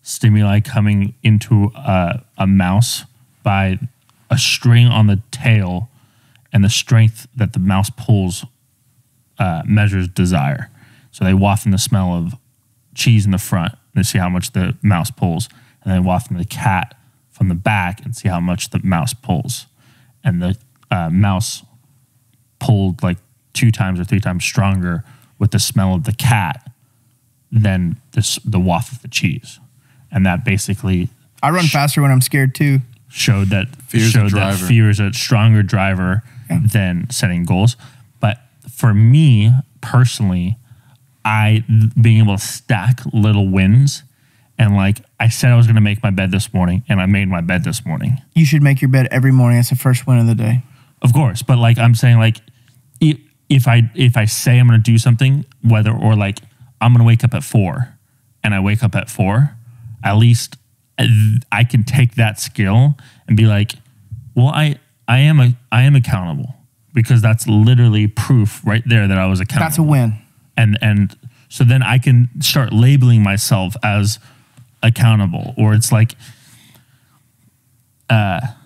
stimuli coming into a mouse by a string on the tail, and the strength that the mouse pulls measures desire. So they waft in the smell of cheese in the front and see how much the mouse pulls, and then waft in the cat from the back and see how much the mouse pulls. And the mouse pulled like 2 times or 3 times stronger with the smell of the cat than the waft of the cheese. And that basically... I run faster when I'm scared too. Showed that fear is a stronger driver than setting goals. But for me, personally, being able to stack little wins, and like I said I was going to make my bed this morning, and I made my bed this morning. You should make your bed every morning. That's the first win of the day. Of course. But like I'm saying, like if I say I'm going to do something, or like I'm going to wake up at 4 and I wake up at 4, at least I can take that skill and be like, well, I am accountable, because that's literally proof right there that I was accountable. That's a win. And so then I can start labeling myself as accountable. Or it's like, not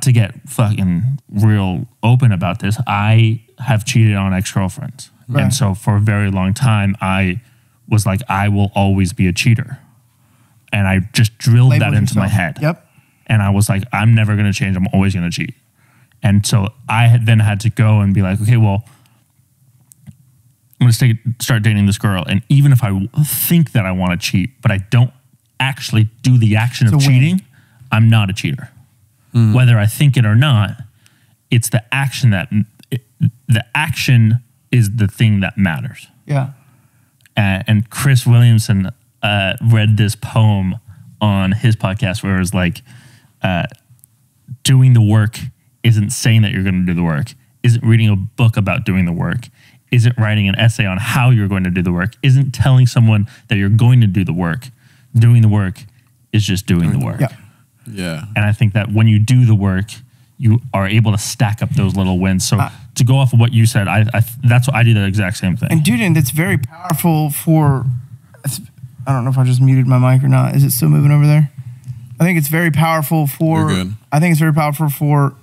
to get fucking real open about this, I have cheated on ex-girlfriends. Right. And so for a very long time, I was like, I will always be a cheater. And I just drilled that into my head. Yep. And I was like, I'm never going to change. I'm always going to cheat. And so I then had to go and be like, okay, well, I'm going to start dating this girl. And even if I think that I want to cheat, but I don't actually do the action of cheating, I'm not a cheater. Mm. Whether I think it or not, it's the action the action is the thing that matters. Yeah. And Chris Williamson read this poem on his podcast where it was like, doing the work isn't saying that you're going to do the work, isn't reading a book about doing the work, isn't writing an essay on how you're going to do the work, isn't telling someone that you're going to do the work. Doing the work is just doing the work. Yeah. Yeah. And I think that when you do the work, you are able to stack up those little wins. So to go off of what you said, that's what I do, the exact same thing. And dude, and it's very powerful for, I don't know if I just muted my mic or not. Is it still moving over there? I think it's very powerful for, I think it's very powerful for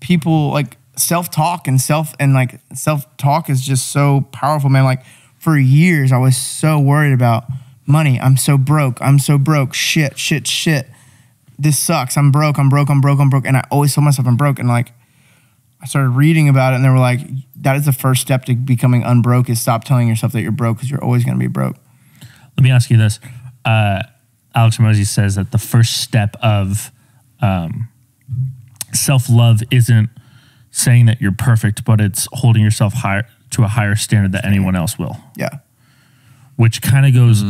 people, like self-talk and self-talk is just so powerful, man. Like for years, I was so worried about money. I'm so broke. Shit. This sucks. I'm broke. And I always told myself I'm broke. And like, I started reading about it and they were like, that is the first step to becoming unbroke, is stop telling yourself that you're broke, because you're always going to be broke. Let me ask you this. Alex Hormozi says that the first step of self-love isn't saying that you're perfect, but it's holding yourself to a higher standard that anyone else will. Yeah. Which kind of goes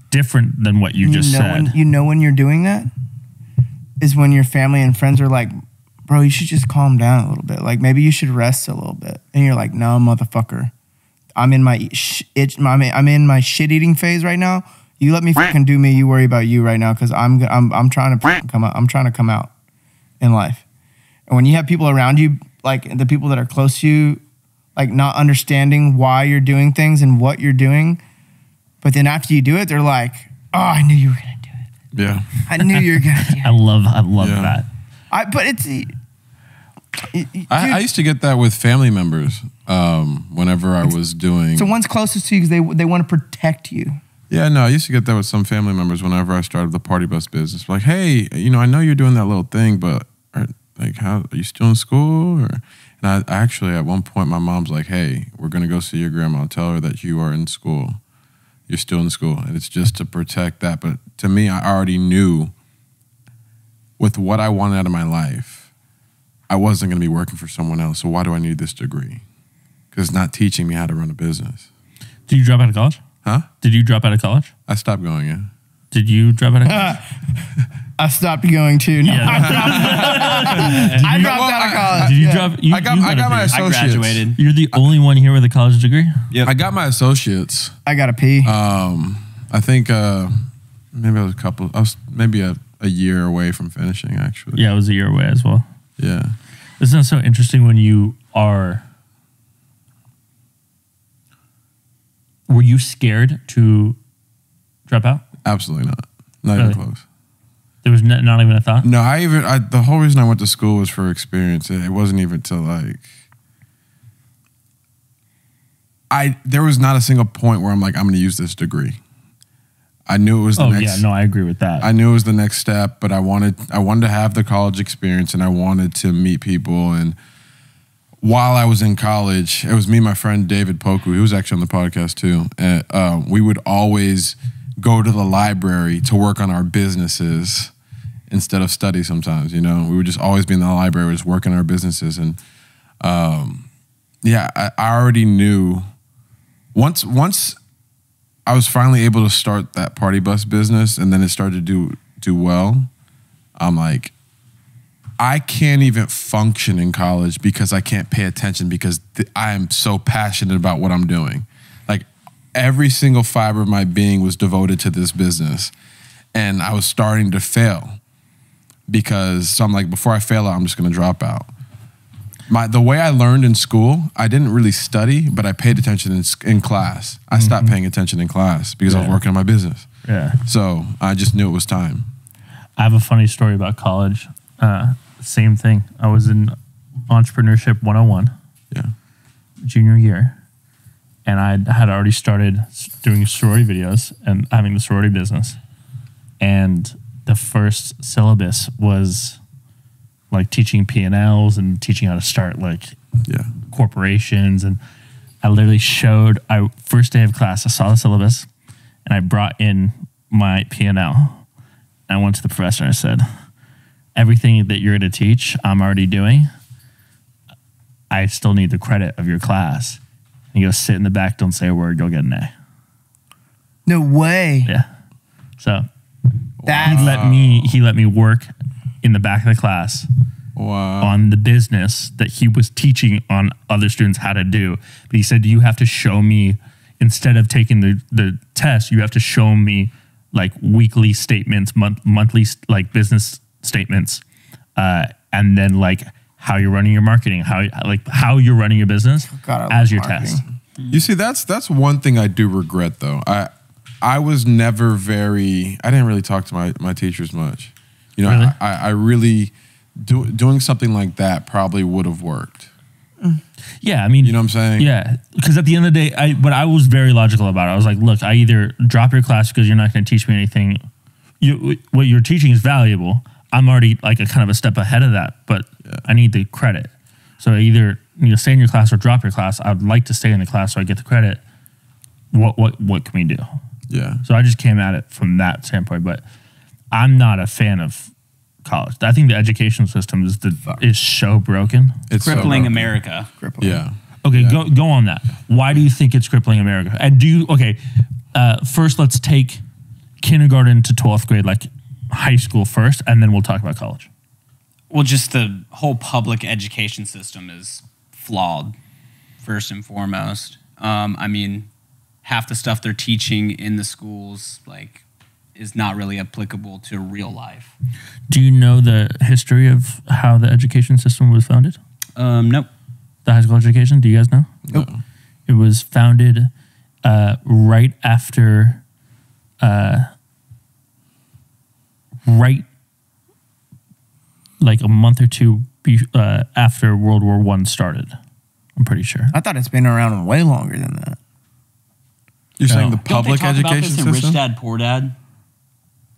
different than what you just said. You know when you're doing that? is when your family and friends are like, bro, you should just calm down a little bit. Like, maybe you should rest a little bit. And you're like, no, motherfucker. I'm in my I'm in my shit eating phase right now. You let me fucking do me. You worry about you right now, because I'm trying to come out. I'm trying to come out in life. And when you have people around you, like the people that are close to you, like not understanding why you're doing things and what you're doing, but then after you do it, they're like, oh, I knew you were gonna do it. Yeah. I knew you were gonna do it. I love Yeah. that. But it's. I used to get that with family members whenever I was doing. So one's closest to you because they want to protect you. Yeah, no, I used to get that with some family members whenever I started the party bus business. Like, hey, I know you're doing that little thing, but how are you still in school? And I actually, at one point, my mom's like, hey, we're going to go see your grandma. Tell her that you are in school. You're still in school. And it's just to protect that. But to me, I already knew with what I wanted out of my life, I wasn't going to be working for someone else. So why do I need this degree? Because it's not teaching me how to run a business. Did you drop out of college? Huh? Did you drop out of college? I stopped going, yeah. Did you drop out of college? I stopped going too. No, Yeah. I dropped out of college. Did you Yeah. drop? You, I got my I associates. graduated. You're the only one here with a college degree? Yep. I got my associates. I gotta pee. I think maybe I was maybe a year away from finishing, actually. Yeah, it was a year away as well. Yeah. Isn't it so interesting when you are... Were you scared to drop out? Absolutely not. Not Really? even close. There was not even a thought? No, the whole reason I went to school was for experience. It wasn't even to like... There was not a single point where I'm like, I'm going to use this degree. I knew it was the next... yeah, no, I agree with that. I knew it was the next step, but I wanted to have the college experience, and I wanted to meet people. And while I was in college, it was me and my friend David Poku. He was actually on the podcast too. And we would always go to the library to work on our businesses instead of study sometimes, we would just always be in the library, just working on our businesses. And I already knew once I was finally able to start that party bus business, and then it started to do well, I'm like, I can't even function in college because I can't pay attention because I am so passionate about what I'm doing. Like every single fiber of my being was devoted to this business, and I was starting to fail so I'm like, before I fail out, I'm just going to drop out. The way I learned in school, I didn't really study, but I paid attention in class. I stopped paying attention in class because I was working on my business. Yeah. So I just knew it was time. I have a funny story about college. Same thing. I was in Entrepreneurship 101. Yeah. Junior year. And I had already started doing sorority videos and having the sorority business. And the first syllabus was like teaching P&Ls and teaching how to start like corporations. And I literally first day of class, I saw the syllabus and I brought in my P&L. And I went to the professor and I said, everything that you're going to teach, I'm already doing. I still need the credit of your class. And he goes, sit in the back, don't say a word, you'll get an A. No way. Yeah. So That's he let me work in the back of the class on the business that he was teaching on other students how to do. But he said, you have to show me, instead of taking the test, you have to show me like weekly statements, monthly like business statements, and then like how you're running your marketing, how you're running your business as your marketing. test. You see, that's one thing I do regret though. I was never I didn't really talk to my teachers much. Really? I really doing something like that probably would have worked. Yeah, I mean, you know what I'm saying? Yeah, because at the end of the day, I was very logical about it. I was like, look, I either drop your class because you're not going to teach me anything. What you're teaching is valuable. I'm already like a kind of a step ahead of that, but I need the credit. So either stay in your class or drop your class. I'd like to stay in the class so I get the credit. What can we do? Yeah. So I just came at it from that standpoint, but I'm not a fan of college. I think the education system is so broken. It's crippling America. Yeah. Okay, go on that. Why do you think it's crippling America? And first let's take kindergarten to 12th grade, like high school first, and then we'll talk about college. Well, just the whole public education system is flawed, first and foremost. I mean, half the stuff they're teaching in the schools, like, is not really applicable to real life. Do you know the history of how the education system was founded? Nope. The high school education? Do you guys know? Nope. It was founded right after, like a month or two after World War I started. I'm pretty sure. I thought it's been around way longer than that. You're saying the Don't they public talk about education this in system? Rich Dad, Poor Dad?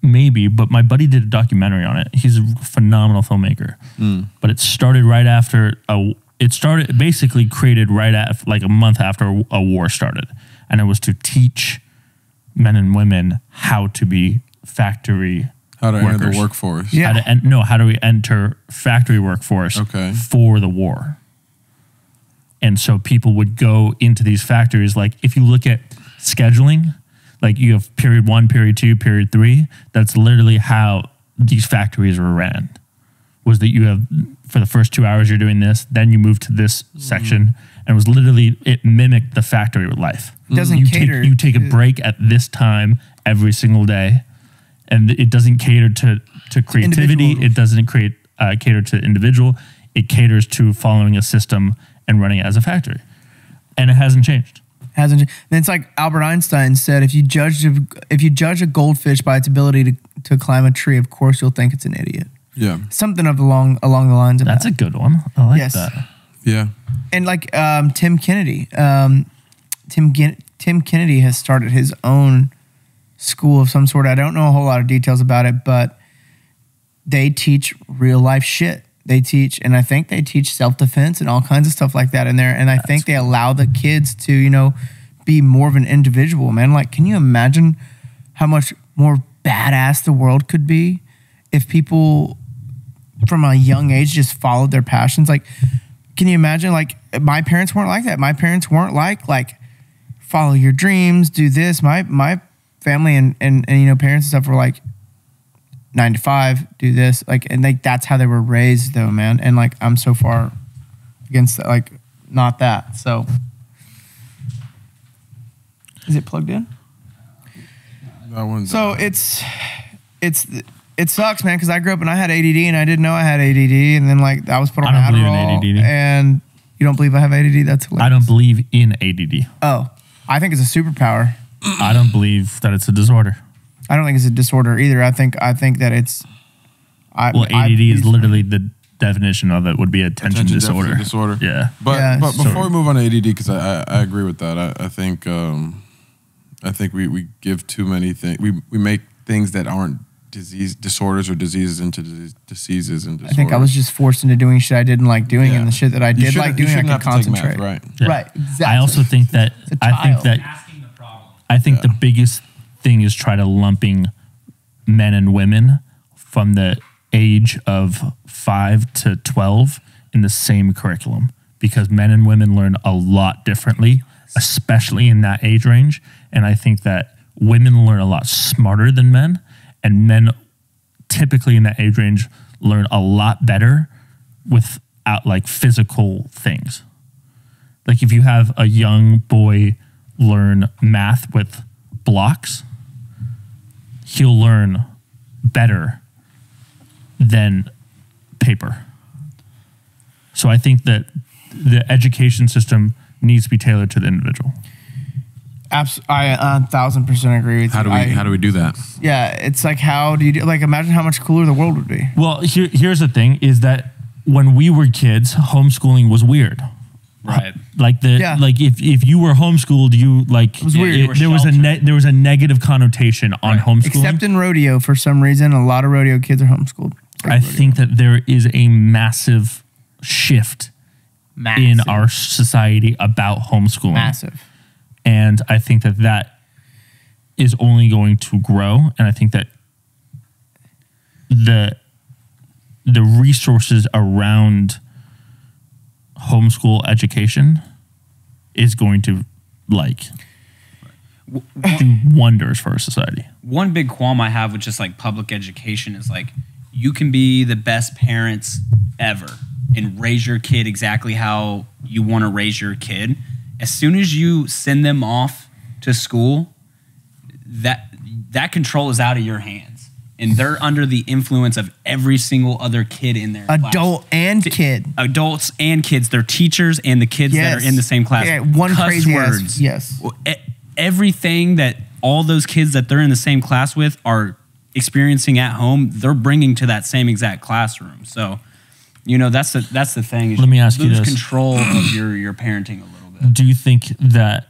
Maybe, but my buddy did a documentary on it. He's a phenomenal filmmaker. But it started right after basically created right after, like a month after a war started. And it was to teach men and women how to be factory How to enter workers. the workforce. Yeah. How do we enter factory workforce for the war? And so people would go into these factories. Like if you look at scheduling, like you have period 1, period 2, period 3. That's literally how these factories were ran. Was that you have for the first 2 hours you're doing this, then you move to this section, and it was literally it mimicked the factory life. It doesn't you cater. you take a break at this time every single day, and it doesn't cater to creativity. Individual. It doesn't cater to individual. It caters to following a system and running it as a factory, and it hasn't changed. Hasn't. And it's like Albert Einstein said: if you judge a goldfish by its ability to climb a tree, of course you'll think it's an idiot. Yeah. Something along the lines of That's that. a good one. I like Yes. that. Yeah. And like Tim Kennedy, Tim Kennedy has started his own school of some sort. I don't know a whole lot of details about it, but they teach real life shit. They teach, and I think they teach self-defense and all kinds of stuff like that in there. And I think they allow the kids to, be more of an individual, man. Like, can you imagine how much more badass the world could be if people from a young age just followed their passions? Like, can you imagine, like, my parents weren't like that. My parents weren't like, follow your dreams, do this. My family and parents and stuff were like, 9 to 5, do this, like, and like that's how they were raised, though, man. And like I'm so far against that, like not that. So, is it plugged in? That one's So it sucks, man, because I grew up and I had ADD and I didn't know I had ADD, and then like I was put on I don't believe in Adderall, ADD. and you don't believe I have ADD? That's hilarious. I don't believe in ADD. Oh, I think it's a superpower. I don't believe that it's a disorder. I don't think it's a disorder either. I think that it's. ADD is literally the definition of it would be attention disorder. disorder. Yeah. But Yeah, before we move on to ADD, because I agree with that. I think we give too many things. We make things that aren't disorders or diseases into diseases and disorders. I think I was just forced into doing shit I didn't like doing, and the shit that I did like doing, I could concentrate. Right. Yeah. Right, exactly. I also think that Asking the problem. I think the biggest thing is try to lumping men and women from the age of 5 to 12 in the same curriculum, because men and women learn a lot differently, especially in that age range. And I think that women learn a lot smarter than men, and men typically in that age range learn a lot better without like physical things. Like if you have a young boy learn math with blocks, he'll learn better than paper. So I think that the education system needs to be tailored to the individual. I 1,000% agree with How you. do we do that? Yeah, it's like, how do you do? Like, imagine how much cooler the world would be. Well, here's the thing: is that when we were kids, homeschooling was weird. Right. Like Yeah. like if you were homeschooled, you like was weird. there was a negative connotation on homeschooling. Except in rodeo, for some reason, a lot of rodeo kids are homeschooled. It's like I rodeo. think that there is a massive shift in our society about homeschooling. Massive. And I think that is only going to grow. And I think that the resources around homeschool education is going to do wonders for our society. One big qualm I have with just like public education is like you can be the best parents ever and raise your kid exactly how you want to raise your kid. As soon as you send them off to school, that control is out of your hands, and they're under the influence of every single other kid in their Adult class. and kid. Adults and kids. They're teachers and the kids that are in the same class. Yeah, one Cuss crazy words. ass. Yes. Everything that all those kids that they're in the same class with are experiencing at home, they're bringing to that same exact classroom. So, that's the thing. Is Let me ask you lose this. control of your parenting a little bit. Do you think that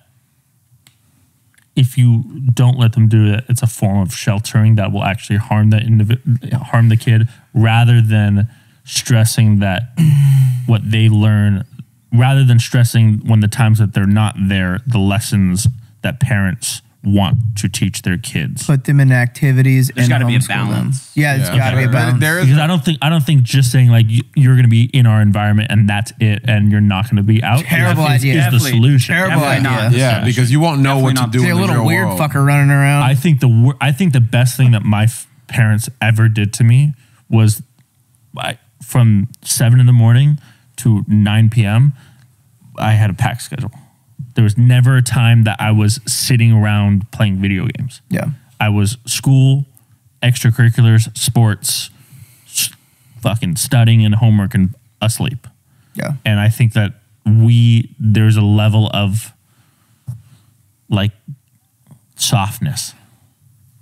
if you don't let them do it, it's a form of sheltering that will actually harm the kid, rather than stressing that what they learn, rather than stressing when the times that they're not there, the lessons that parents want to teach their kids? Put them in activities. There's and gotta be a homeschool them. balance. Yeah, it's Yeah. got to be a But balance. there is Because I don't think just saying like you're going to be in our environment and that's it, and you're not going to be out. Terrible is idea. the Definitely. solution. Terrible Definitely idea. not. Yeah, because you won't know what to do See in a the little real weird world. fucker running around. I think the best thing that my parents ever did to me was from 7 a.m. to 9 p.m. I had a packed schedule. There was never a time that I was sitting around playing video games. Yeah. I was school, extracurriculars, sports, fucking studying and homework and asleep. Yeah. And I think that there's a level of like softness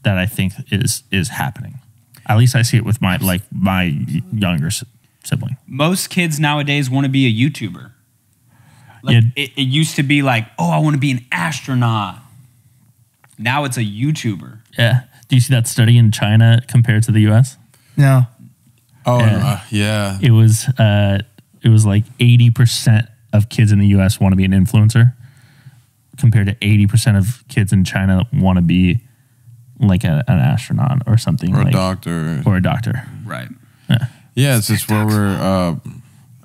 that I think is happening. At least I see it with my younger sibling. Most kids nowadays want to be a YouTuber. Like, Yeah. it used to be like, oh, I want to be an astronaut. Now it's a YouTuber. Yeah. Do you see that study in China compared to the U.S.? No. Oh, Yeah. yeah. It was like 80% of kids in the U.S. want to be an influencer, compared to 80% of kids in China want to be like an astronaut or something, Or like, a doctor. or a doctor. Right. Yeah, it's just where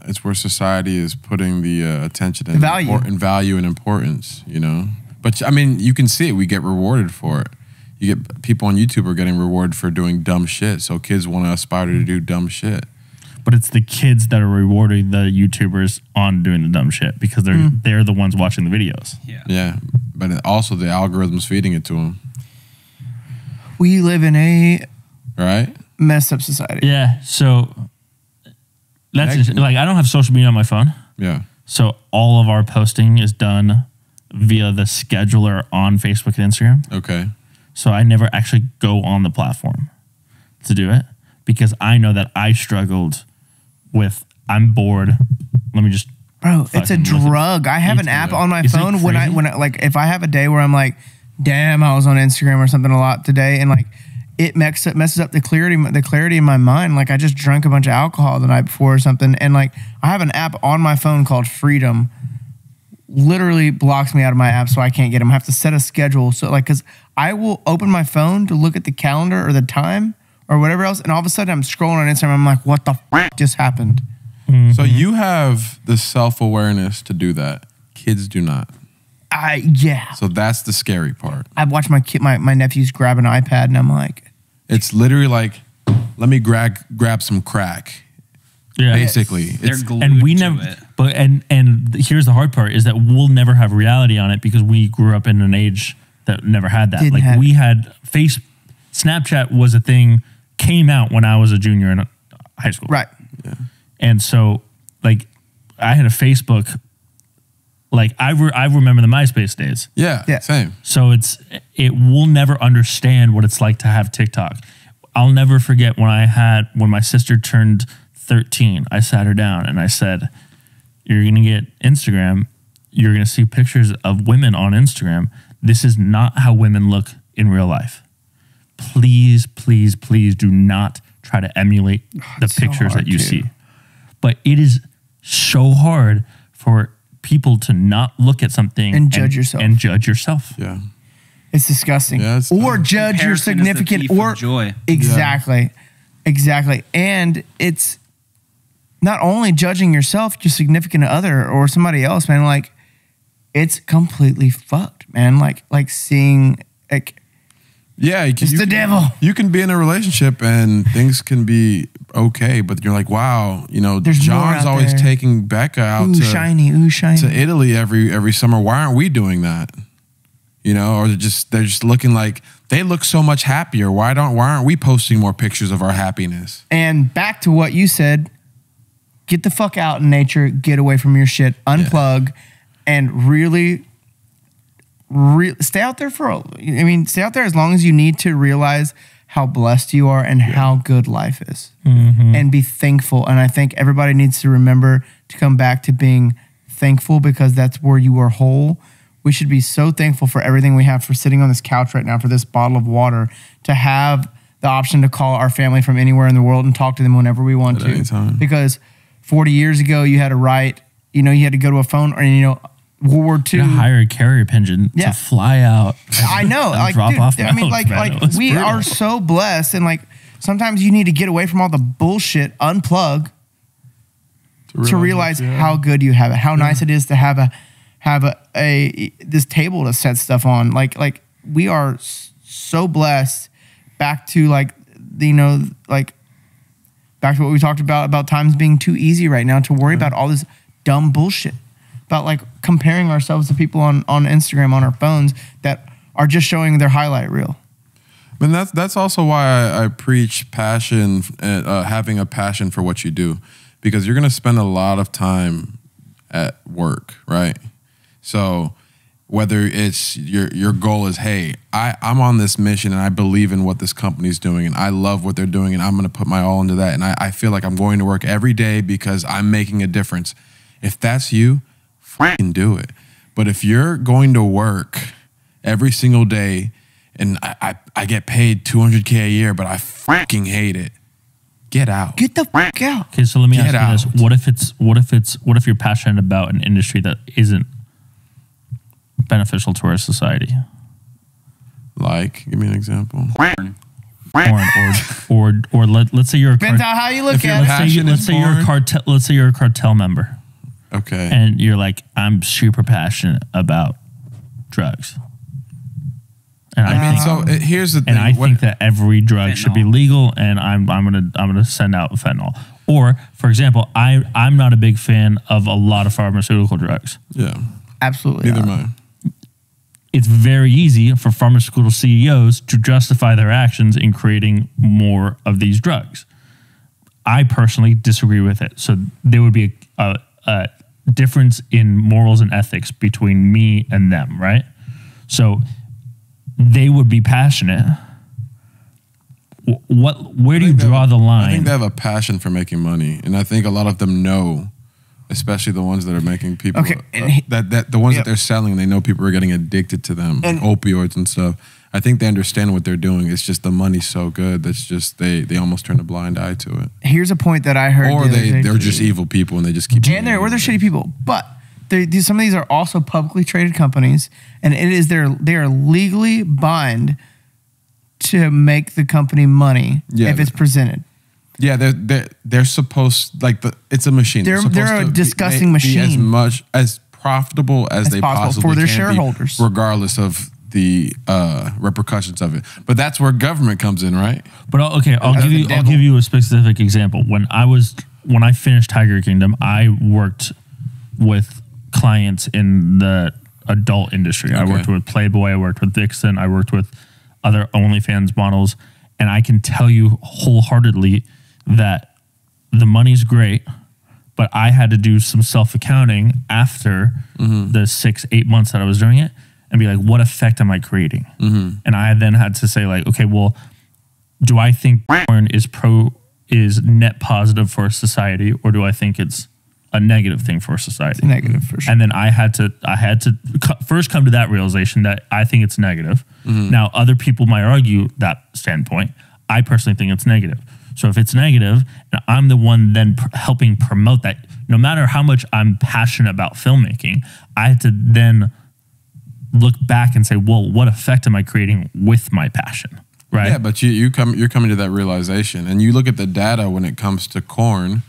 it's where society is putting the attention and value and importance, But I mean, you can see it. We get rewarded for it. You get people on YouTube are getting rewarded for doing dumb shit. So kids want to aspire to do dumb shit. But it's the kids that are rewarding the YouTubers on doing the dumb shit because they're the ones watching the videos. Yeah. Yeah, but also the algorithm's feeding it to them, We live in a right? messed up society. Yeah. So that's just, like, I don't have social media on my phone. Yeah. So all of our posting is done via the scheduler on Facebook and Instagram. Okay. So I never actually go on the platform to do it because I know that I struggled with, I'm bored. Let me just, Bro, it's a fucking look at drug. I have an app on my Isn't it phone when crazy? I like if I have a day where I'm like, damn, I was on Instagram or something a lot today, and like it messes up the clarity in my mind. Like I just drank a bunch of alcohol the night before or something, and like I have an app on my phone called Freedom. Literally blocks me out of my app so I can't get them. I have to set a schedule. So like, cause I will open my phone to look at the calendar or the time or whatever else. And all of a sudden I'm scrolling on Instagram. I'm like, what the f just happened? So you have the self-awareness to do that. Kids do not. Yeah. So that's the scary part. I've watched my nephews grab an iPad and I'm like, It's literally like, let me grab some crack. yeah. Basically, They're it's glued And we to never, it. but here's the hard part is that we'll never have reality on it because we grew up in an age that never had that. Didn't have we had Snapchat was a thing, came out when I was a junior in high school. right. And so, like, I had a Facebook. Like, I remember the MySpace days. yeah, same. So it will never understand what it's like to have TikTok. I'll never forget when my sister turned 13, I sat her down and I said, you're going to get Instagram. You're going to see pictures of women on Instagram. This is not how women look in real life. Please, please, please do not try to emulate the so pictures hard, that you too. see. But it is so hard for people to not look at something And judge yourself. And judge yourself. Yeah. It's disgusting. Yeah, it's or tough. judge your Comparison is the significant thief of or joy. Exactly. Exactly. And it's not only judging yourself, your significant other or somebody else, man, like it's completely fucked. man. Like seeing like Yeah, it's the devil. You can be in a relationship and things can be okay, but you're like, wow, you know, There's more John's out always there. taking Becca out Ooh, shiny. to Italy every summer. Why aren't we doing that? You know, or they're just looking like they look so much happier. Why aren't we posting more pictures of our happiness? And back to what you said, get the fuck out in nature, get away from your shit, unplug, and really stay out there stay out there as long as you need to realize how blessed you are and how good life is. And be thankful. And I think everybody needs to remember to come back to being thankful, because that's where you are whole. We should be so thankful for everything we have, for sitting on this couch right now, for this bottle of water, to have the option to call our family from anywhere in the world and talk to them whenever we want At any to. time. Because 40 years ago, you had to write, you had to go to a phone, or, World War II. You gotta hire a carrier pigeon to fly out. I know. and like, drop dude, off I mean, notes, man. It was we brutal. are so blessed, and like sometimes you need to get away from all the bullshit, unplug, to realize how good you have it, how nice it is to have this table to set stuff on. Like we are so blessed. Back to back to what we talked about times being too easy right now to worry about all this dumb bullshit, about like comparing ourselves to people on Instagram on our phones that are just showing their highlight reel. And that's also why I preach passion, having a passion for what you do, because you're going to spend a lot of time at work, right? So whether it's your goal is, hey, I'm on this mission and I believe in what this company's doing and I love what they're doing and I'm going to put my all into that, and I feel like I'm going to work every day because I'm making a difference. If that's you, fucking do it. But if you're going to work every single day and I get paid $200K a year, but I fucking hate it, get out. Get the fuck out. Okay, so let me Get ask you this: what if you're passionate about an industry that isn't beneficial to our society? Like, give me an example. Or let's say you're a Depends on how you look If you're at it. passionate let's say you're a cartel. Let's say you're a cartel member, Okay. and you're like, I'm super passionate about drugs, and here's the thing. And I think that every drug should be legal, and I'm gonna send out fentanyl. Or, for example, I'm not a big fan of a lot of pharmaceutical drugs. Yeah. Absolutely. Neither not. am I. It's very easy for pharmaceutical CEOs to justify their actions in creating more of these drugs. I personally disagree with it. So there would be a difference in morals and ethics between me and them, right? So they would be passionate. Where do you draw the line? I think they have a passion for making money, and I think a lot of them know, especially the ones that are making people that the ones that they're selling, they know people are getting addicted to them, and opioids and stuff. I think they understand what they're doing. It's just the money's so good that's just they almost turn a blind eye to it. Here's a point that I heard. Or they're just evil people and they just keep. Or they're shitty people, but some of these are also publicly traded companies, and they are legally bound to make the company money if it's presented. Yeah, they're supposed, like, it's a machine. They're a disgusting machine. Be as profitable as they possibly for their can shareholders, regardless of the repercussions of it. But that's where government comes in, right? But okay, I'll give you a specific example. When I finished Tiger Kingdom, I worked with clients in the adult industry. I worked with Playboy, I worked with Vixen, I worked with other OnlyFans models, and I can tell you wholeheartedly that the money's great, but I had to do some self-accounting after the 6-8 months that I was doing it and be like, what effect am I creating? And I then had to say, like, okay, well, do I think porn is net positive for society, or do I think it's a negative thing for society? It's negative for sure. And then I had to first come to that realization that I think it's negative. Now, other people might argue that standpoint. I personally think it's negative. So if it's negative, and I'm the one then helping promote that, no matter how much I'm passionate about filmmaking, I had to then look back and say, well, what effect am I creating with my passion? Right? Yeah, but you're coming to that realization, and you look at the data when it comes to corn.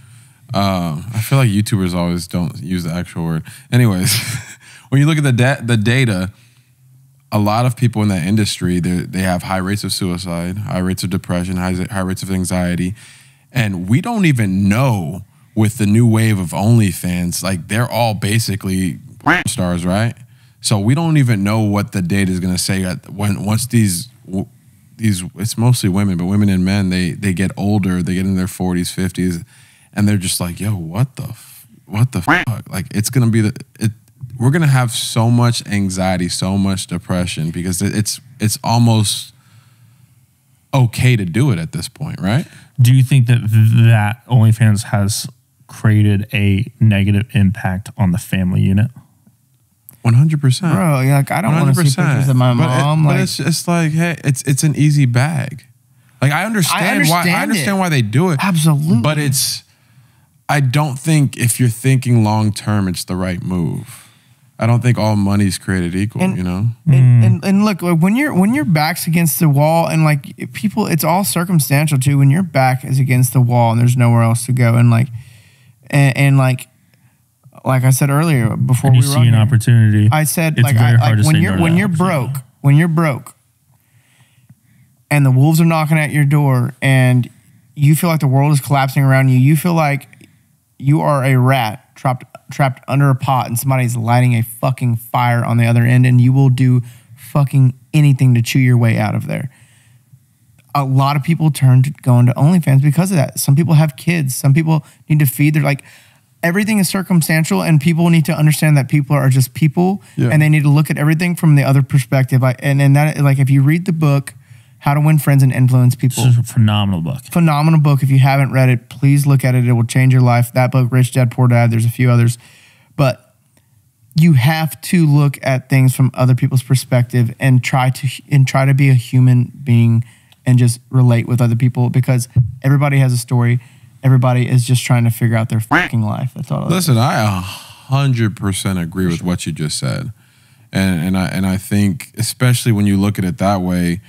I feel like YouTubers always don't use the actual word. Anyways, when you look at the data, a lot of people in that industry, they have high rates of suicide, high rates of depression, high rates of anxiety. And we don't even know with the new wave of OnlyFans, like they're all basically porn stars, right? So we don't even know what the data is going to say once these, it's mostly women, but women and men, they get older, they get in their 40s, 50s, and they're just like, yo, what the fuck? Like it's going to be we're going to have so much anxiety, so much depression because it's almost okay to do it at this point, right? Do you think that OnlyFans has created a negative impact on the family unit? 100%. Bro, like I don't want to see pictures of my mom. But it's like, hey, it's an easy bag. Like I understand why they do it. Absolutely. But I don't think if you're thinking long term, it's the right move. I don't think all money's created equal, you know? And look, like when your back's against the wall and like people, it's all circumstantial too. When your back is against the wall and there's nowhere else to go and like I said earlier before and we you were see an opportunity. I said it's like very hard to say no to when you're broke and the wolves are knocking at your door and you feel like the world is collapsing around you, you feel like you are a rat trapped under a pot and somebody's lighting a fucking fire on the other end and you will do fucking anything to chew your way out of there. A lot of people turn to going to OnlyFans because of that. Some people have kids. Some people need to feed. They're like, everything is circumstantial and people need to understand that people are just people and they need to look at everything from the other perspective. And that, like, if you read the book, How to Win Friends and Influence People. It's a phenomenal book. Phenomenal book. If you haven't read it, please look at it. It will change your life. That book, Rich Dad, Poor Dad, there's a few others. But you have to look at things from other people's perspective and try to be a human being and just relate with other people because everybody has a story. Everybody is just trying to figure out their fucking life. That's all. Listen, I 100% agree with what you just said. And I think, especially when you look at it that way,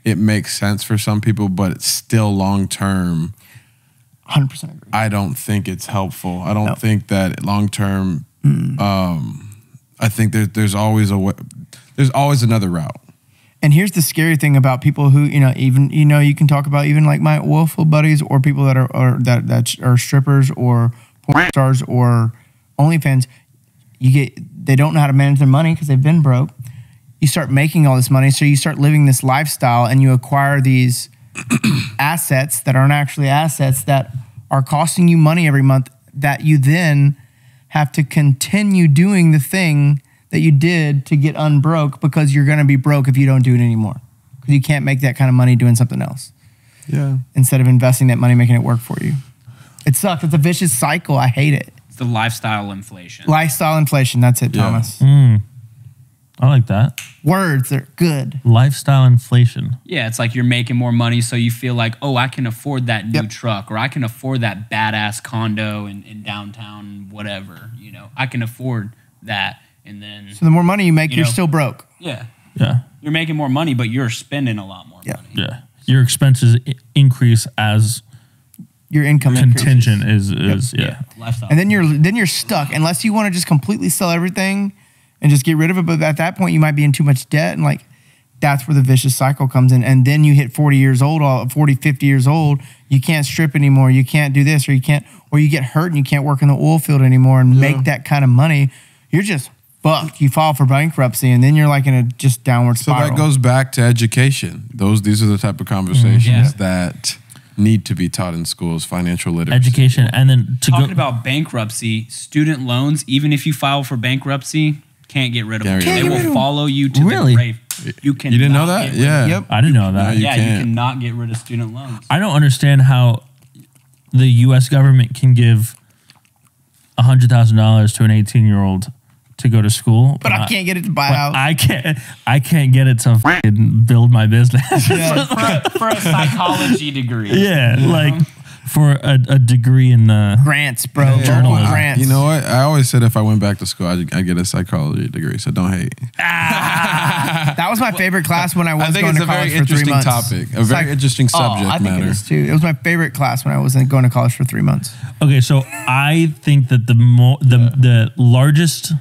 it makes sense for some people, but it's still long term. 100% agree. I don't think it's helpful. I don't think that long term. I think there's always another route. And here's the scary thing about people who you can talk about even like my oilfield buddies or people that are strippers or porn stars or OnlyFans. They don't know how to manage their money because they've been broke. You start making all this money, so you start living this lifestyle and you acquire these assets that aren't actually assets that are costing you money every month that you then have to continue doing the thing that you did to get unbroke because you're going to be broke if you don't do it anymore because you can't make that kind of money doing something else. Yeah. Instead of investing that money, making it work for you. It sucks. It's a vicious cycle. I hate it. It's the lifestyle inflation. Lifestyle inflation. That's it, Thomas. I like that. Words are good. Lifestyle inflation. Yeah, it's like you're making more money, so you feel like, oh, I can afford that new truck, or I can afford that badass condo in downtown, whatever. You know, I can afford that, and then so the more money you make, you're still broke. Yeah, yeah. You're making more money, but you're spending a lot more money. Yeah, your expenses increase as your income contingent is lifestyle. And then you're stuck unless you want to just completely sell everything and just get rid of it. But at that point, you might be in too much debt. And like, that's where the vicious cycle comes in. And then you hit 40 years old, 50 years old, you can't strip anymore. You can't do this, or you get hurt and you can't work in the oil field anymore and make that kind of money. You're just fucked. You file for bankruptcy and then you're like in a just downward spiral. So that goes back to education. These are the type of conversations that need to be taught in schools, financial literacy. Education. And then talking about bankruptcy, student loans, even if you file for bankruptcy, can't get rid of them. They will follow you to the grave. You didn't know that? Yeah. Yep. I didn't know that. No, you can't. You cannot get rid of student loans. I don't understand how the U.S. government can give $100,000 to an 18-year-old to go to school, but I can't get it to buy a house. I can't get it to fucking build my business. for a psychology degree. Yeah, like for a degree in grants, bro. Journalism. Grants. You know what? I always said if I went back to school, I'd get a psychology degree. So don't hate. That was my favorite class when I was going to college for 3 months. I think it's a very interesting topic, a very interesting subject I think matter. it is too. It was my favorite class when I was going to college for 3 months. Okay, so I think that the largest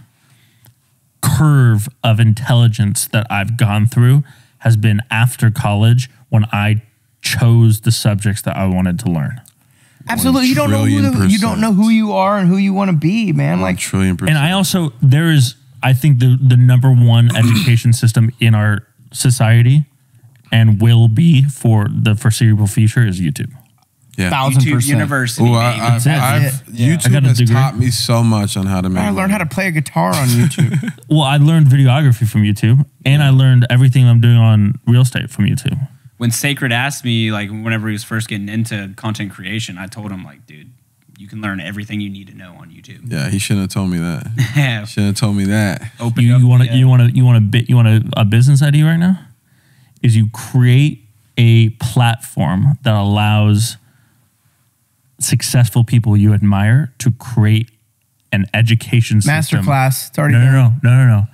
curve of intelligence that I've gone through has been after college when I chose the subjects that I wanted to learn. Absolutely. You don't know who you are and who you want to be, man. 1,000,000,000,000%. And I also, I think the number one education system in our society and will be for the foreseeable future is YouTube. Yeah. 1,000%. University. Ooh, YouTube YouTube has degree. taught me so much on how to make I learned how to play a guitar on YouTube. Well, I learned videography from YouTube, and I learned everything I'm doing on real estate from YouTube. When Sacred asked me, like, whenever he was first getting into content creation, I told him, like, dude, you can learn everything you need to know on YouTube. Yeah, he shouldn't have told me that. Yeah. Shouldn't have told me that. You want a business idea right now? Is you create a platform that allows successful people you admire to create an education system. Masterclass. It's already No.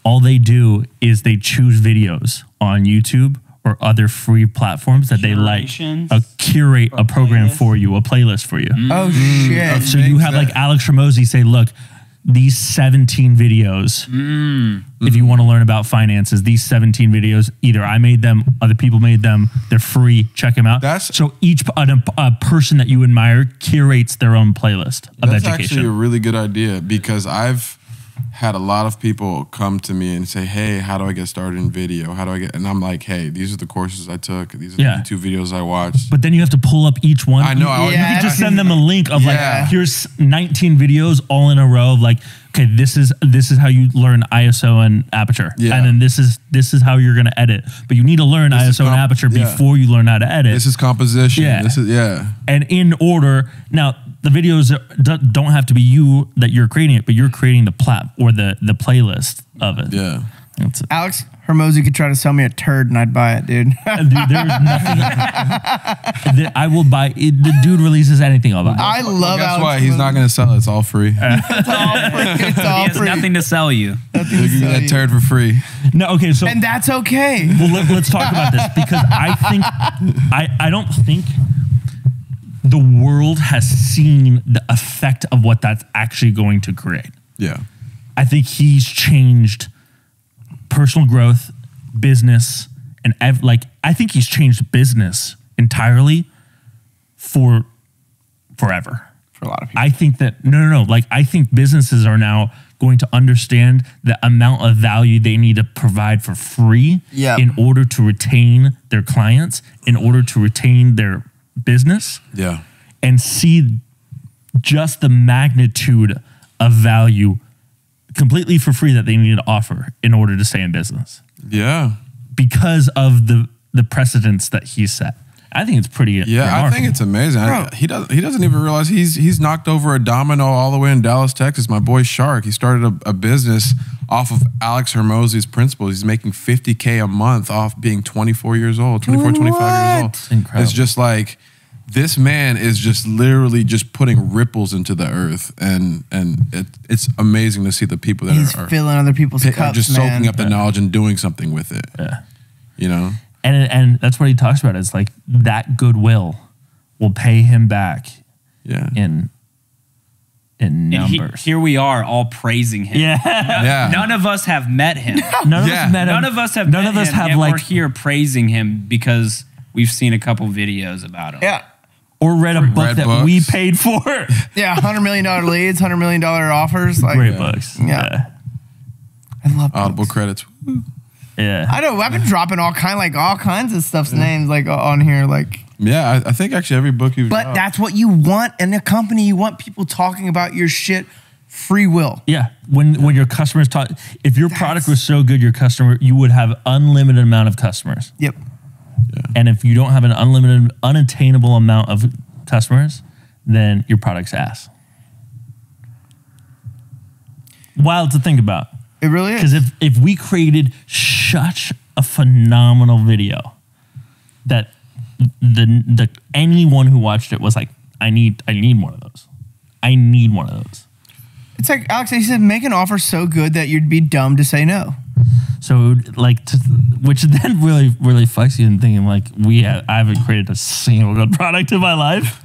All they do is they choose videos on YouTube or other free platforms that they like. Curate a program for you, a playlist for you. Oh, shit. So you have like Alex Ramosi say, look, these 17 videos, if you want to learn about finances, these 17 videos, either I made them, other people made them, they're free, check them out. So each a person that you admire curates their own playlist of education. That's actually a really good idea because I've had a lot of people come to me and say, hey, how do I get started in video? How do I get, and I'm like, hey, these are the courses I took. These are the YouTube videos I watched. But then you have to pull up each one. I know. You can just send them a link of like, here's 19 videos all in a row of like, okay, this is how you learn ISO and aperture. Yeah. And then this is how you're going to edit. But you need to learn ISO and aperture before you learn how to edit. This is composition. Yeah. This is, And in order, now the videos don't have to be you that you're creating it, but you're creating the the playlist of it. Yeah. That's it. Alex Hermosi could try to sell me a turd and I'd buy it, dude. Dude, there's nothing. I will buy it. The dude releases anything, I'll buy it. I love That's Alex why he's not going to sell it. It's all free. It's all free. It's all He has free. nothing to sell you. You can get that turd for free. No, okay, so And that's okay. well, let's talk about this because I think I don't think the world has seen the effect of what that's actually going to create. Yeah. I think he's changed personal growth, business, and I think he's changed business entirely for forever. For a lot of people. I think that no. Like I think businesses are now going to understand the amount of value they need to provide for free in order to retain their clients, in order to retain their business. Yeah. And see just the magnitude of value completely for free that they need to offer in order to stay in business. Yeah. Because of the precedents that he's set. I think it's pretty remarkable. I think it's amazing. He doesn't even realize he's knocked over a domino all the way in Dallas, Texas. My boy Shark, he started a business off of Alex Hermosi's principles. He's making $50K a month off being 24 years old, 25 years old. It's incredible. It's just like, this man is just literally just putting ripples into the earth, and it's amazing to see the people that he's are filling other people's cups, just soaking up the knowledge and doing something with it. Yeah. You know? And that's what he talks about. It's like that goodwill will pay him back in numbers. Here we are all praising him. Yeah. None of us have met him. None of us met him. None of us have None met of us him, have yet like we're here praising him because we've seen a couple videos about him. Yeah. Or read a book that we paid for. Yeah, $100 million leads, $100 million offers. Like, great books. Yeah. I love Audible books. credits. Yeah. I know. I've been dropping all kinds of stuff's names like on here. Like, yeah, I think actually every book you've but that's what you want in a company. You want people talking about your shit. Free will. Yeah. When your customers talk, if your product was so good, you would have unlimited amount of customers. Yep. Yeah. And if you don't have an unattainable amount of customers, then your product's ass. Wild to think about. It really is. Because if we created such a phenomenal video that the anyone who watched it was like, I need one of those. I need one of those. It's like Alex, he said, make an offer so good that you'd be dumb to say no. So like, which then really fucks you in thinking like I haven't created a single good product in my life.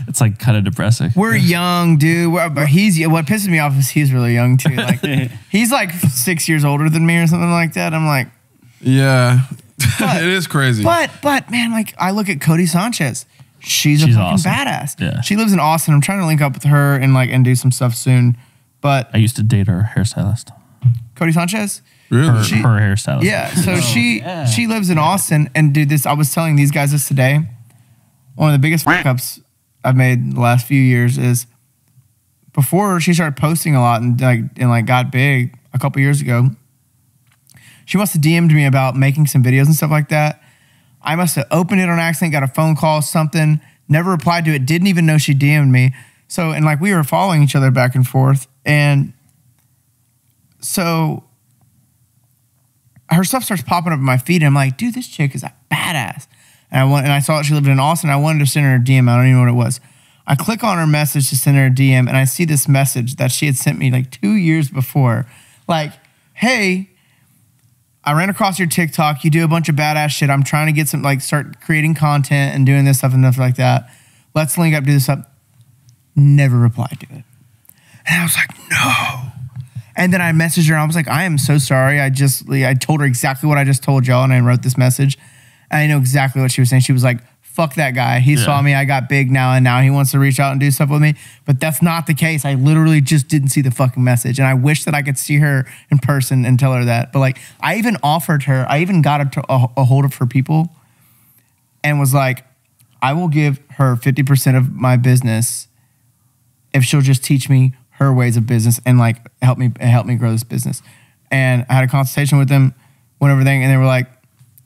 It's like kind of depressing. We're young, dude. What pisses me off is he's really young too. Like he's like 6 years older than me or something like that. I'm like, Yeah. It is crazy. but man, like I look at Cody Sanchez. She's a fucking awesome. badass. Yeah. She lives in Austin. I'm trying to link up with her and do some stuff soon. But I used to date her hairstylist. Cody Sanchez? Really? Her hairstylist. Yeah. So she lives in Austin, and dude, I was telling these guys this today. One of the biggest fuck-ups I've made in the last few years is before she started posting a lot and got big a couple years ago. She must have DM'd me about making some videos and stuff like that. I must have opened it on accident, got a phone call, something, never replied to it, didn't even know she DM'd me. So, and like we were following each other back and forth. And so her stuff starts popping up in my feed. And I'm like, dude, this chick is a badass. And I saw that she lived in Austin. I wanted to send her a DM. I don't even know what it was. I click on her message to send her a DM. And I see this message that she had sent me like 2 years before. Like, hey, I ran across your TikTok. You do a bunch of badass shit. I'm trying to get some, like, start creating content and doing this stuff and stuff like that. Let's link up, do this up. Never replied to it. And I was like, no. And then I messaged her and I was like, I am so sorry. I told her exactly what I just told y'all and I wrote this message. And I know exactly what she was saying. She was like, fuck that guy. He saw me. I got big now and now he wants to reach out and do stuff with me. But that's not the case. I literally just didn't see the fucking message. And I wish that I could see her in person and tell her that. But like, I even offered her, I even got a hold of her people and was like, I will give her 50% of my business if she'll just teach me her ways of business and like help me grow this business. And I had a consultation with them, went over everything, and they were like,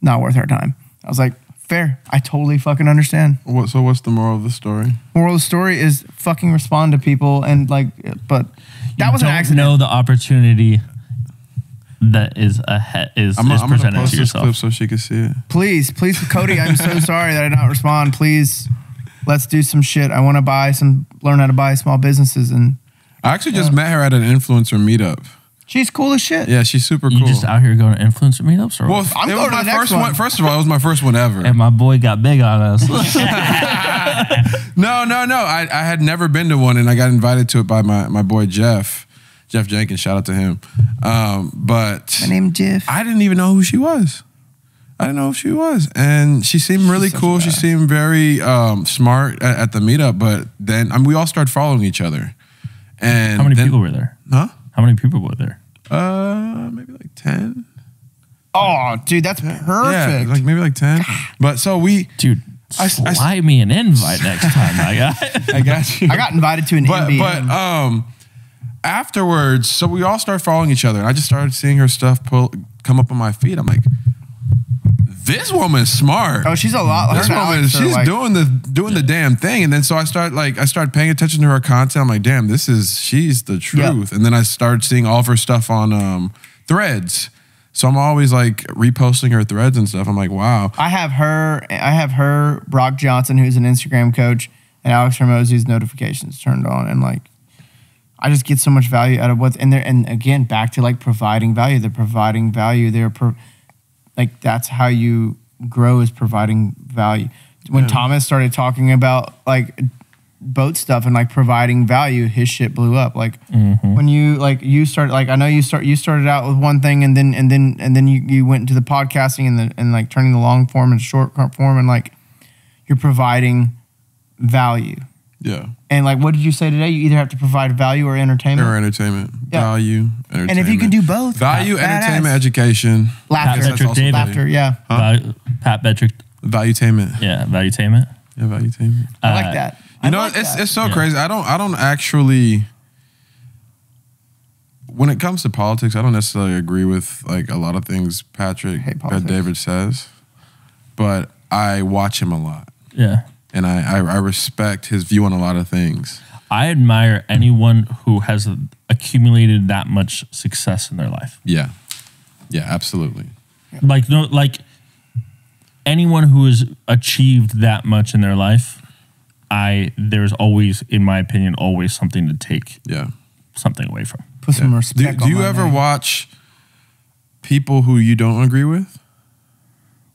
not worth our time. I was like, fair. I totally fucking understand. So what's the moral of the story? Moral of the story is fucking respond to people and like, but that was an accident. Know the opportunity that is I'm gonna presented post to this yourself. clip so she can see it. Please, Cody, I'm so sorry that I did not respond. Please, let's do some shit. I want to learn how to buy small businesses. And I actually just met her at an influencer meetup. she's cool as shit. Yeah, she's super cool. You just out here going to influencer meetups? Or Well, what? I'm it going was to my the next first one. one. First of all, it was my first one ever. And my boy got big on us. No. I had never been to one, and I got invited to it by my boy Jeff Jenkins. Shout out to him. But My name Jeff. I didn't even know who she was. And she seemed really cool. She seemed very smart at the meetup. But then we all started following each other. And How many people were there? Huh? How many people were there? Maybe like 10. Oh, dude, that's perfect. Yeah, like maybe like 10. But so Dude, slide me an invite next time, my guy. I got you. I got invited to an MBA. But afterwards, so we all started following each other. And I just started seeing her stuff come up on my feed. I'm like, this woman's smart. Oh, she's a lot like This woman, she's doing the damn thing. And then so I started paying attention to her content. I'm like, damn, she's the truth. And then I started seeing all of her stuff on Threads. So I'm always like reposting her threads and stuff. I'm like, wow. I have her, Brock Johnson, who's an Instagram coach, and Alex Hermosi, whose notifications turned on. And like, I just get so much value out of and again, back to like providing value. They're providing value. Like that's how you grow, is providing value. When Thomas started talking about like boat stuff and like providing value, his shit blew up. Like when you started, like I know you started out with one thing and then you went into the podcasting and like turning the long form and short form, and like you're providing value. Yeah. And like, what did you say today? You either have to provide value or entertainment. Yeah. Value, entertainment. And if you can do both, value, badass. entertainment, education. Laughter, yeah. Pat Betrick. Valuetainment. Yeah, valuetainment. Yeah, valuetainment. I like that. You know, it's so crazy. I don't actually. When it comes to politics, I don't necessarily agree with like a lot of things that David says, but I watch him a lot. Yeah. And I respect his view on a lot of things. I admire anyone who has accumulated that much success in their life. Yeah. Yeah, absolutely. Like anyone who has achieved that much in their life, there's always, in my opinion, always something to take something away from. Put some respect. Do you ever watch people who you don't agree with?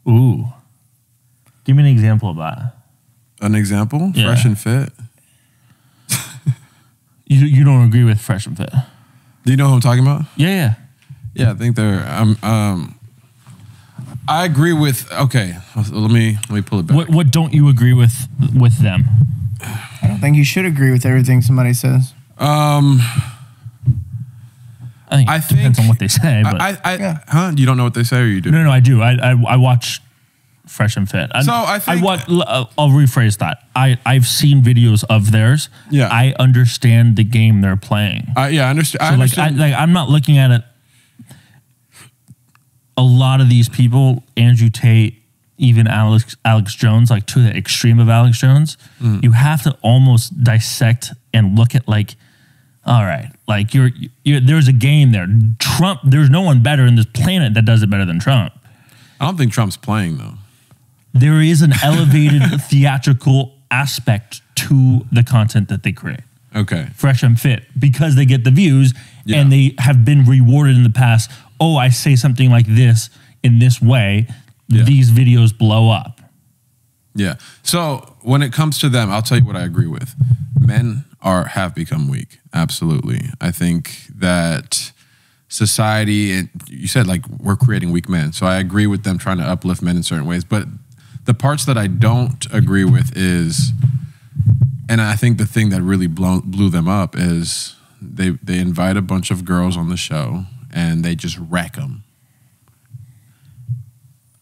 Ooh. Give me an example of that. An example? Yeah. Fresh and Fit. You don't agree with Fresh and Fit? Do you know who I'm talking about? Yeah. Yeah, I think they're. I agree with. Okay, let me pull it back. What don't you agree with them? I don't think you should agree with everything somebody says. I think it depends on what they say. But Huh? You don't know what they say, or you do? no, I do. I watch Fresh and Fit. I'll rephrase that. I've seen videos of theirs. Yeah. I understand the game they're playing. Yeah, I understand. So I understand. I'm not looking at it. A lot of these people, Andrew Tate, even Alex Jones, like to the extreme of Alex Jones, you have to almost dissect and look at like, all right, like you're there's a game there. Trump, there's no one better in this planet that does it better than Trump. I don't think Trump's playing though. There is an elevated theatrical aspect to the content that they create. Okay. Fresh and Fit, because they get the views and they have been rewarded in the past. Oh, I say something like this in this way, these videos blow up. Yeah. So when it comes to them, I'll tell you what I agree with. Men have become weak. Absolutely. I think that society, and you said like we're creating weak men. So I agree with them trying to uplift men in certain ways. But the parts that I don't agree with is, and I think the thing that really blew them up is they invite a bunch of girls on the show and they just wreck them.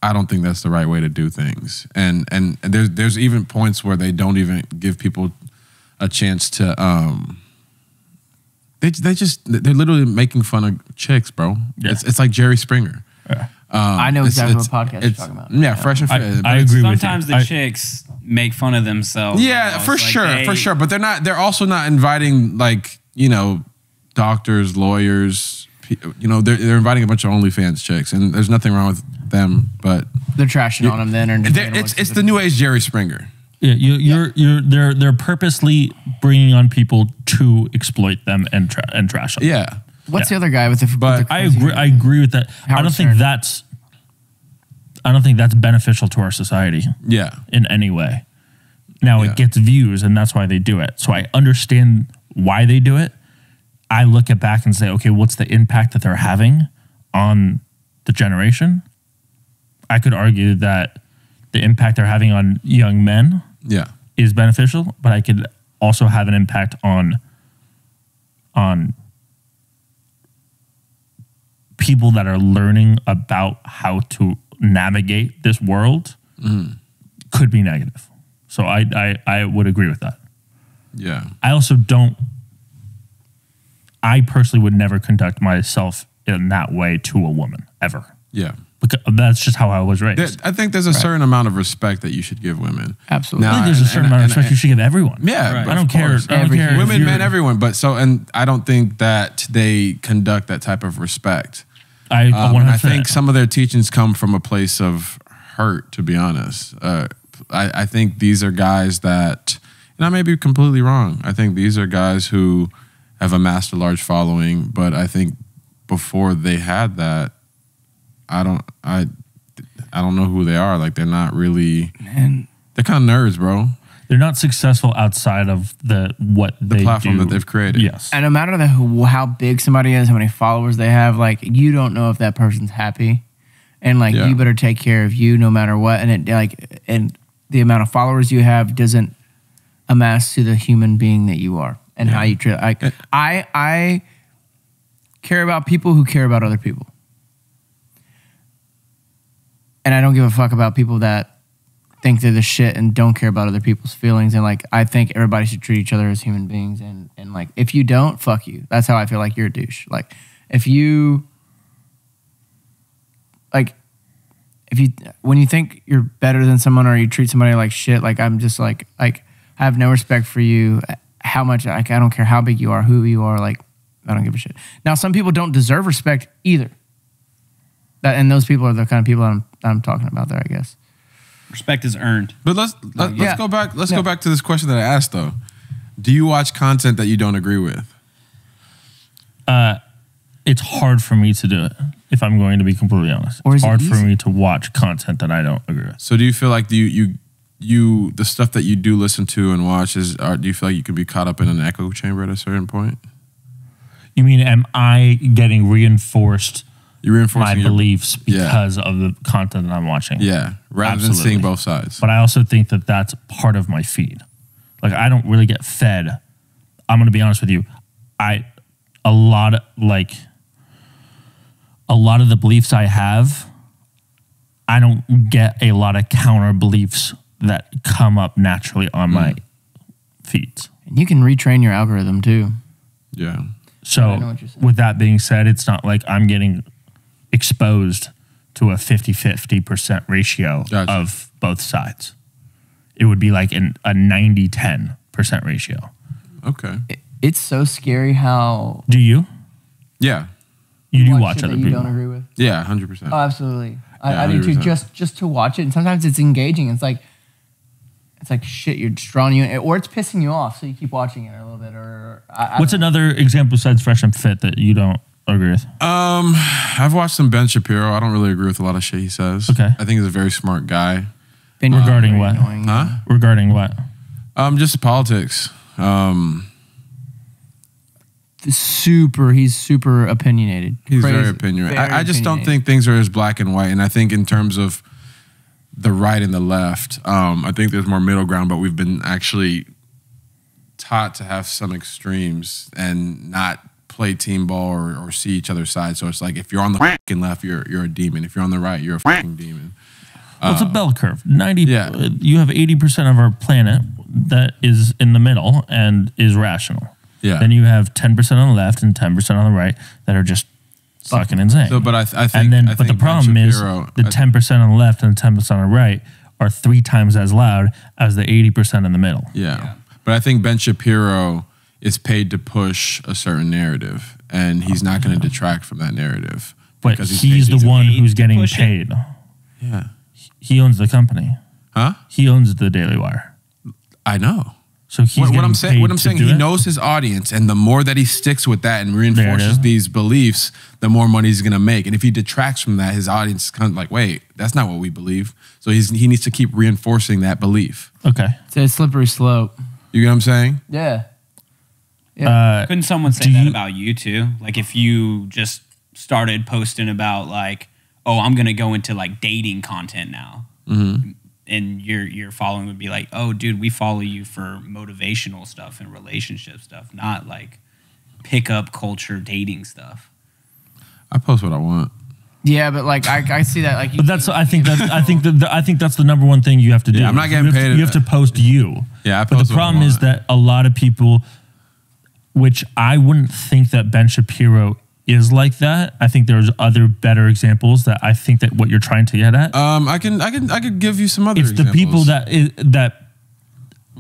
I don't think that's the right way to do things. And there's even points where they don't even give people a chance to they're literally making fun of chicks, bro. Yeah. It's like Jerry Springer. Yeah. I know exactly what podcast you're talking about. Yeah, Fresh and Fit. I agree with you. Sometimes the chicks make fun of themselves. Yeah, for sure. But they're also not inviting like, doctors, lawyers, they're inviting a bunch of OnlyFans chicks, and there's nothing wrong with them, but They're trashing on them then. It's the new age Jerry Springer. Yeah, they're purposely bringing on people to exploit them and trash them. Yeah. What's the other guy with the? But I agree with that. I don't think that's beneficial to our society. Yeah. In any way. Now Yeah. it gets views, and that's why they do it. So I understand why they do it. I look at back and say, okay, what's the impact that they're having on the generation? I could argue that the impact they're having on young men is beneficial, but I could also have an impact on people that are learning about how to navigate this world could be negative. So I would agree with that. Yeah. I personally would never conduct myself in that way to a woman, ever. Yeah. Because that's just how I was raised. I think there's a certain amount of respect that you should give women. Absolutely. I think there's a certain amount of respect you should give everyone. Yeah. Right. I don't care. Women, men, everyone. But and I don't think that they conduct that type of respect. I think some of their teachings come from a place of hurt, to be honest. I think these are guys that, and I may be completely wrong. I think these are guys who have amassed a large following, but I think before they had that, I don't know who they are. Like they're not really. Man. They're kind of nerds, bro. They're not successful outside of the platform that they've created. Yes, And no matter how big somebody is, how many followers they have, like you don't know if that person's happy, and like you better take care of you no matter what. And and the amount of followers you have doesn't amass to the human being that you are and how you treat. I care about people who care about other people. And I don't give a fuck about people that think they're the shit and don't care about other people's feelings. And like, I think everybody should treat each other as human beings. And like, if you don't, fuck you. That's how I feel like you're a douche. Like, when you think you're better than someone or you treat somebody like shit, like I'm just like I have no respect for you. How much, like, I don't care how big you are, who you are. Like, I don't give a shit. Now, some people don't deserve respect either. And those people are the kind of people I'm talking about there, I guess. Respect is earned. But let's go back. Let's go back to this question that I asked though. Do you watch content that you don't agree with? It's hard for me to do it, if I'm going to be completely honest. Or It's is it hard for easy? me to watch content that I don't agree with. So do you feel like you the stuff that you do listen to and watch do you feel like you could be caught up in an echo chamber at a certain point? You mean, am I getting reinforced? You're reinforcing my beliefs because of the content that I'm watching. Yeah, rather than seeing both sides. But I also think that that's part of my feed. Like, I don't really get fed. I'm going to be honest with you. A lot of the beliefs I have, I don't get a lot of counter beliefs that come up naturally on my feeds. And you can retrain your algorithm too. Yeah. So with that being said, it's not like I'm getting exposed to a 50-50% ratio of both sides. It would be like a 90-10% ratio. Okay. It's so scary how... Do you? Yeah. You do watch other people. people. You don't agree with? Yeah, 100%. Oh, absolutely. Yeah, I do too, 100%. just to watch it. And sometimes it's engaging. It's like shit, you're just drawing you in, or it's pissing you off, so you keep watching it a little bit. Or What's another example besides Fresh and Fit that you don't agree with? I've watched some Ben Shapiro. I don't really agree with a lot of shit he says. Okay. I think he's a very smart guy. Regarding what? Huh? Regarding what? Just politics. He's super opinionated. He's Crazy. very opinionated. Very I just don't opinionated. think things are as black and white. And I think in terms of the right and the left, I think there's more middle ground, but we've been actually taught to have some extremes and not play team ball or see each other's side. So it's like, if you're on the fucking left, you're a demon. If you're on the right, you're a fucking demon. Well, it's a bell curve. 90. Yeah. You have 80% of our planet that is in the middle and is rational. Yeah. Then you have 10% on the left and 10% on the right that are just fucking insane. So, but I think, and then, I but the think problem Ben is Shapiro, the 10% on the left and the 10% on the right are 3 times as loud as the 80% in the middle. Yeah. But I think Ben Shapiro is paid to push a certain narrative, and he's not going to detract from that narrative. But because he's paid the to- one paid who's to getting push it? paid. Yeah. He owns the company. Huh? He owns the Daily Wire. I know. So he's What I'm getting paid to saying, do he it? knows his audience, and the more that he sticks with that and reinforces Narrative. these beliefs, the more money he's going to make. And if he detracts from that, his audience is kind of like, wait, that's not what we believe. So he needs to keep reinforcing that belief. Okay. It's a slippery slope. You get what I'm saying? Yeah. Couldn't someone say do that you- about you too? Like if you just started posting about like, oh, I'm gonna go into like dating content now, and your following would be like, oh, dude, we follow you for motivational stuff and relationship stuff, not like pickup culture dating stuff. I post what I want. Yeah, but like I see that like. But that's I think that's the number one thing you have to do. Yeah, I'm not getting paid. You have to post you. Yeah, I But post the what I problem is want. that a lot of people, which I wouldn't think that Ben Shapiro is like that. I think there's other better examples that I think that what you're trying to get at. I could give you some other It's the examples. people that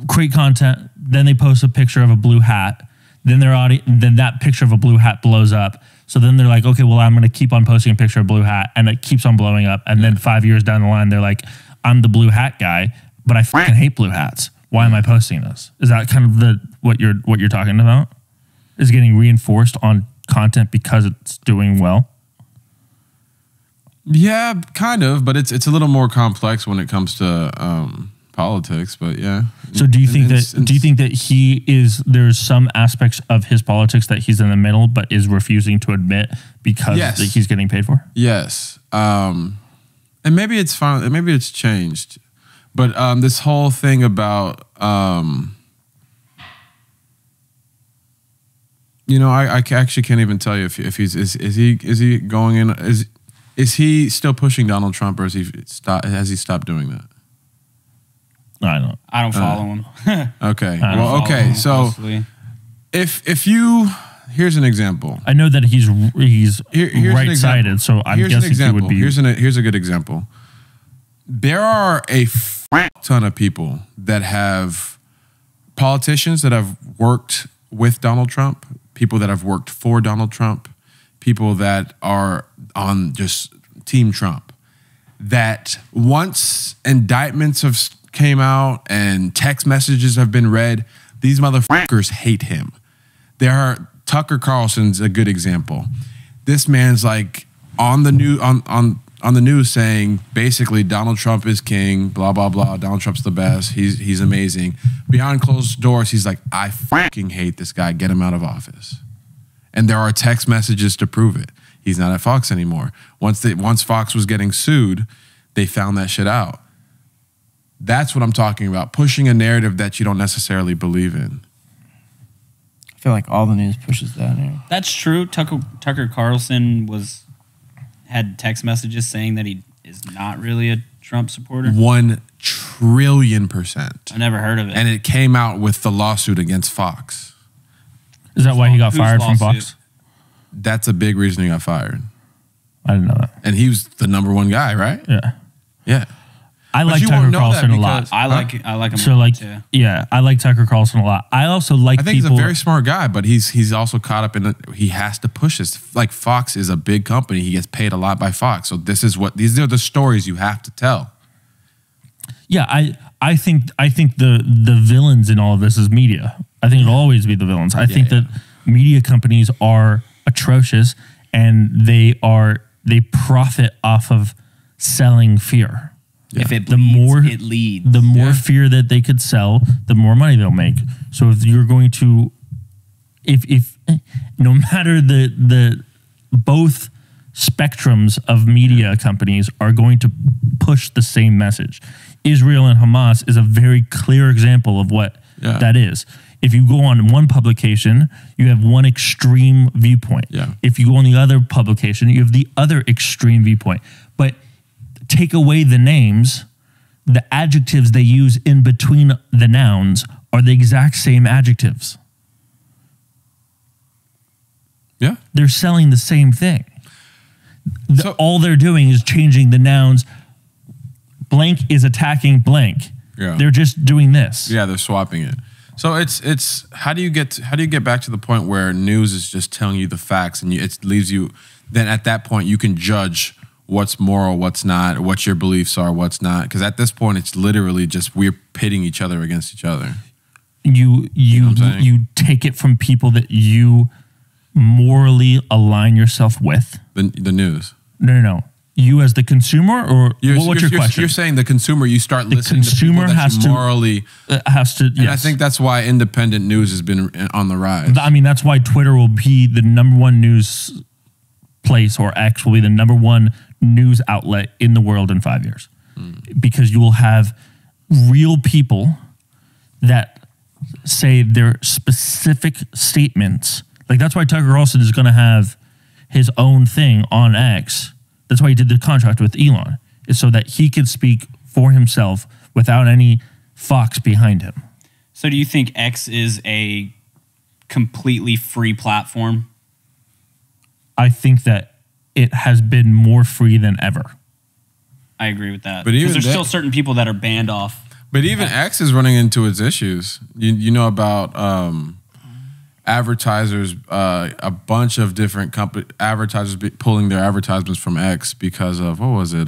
create content, then they post a picture of a blue hat, then then that picture of a blue hat blows up. So then they're like, okay, well, I'm going to keep on posting a picture of a blue hat, and it keeps on blowing up. And then 5 years down the line, they're like, I'm the blue hat guy, but I fucking hate blue hats. Why am I posting this? Is that kind of what you're talking about? Is getting reinforced on content because it's doing well? Yeah, kind of, but it's a little more complex when it comes to politics. But yeah. So do you think that there's some aspects of his politics that he's in the middle but is refusing to admit because Yes. that he's getting paid for? Yes, and maybe it's fine. Maybe it's changed, but this whole thing about I actually can't even tell you if he's is he going in is he still pushing Donald Trump, or has he stopped doing that? I don't follow him. Okay. I don't Well, follow okay. him So closely. if you here's an example. I know that he's Here's an right-sided, example. so I'm Here's an guessing he example. would be. Here's a good example. There are a ton of people that have politicians that have worked with Donald Trump, people that have worked for Donald Trump, people that are on just Team Trump, that once indictments have came out and text messages have been read, these motherfuckers hate him. Tucker Carlson's a good example. This man's like on the new on on the news saying basically Donald Trump is king, blah blah blah. Donald Trump's the best. He's amazing. Behind closed doors, he's like, I fucking hate this guy. Get him out of office. And there are text messages to prove it. He's not at Fox anymore. Once Fox was getting sued, they found that shit out. That's what I'm talking about. Pushing a narrative that you don't necessarily believe in. I feel like all the news pushes that narrative. That's true. Tucker Carlson had text messages saying that he is not really a Trump supporter. 1 trillion %. I never heard of it. And it came out with the lawsuit against Fox. Is that why he got Whose fired from lawsuit? Fox? That's a big reason he got fired. I didn't know that. And he was the #1 guy, right? Yeah. Yeah. I But like you Tucker won't know Carlson that a lot. because- I like him. So a lot, like, too. yeah, I like Tucker Carlson a lot. I also like I think people. he's a very smart guy, but he's also caught up in he has to push this. Like Fox is a big company. He gets paid a lot by Fox. So these are the stories you have to tell. Yeah, I think the villains in all of this is media. I think it'll always be the villains. I think that media companies are atrocious and they profit off of selling fear. If it The bleeds, more- it leads. The more fear that they could sell, the more money they'll make. So if you're going to, if no matter the both spectrums of media companies are going to push the same message. Israel and Hamas is a very clear example of what that is. If you go on one publication, you have one extreme viewpoint. Yeah. If you go on the other publication, you have the other extreme viewpoint. But take away the names, the adjectives they use in between the nouns are the exact same adjectives. Yeah. They're selling the same thing. So- All they're doing is changing the nouns. Blank is attacking blank. Yeah. They're just doing this. Yeah, they're swapping it. So it's how do you get back to the point where news is just telling you the facts and it leaves you, then at that point you can judge what's moral, what's not, what your beliefs are, what's not. Because at this point it's literally just we're pitting each other against each other. You know what I'm saying? you take it from people that you morally align yourself with. The news. No. You as the consumer, or what's your question? You're saying the consumer. You start listening consumer to people that has you to- morally. has to. And I Yes. think that's why independent news has been on the rise. I mean, that's why Twitter will be the #1 news place, or X will be the #1 news outlet in the world in 5 years. Because you will have real people that say their specific statements. Like, that's why Tucker Carlson is going to have his own thing on X. That's why he did the contract with Elon, is so that he could speak for himself without any Fox behind him. So do you think X is a completely free platform? I think that it has been more free than ever. I agree with that. But even Because there's that- still certain people that are banned off. But even X is running into its issues. You know about advertisers, a bunch of different advertisers pulling their advertisements from X because of, what was it?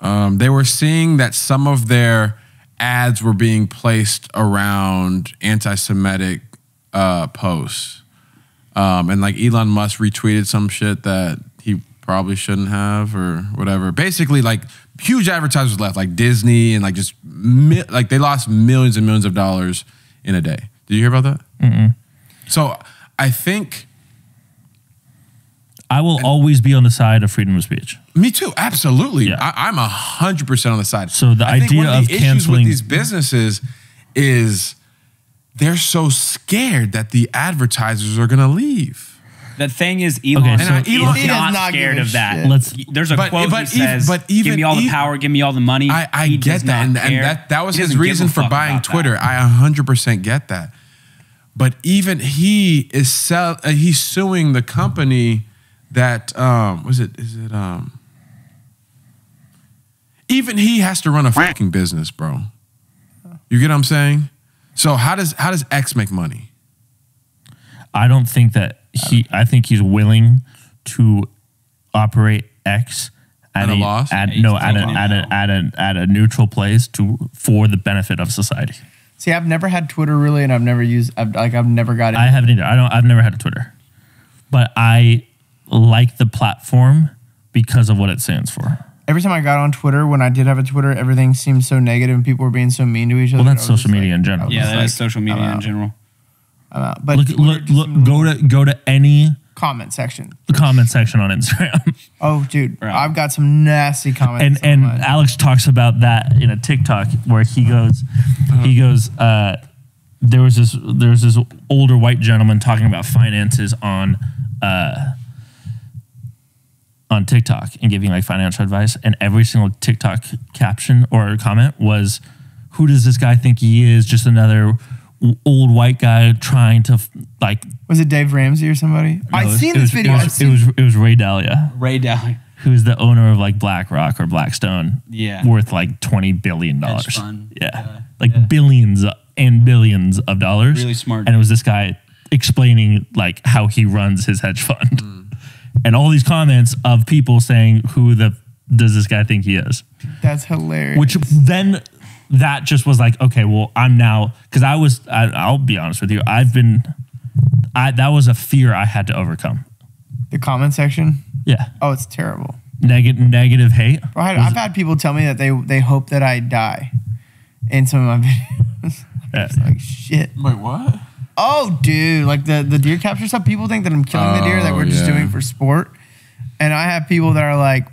They were seeing that some of their ads were being placed around anti-Semitic posts. And like Elon Musk retweeted some shit that he probably shouldn't have or whatever. Basically, like huge advertisers left, like Disney, and like just like they lost millions and millions of dollars in a day. Did you hear about that? Mm-mm. So I think I will always be on the side of freedom of speech. me too, absolutely. Yeah. I'm 100% on the side. So the I think idea one of the of issues canceling- with these businesses is they're so scared that the advertisers are going to leave. The thing is, Elon, Okay, is so Elon- he does not not scared give a of that. shit. Let's- There's a But- quote but he says, but give even- me all the even- power, give me all the money. I He get does that, not and care. that was He his doesn't give reason a for fuck buying about Twitter. that. I 100% get that. But even he is he's suing the company that even he has to run a fucking business, bro. You get what I'm saying? So how does X make money? I don't think that I think he's willing to operate X At a loss? At He's taking it a neutral place for the benefit of society. See, I've never had Twitter really, and I've never got it. I haven't either. I've never had a Twitter, but I like the platform because of what it stands for. Every time I got on Twitter, when I did have a Twitter, everything seemed so negative and people were being so mean to each other. Well, that's social media in general. Yeah, that is social media I'm in out. general. I'm out. But Go to any comment section. comment section on Instagram. Oh, dude, Right. I've got some nasty comments. and on mine. Alex talks about that in a TikTok where he goes, there was this older white gentleman talking about finances on TikTok and giving like financial advice, and every single TikTok caption or comment was, "Who does this guy think he is? Just another old white guy trying to like." Was it Dave Ramsey or somebody? I've seen this video. It was Ray Dalio, Ray Dalio. who's the owner of like BlackRock or Blackstone, Yeah. worth like $20 billion. Hedge fund. Yeah. Billions and billions of dollars. Really smart. And it was this guy explaining like how he runs his hedge fund. And all these comments of people saying, does this guy think he is? That's hilarious. Which then that just was like, okay, well, I'm now, because I'll be honest with you, that was a fear I had to overcome. the comment section. Yeah. Oh, it's terrible. Negative hate. Bro, I've had people tell me that they hope that I die in some of my videos. It's like shit. Wait, what? Oh, dude, like the deer capture stuff. People think that I'm killing the deer, that we're just yeah. doing it for sport. And I have people that are like,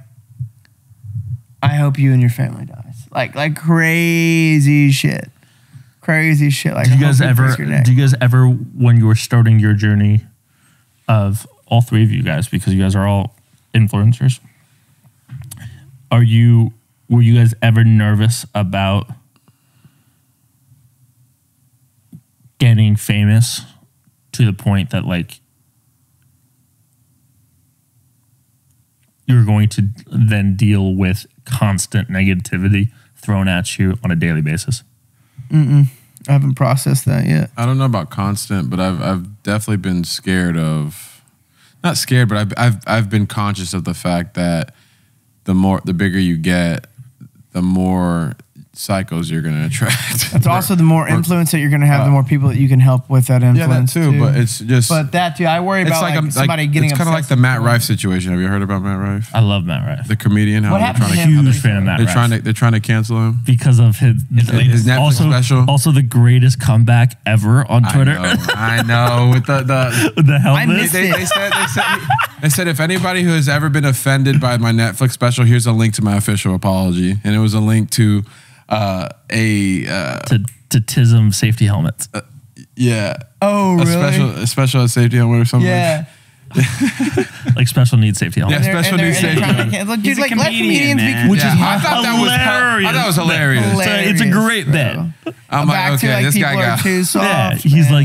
I hope you and your family dies. Like crazy shit. Crazy shit. Like, Do you guys ever, when you were starting your journey of all three of you guys, because you guys are all influencers, were you guys ever nervous about getting famous to the point that like you're going to then deal with constant negativity thrown at you on a daily basis? I haven't processed that yet. I don't know about constant, but I've definitely been scared of, not scared, but I've been conscious of the fact that the bigger you get, the more psychos you're going to attract. It's also the more influence that you're going to have, the more people that you can help with that influence. Yeah, that too. But it's just. But that too, I worry about like somebody getting. It's kind of like the Matt Rife situation. Have you heard about Matt Rife? I love Matt Rife. The comedian. How What they're happened trying to to him? Huge fan of Matt Rife. They're trying to cancel him because of his Netflix special. Also, the greatest comeback ever on Twitter. I know. With the helmet. missed it. They said if anybody who has ever been offended by my Netflix special, here's a link to my official apology, and it was a link to to TISM safety helmets. Yeah. Oh, really? A special safety helmet or something. Yeah. Like special needs safety helmets. Yeah, special needs safety helmet. Dude, like let comedians man. be. Which is I thought that was hilarious. It's a great bit. I'm Back like, to okay, like this people guy are got. too soft. Yeah,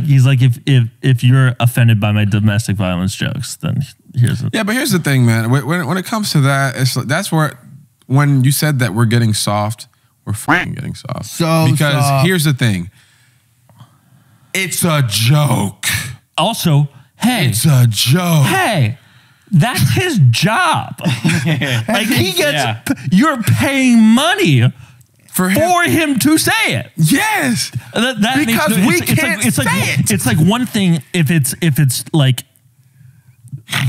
he's like if you're offended by my domestic violence jokes, then here's it. Yeah, but here's the thing, man. When it comes to that, that's where when you said that we're getting soft, we're fucking getting soft. Because soft. here's the thing. It's a joke. Also, hey, It's a joke. hey, that's his job. Like he gets, you're paying money For him. for him to say it. Yes. That Because we can't say it. It's like one thing if it's like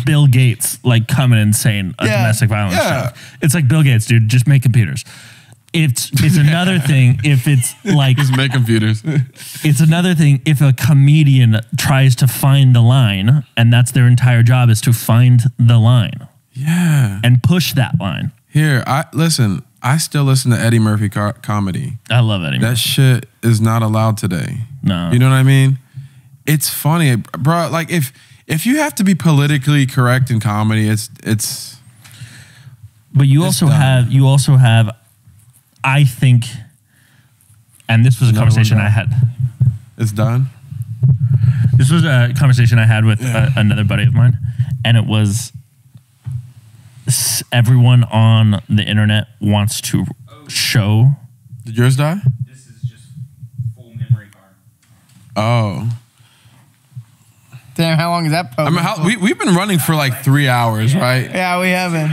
Bill Gates like coming and saying a domestic violence Yeah. joke. It's like Bill Gates, dude, just make computers. It's another thing if it's like Just make computers. it's another thing if a comedian tries to find the line and that's their entire job is to find the line Yeah. and push that line. Here, I still listen to Eddie Murphy comedy. I love Eddie. That shit is not allowed today. No. You know what I mean? It's funny, bro. Like if you have to be politically correct in comedy, it's. But you It's also have, I think, and this was a Another conversation one I had. It's done. This was a conversation I had with another buddy of mine, and it was everyone on the internet wants to show. Did yours die? This is just full memory card. Oh. Damn, how long is that post? I mean, we've been running for like 3 hours, right? Yeah, we haven't.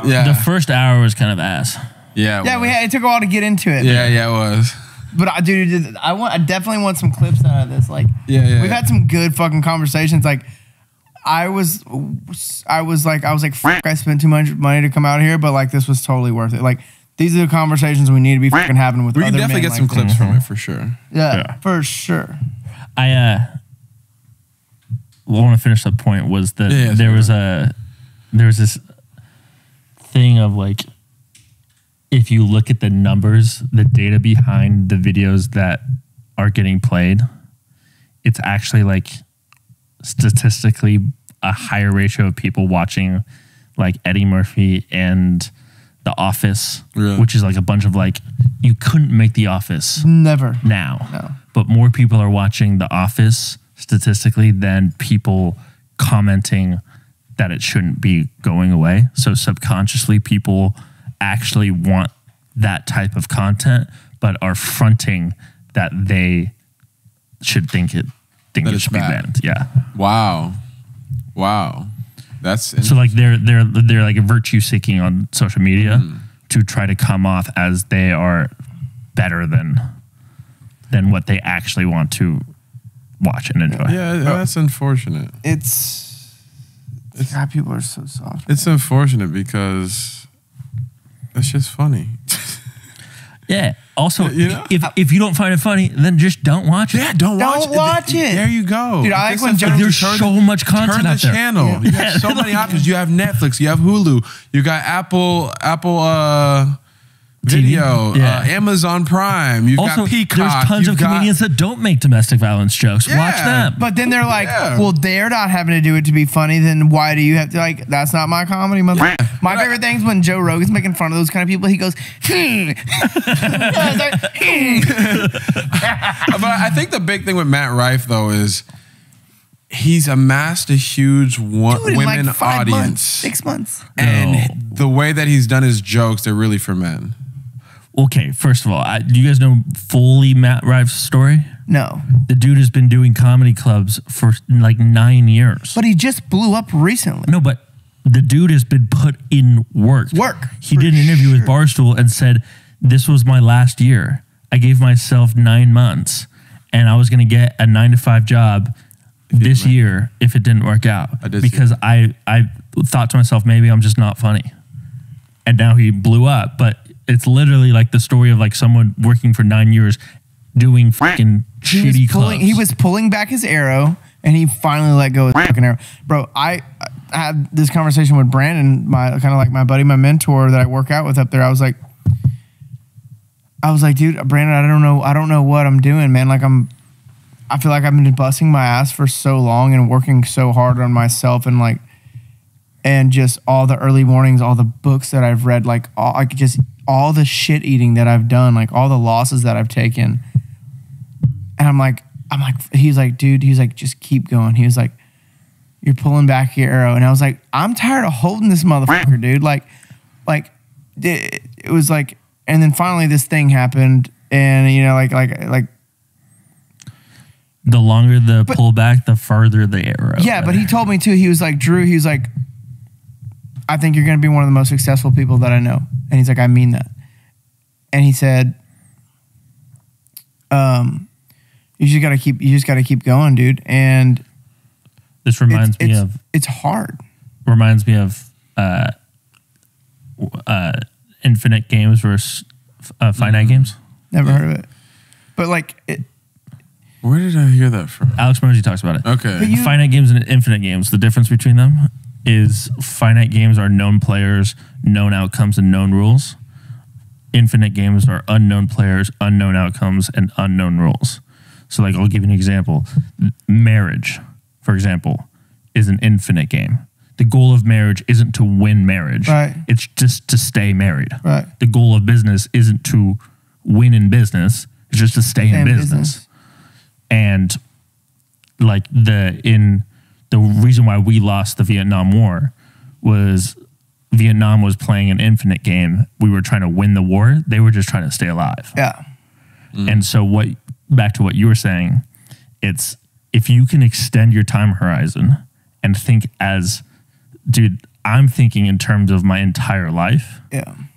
Yeah. The first hour was kind of ass. Yeah. Yeah, it took a while to get into it. Yeah, it was. But I definitely want some clips out of this. Like, Yeah. we've had some good fucking conversations. Like, I was like, fuck, I spent too much money to come out here, but like this was totally worth it. Like these are the conversations we need to be fucking having with We other can definitely men get some like clips from it for sure. Yeah, for sure. I want to finish that point was that there was this thing of like, if you look at the numbers, the data behind the videos that are getting played, it's actually like statistically a higher ratio of people watching like Eddie Murphy and The Office, which is like a bunch of like, you couldn't make The Office Never. now. No. But more people are watching The Office statistically than people commenting that it shouldn't be going away. So subconsciously people actually want that type of content, but are fronting that they should think it should be banned. Yeah. Wow. That's so like they're like virtue seeking on social media to try to come off as they are better than what they actually want to watch and enjoy. Yeah, that's unfortunate. God, people are so soft. It's unfortunate because it's just funny. Yeah. Also, You know? if you don't find it funny, then just don't watch it. Yeah, don't watch it. There you go. Dude, I like when There's so much content turn the out there. channel. Yeah. You have so many options. You have Netflix. You have Hulu. You got Apple Video. Yeah. Amazon Prime. You've Also, got Peacock. there's tons of comedians that don't make domestic violence jokes. Yeah. Watch them. But then they're like, well, they're not having to do it to be funny. Then why do you have to, like, that's not my comedy, mother. My favorite thing is when Joe Rogan's making fun of those kind of people. He goes, But I think the big thing with Matt Rife, though, is he's amassed a huge Dude, in women like 5 audience. months, 6 months. And the way that he's done his jokes, they're really for men. Okay, first of all, do you guys know fully Matt Rife's story? No. The dude has been doing comedy clubs for like 9 years. But he just blew up recently. No, but the dude has been put in work. He for did an interview with sure. Barstool and said, this was my last year. I gave myself 9 months and I was going to get a 9-to-5 job this year if it didn't work out. Because I thought to myself, maybe I'm just not funny. And now he blew up. But it's literally like the story of like someone working for 9 years doing fucking shitty clubs. He was pulling back his arrow, and he finally let go of the fucking arrow. Bro, I had this conversation with Brandon, my kind of like my buddy, my mentor that I work out with up there. I was like, dude, Brandon, I don't know what I'm doing, man. Like I feel like I've been busting my ass for so long and working so hard on myself, and just all the early mornings, all the books that I've read, like all the shit eating that I've done, like all the losses that I've taken. And I'm like, he's like, dude, just keep going. He was like, you're pulling back your arrow. And I was like, I'm tired of holding this motherfucker, dude. Like it was like, and then finally this thing happened, and you know, like the longer the pullback, the further the arrow. Yeah, but he told me too, he was like, Drew, he was like, I think you're going to be one of the most successful people that I know. And he's like, I mean that. And he said, you just got to keep going, dude. And this reminds me of, it's hard. Reminds me of infinite games versus finite games. Never heard of it. But like where did I hear that from? Alex Murphy talks about it. Okay. Finite games and infinite games, the difference between them is finite games are known players, known outcomes, and known rules. Infinite games are unknown players, unknown outcomes, and unknown rules. So like, I'll give you an example. Marriage, for example, is an infinite game. The goal of marriage isn't to win marriage. Right. It's just to stay married. Right. The goal of business isn't to win in business. It's just to stay in business. And like the reason why we lost the Vietnam War was Vietnam was playing an infinite game. We were trying to win the war. They were just trying to stay alive. Yeah. And so back to what you were saying, it's if you can extend your time horizon and think as, dude, I'm thinking in terms of my entire life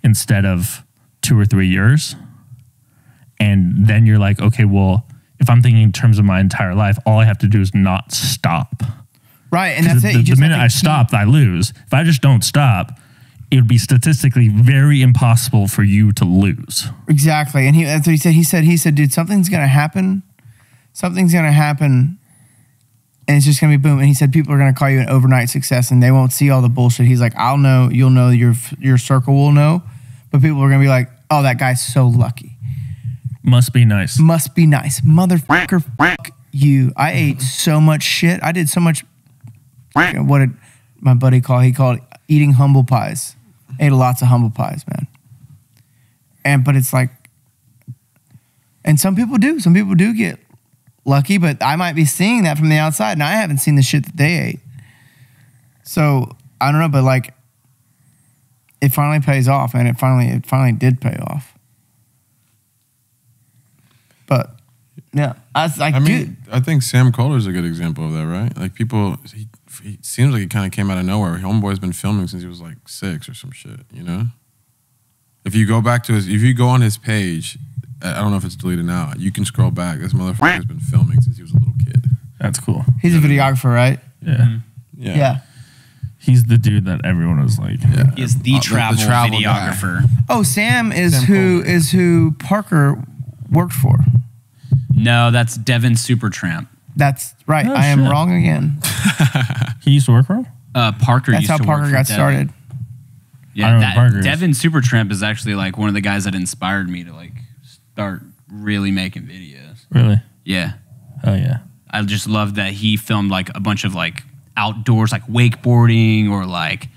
instead of 2 or 3 years. And then you're like, okay, well, if I'm thinking in terms of my entire life, all I have to do is not stop. Right, and that's it. The, You just minute have to I keep- stopped, I lose. If I just don't stop, it would be statistically very impossible for you to lose. Exactly, and that's what he said. He said, dude, something's gonna happen. Something's gonna happen, and it's just gonna be boom. And he said people are gonna call you an overnight success, and they won't see all the bullshit. He's like, I'll know, you'll know, your circle will know, but people are gonna be like, oh, that guy's so lucky. Must be nice. Must be nice, motherfucker. Fuck you. I ate so much shit. I did so much. What did my buddy call? He called it eating humble pies. Ate lots of humble pies, man. But it's like, and some people do get lucky, but I might be seeing that from the outside, and I haven't seen the shit that they ate. So I don't know, but like, it finally pays off, man. It finally did pay off. But yeah, I mean, I think Sam Kohler's a good example of that, right? Like people, he seems like he kind of came out of nowhere. Homeboy's been filming since he was like 6 or some shit, you know? If you go on his page, I don't know if it's deleted now, you can scroll back. This motherfucker has been filming since he was a little kid. That's cool. he's a videographer, right? Yeah. Yeah. He's the dude that everyone was like, He is the travel videographer. Oh, Sam is who Parker worked for. No, that's Devin Supertramp. That's right. Oh, I am shit. wrong again. he used to work for him? Parker That's used how to Parker work for got Devin. started. I Yeah, don't know who Parker is. Devin Supertramp is actually like one of the guys that inspired me to like start really making videos. Really? Yeah. Oh, yeah. I just loved that he filmed like a bunch of like outdoors, like wakeboarding or like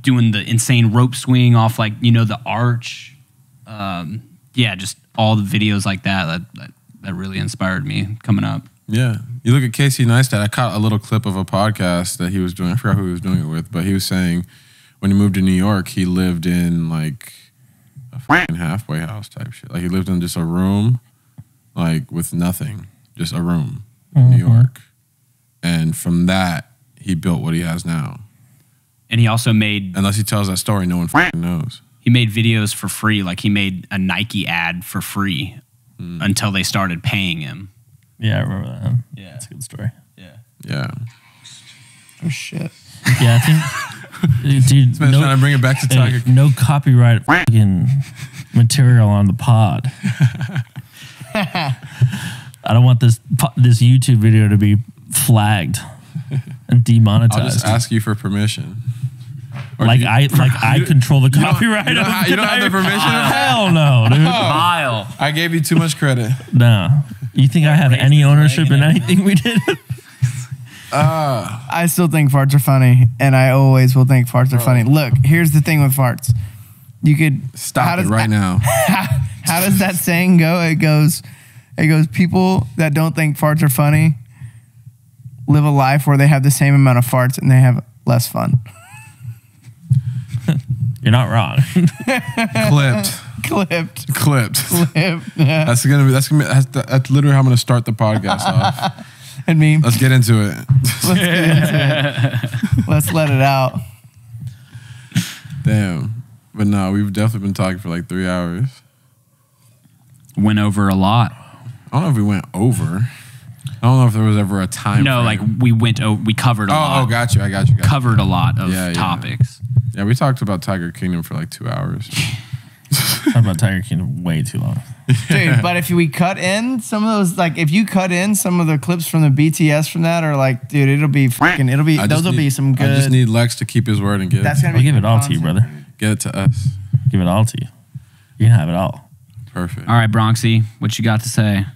doing the insane rope swing off like, you know, the arch. Yeah, just all the videos like that really inspired me coming up. Yeah. You look at Casey Neistat. I caught a little clip of a podcast that he was doing. I forgot who he was doing it with, but he was saying when he moved to New York, he lived in like a fucking halfway house type shit. Like he lived in just a room, like with nothing, just a room in New York. And from that, he built what he has now. And he also made Unless he tells that story, no one fucking knows. he made videos for free. Like he made a Nike ad for free until they started paying him. Yeah, I remember that. Yeah. That's a good story. Yeah. Yeah. Oh shit. Yeah, I think, dude, Trying to bring it back to Tiger. no copyright fucking material on the pod. I don't want this YouTube video to be flagged and demonetized. I'll just ask you for permission. Or Like do you- I control the copyright. you don't of have- you don't have the permission of that? Hell no, dude. Mile. I gave you too much credit. No. You think I have any ownership in anything we did? I still think farts are funny, and I always will think farts are funny. Look, here's the thing with farts. You could Stop it right now. How does that saying go? It goes, people that don't think farts are funny live a life where they have the same amount of farts and they have less fun. You're not wrong. Clipped. Yeah. That's literally how I'm gonna start the podcast off. And me. Let's get into it. Let's let it out. Damn. But no, we've definitely been talking for like 3 hours. Went over a lot. I don't know if we went over. I don't know if there was ever a time. No, frame. like we covered a lot. Oh, got you. I got you. Covered a lot of Yeah, yeah. topics. Yeah, we talked about Tiger Kingdom for like 2 hours. Talk about Tiger King way too long. Dude, but if we cut in some of those, like if you cut in some of the clips from the BTS from that, or like, dude, those will be some good. I just need Lex to keep his word and get That's gonna I'll be give it good all to you, content, brother. dude. get it to us. Give it all to you. You can have it all. Perfect. All right, Bronxy, what you got to say?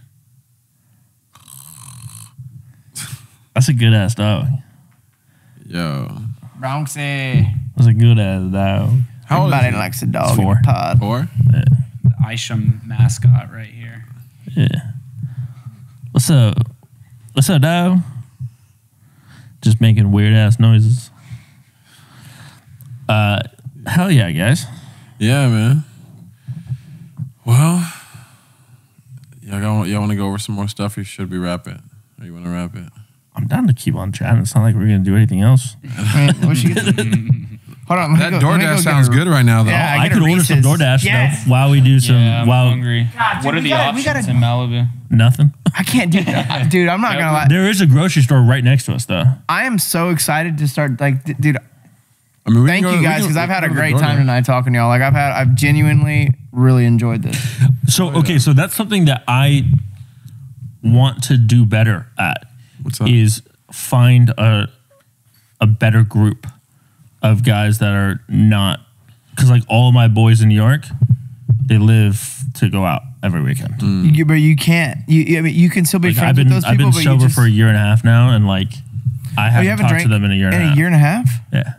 That's a good ass dog. Yo. Bronxy. That's a good ass dog. How old is Everybody he? likes a dog. It's 4. in the pod. 4? The Isham mascot right here. Yeah. What's up? What's up, dog? Just making weird ass noises. Hell yeah, guys. Yeah, man. Well, y'all want to go over some more stuff, or should we wrap it? Or you want to wrap it? I'm down to keep on chatting. It's not like we're gonna do anything else. I mean, we should get Hold on. That DoorDash sounds good right now, though. Yeah, I get a could order some Reese's. DoorDash Yes. though, while we do some. Yeah, I'm while hungry. God, dude, What are we the gotta- we options gotta- in Malibu? nothing. I can't do that. Dude, I'm not going to lie. There is a grocery store right next to us though. I am so excited to start, like, dude, I mean, we thank can go- you we guys can- because I've we had a can go to great time DoorDash. tonight talking to y'all. Like, I've genuinely really enjoyed this. So okay, so that's something that I want to do better at. What's up? Is find a better group of guys that are not, because like all of my boys in New York, they live to go out every weekend. But you can't. I mean, you can still be Like, friends with those I've people, been but sober you just, for a year and a half now, and like I Oh, you haven't talked to them in a year and a half. In a year and a half? Yeah.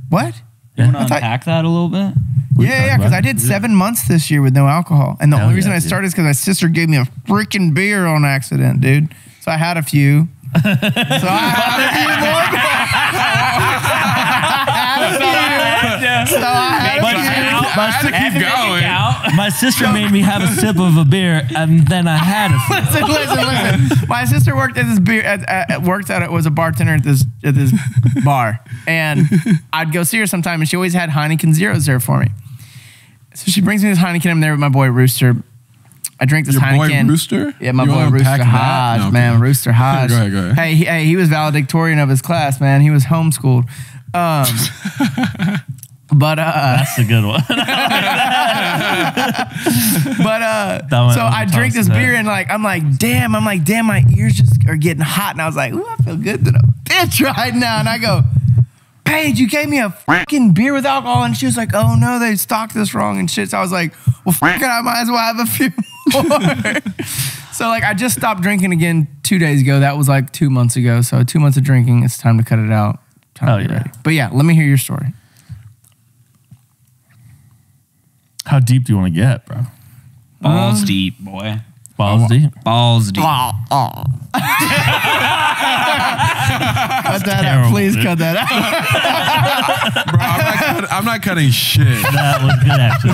What? You want to I thought- unpack that a little bit? Yeah, because I did 7 months this year with no alcohol. And the Hell only yeah, reason I dude. started is because my sister gave me a freaking beer on accident, dude. So I had a few. So I had a few more. So I had a few. I had to keep going. My sister made me have a sip of a beer, and then I had a Listen. My sister worked at this beer. Was a bartender at this bar, and I'd go see her sometime, and she always had Heineken Zeros there for me. So she brings me this Heineken. I'm there with my boy Rooster. I drink this Your Heineken. boy Rooster? Yeah, my You boy wanna Rooster unpack that? Hodge, No, man. okay. Rooster Hodge. Go ahead. Hey, he was valedictorian of his class, man. He was homeschooled. But That's a good one. one so I drink this tosses beer out. and like I'm like, damn, my ears just are getting hot. And I was like, ooh, I feel good to the bitch right now. And I go, Paige, you gave me a fucking beer with alcohol. And she was like, oh no, they stocked this wrong and shit. So I was like, well, fuck it, I might as well have a few more. So like I just stopped drinking again 2 days ago. That was like 2 months ago. So 2 months of drinking, it's time to cut it out. Time Hell to get yeah. ready. But yeah, let me hear your story. How deep do you want to get, bro? Balls deep, boy. Balls deep. Balls deep. Cut that terrible, out. Please dude. cut that out. Bro, I'm not cutting shit. That was good, actually.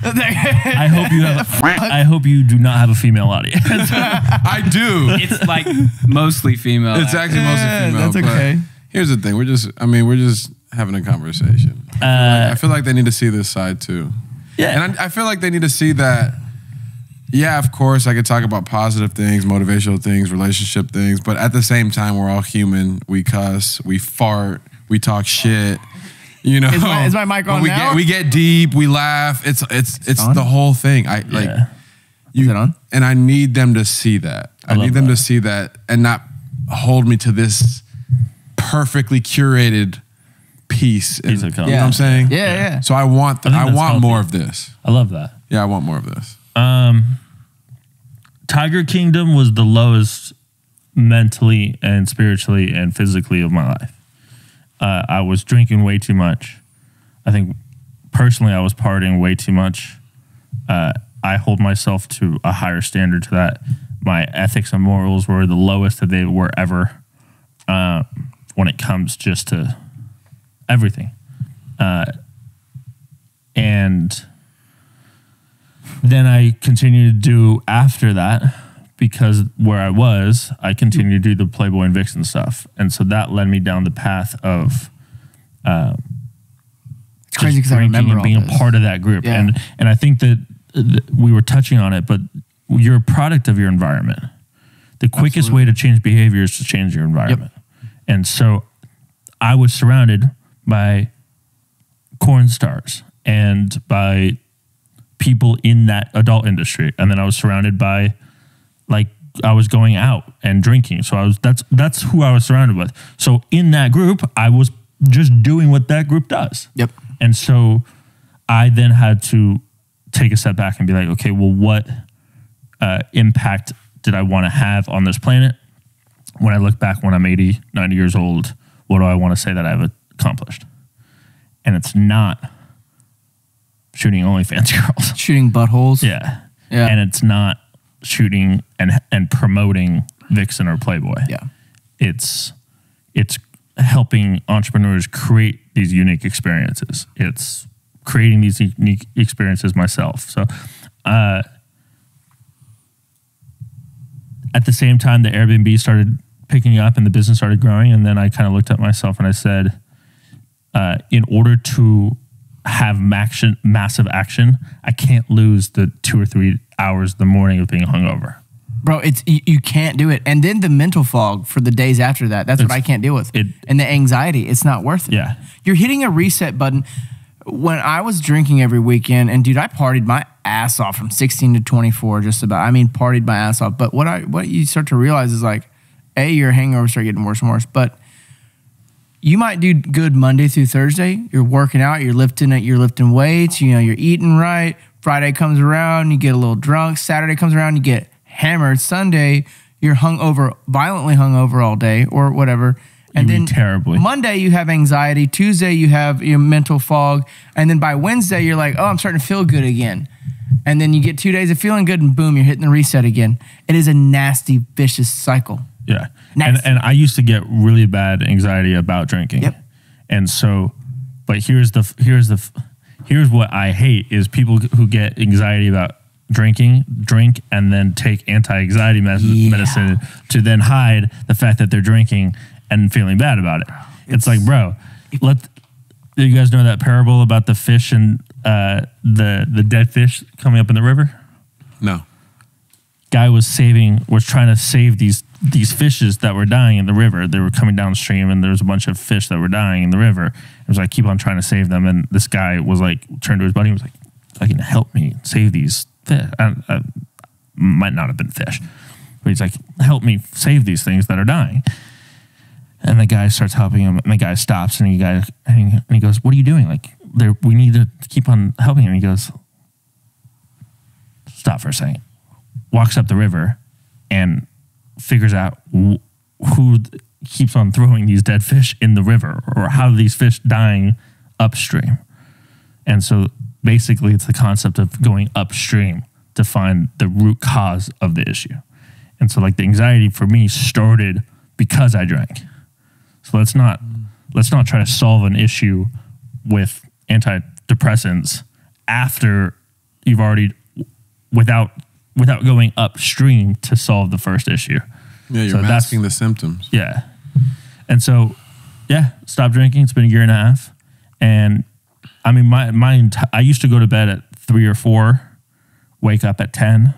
I hope you have. I hope you do not have a female audience. I do. It's like mostly female. It's actually mostly Yeah, female. that's but okay. Here's the thing. We're just having a conversation. I feel like they need to see this side too. Yeah. And I feel like they need to see that, yeah, of course, I could talk about positive things, motivational things, relationship things, but at the same time, we're all human. We cuss, we fart, we talk shit. You know, Is my mic on we now? we get deep, we laugh. It's on? the whole thing. I like Yeah. Is it on? and I need them to see that. I love need them that. to see that and not hold me to this perfectly curated piece. Piece of You content. know what I'm saying? Yeah, yeah. So I want I think that's more healthy. of this. I love that. Yeah, I want more of this. Tiger Kingdom was the lowest mentally and spiritually and physically of my life. I was drinking way too much. I think personally I was partying way too much. I hold myself to a higher standard to that. My ethics and morals were the lowest that they were ever when it comes just to everything. And then I continued to do after that because where I was, I continued to do the Playboy and Vixen stuff. And so that led me down the path of It's crazy because I drinking remember and all being this. a part of that group. Yeah. And I think that we were touching on it, but you're a product of your environment. The quickest way to change behavior is to change your environment. And so I was surrounded by corn stars and by people in that adult industry. And then I was surrounded by, like, I was going out and drinking. So that's who I was surrounded with. So in that group, I was just doing what that group does. Yep. And so I then had to take a step back and be like, okay, well, what impact did I want to have on this planet? When I look back when I'm 80, 90 years old, what do I want to say that I've accomplished? And it's not shooting OnlyFans girls. Shooting buttholes. Yeah. Yeah. And it's not shooting and promoting Vixen or Playboy. Yeah. It's helping entrepreneurs create these unique experiences. It's creating these unique experiences myself. So at the same time, the Airbnb started picking up and the business started growing. And then I kind of looked at myself and I said, in order to have massive action, I can't lose the 2 or 3 hours the morning of being hungover. Bro, it's you can't do it. And then the mental fog for the days after that, that's what I can't deal with. And the anxiety, it's not worth it. Yeah. You're hitting a reset button. When I was drinking every weekend, and dude, I partied my ass off from 16 to 24, just about. I mean, partied my ass off. But what you start to realize is like, A, your hangovers start getting worse and worse. But you might do good Monday through Thursday. You're working out, you're lifting weights, you're eating right. Friday comes around, you get a little drunk. Saturday comes around, you get hammered. Sunday, you're violently hungover all day or whatever. And then terribly. Monday, you have anxiety. Tuesday, you have your mental fog. And then by Wednesday, you're like, oh, I'm starting to feel good again. And then you get 2 days of feeling good and boom, you're hitting the reset again. It is a nasty, vicious cycle. Yeah. And I used to get really bad anxiety about drinking. Yep. And so, but here's what I hate is people who get anxiety about drink and then take anti-anxiety medicine to then hide the fact that they're drinking and feeling bad about it. It's like, bro, do you guys know that parable about the fish and the dead fish coming up in the river? No. Guy was trying to save these fishes that were dying in the river. They were coming downstream and there was a bunch of fish that were dying in the river. It was like, keep on trying to save them. And this guy was like, turned to his buddy and was like, fucking help me save these fish. Might not have been fish, but he's like, help me save these things that are dying. And the guy starts helping him and the guy stops and he goes, what are you doing? Like, we need to keep on helping him. He goes, stop for a second. Walks up the river and figures out who keeps on throwing these dead fish in the river or how are these fish dying upstream. And so basically it's the concept of going upstream to find the root cause of the issue. And so like the anxiety for me started because I drank. So let's not try to solve an issue with antidepressants after you've already without going upstream to solve the first issue. Yeah, you're masking the symptoms. Yeah. And so, stop drinking. It's been 1.5 years. And I mean, I used to go to bed at 3 or 4, wake up at 10,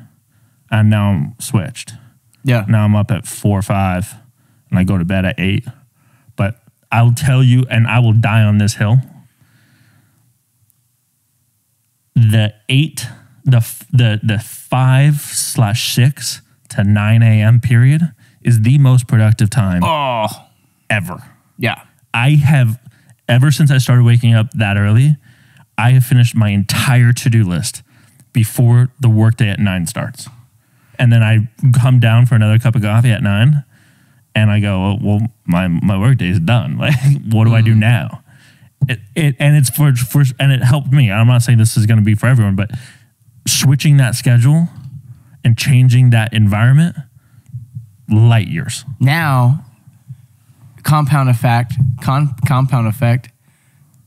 and now I'm switched. Yeah. Now I'm up at 4 or 5, and I go to bed at 8. But I'll tell you, and I will die on this hill, the 5/6 to 9 a.m. period is the most productive time ever. Yeah. I have, ever since I started waking up that early, I have finished my entire to-do list before the workday at 9 starts. And then I come down for another cup of coffee at 9 and I go, well, my workday is done. Like, what do I do now? And it's for and it helped me. I'm not saying this is going to be for everyone, but switching that schedule and changing that environment, light years. Now, compound effect,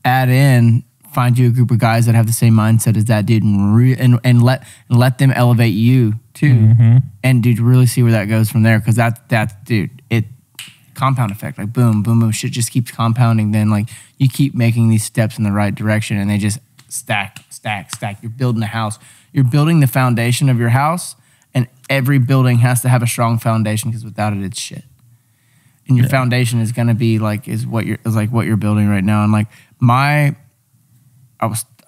add in, find you a group of guys that have the same mindset as that dude and let them elevate you too. Mm-hmm. And dude, really see where that goes from there. Cause that's dude, it compound effect, like boom, boom, boom, shit just keeps compounding. Then like you keep making these steps in the right direction and they just stack. You're building a house. You're building the foundation of your house, and every building has to have a strong foundation because without it, it's shit. And your foundation is gonna be what you're building right now. And like I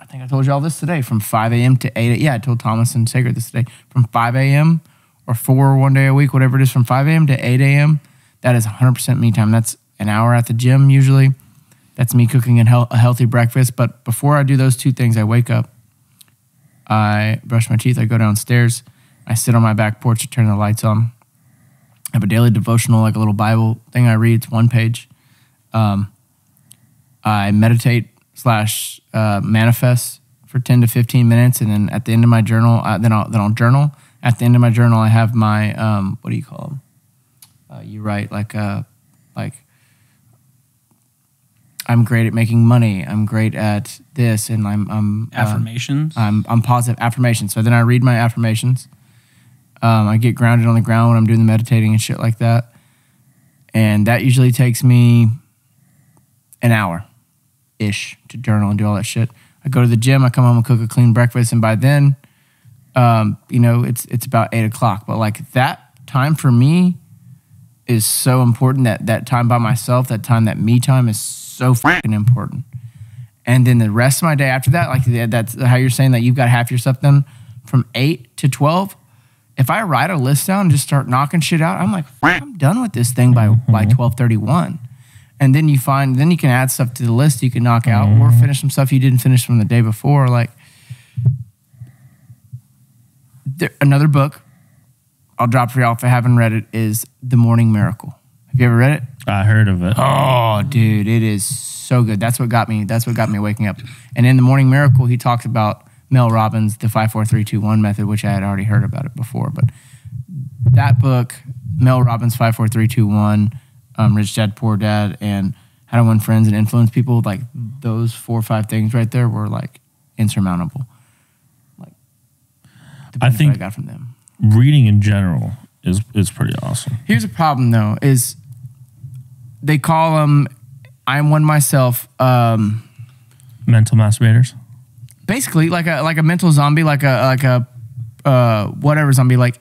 think I told you all this today, from 5 a.m. to 8 a.m. Yeah, I told Thomas and Sager this today. From 5 a.m. or 4 one day a week, whatever it is, from 5 a.m. to 8 a.m., that is 100% me time. That's an hour at the gym usually. That's me cooking a healthy breakfast. But before I do those two things, I wake up, I brush my teeth, I go downstairs, I sit on my back porch, I turn the lights on. I have a daily devotional, like a little Bible thing I read. It's 1 page. I meditate / manifest for 10 to 15 minutes, and then at the end of my journal, then I'll journal. At the end of my journal, I have my what do you call them? You write like I'm great at making money. I'm great at this, and I'm affirmations. I'm positive affirmations. So then I read my affirmations. I get grounded on the ground when I'm doing the meditating and shit like that. And that usually takes me an hour-ish to journal and do all that shit. I go to the gym, I come home and cook a clean breakfast, and by then, it's about 8 o'clock. But like that time for me is so important. That time by myself, that me time is so fucking important. And then the rest of my day after that, like that's how you're saying that you've got half your stuff done from 8 to 12. If I write a list down and just start knocking shit out, I'm like, I'm done with this thing by 12:31. And then you can add stuff to the list you can knock out or finish some stuff you didn't finish from the day before. Like another book I'll drop for y'all if I haven't read it is The Morning Miracle. Have you ever read it? I heard of it. Oh, dude, it is so good. That's what got me waking up. And in The Morning Miracle, he talks about Mel Robbins, the 5-4-3-2-1 method, which I had already heard about it before. But that book, Mel Robbins 5-4-3-2-1, Rich Dad, Poor Dad, and How to Win Friends and Influence People, like those 4 or 5 things right there were like insurmountable. Like the benefit I got from them. Reading in general is pretty awesome. Here's a problem though, is they call them, I'm one myself, mental masturbators. Basically like a mental zombie, like a whatever zombie. Like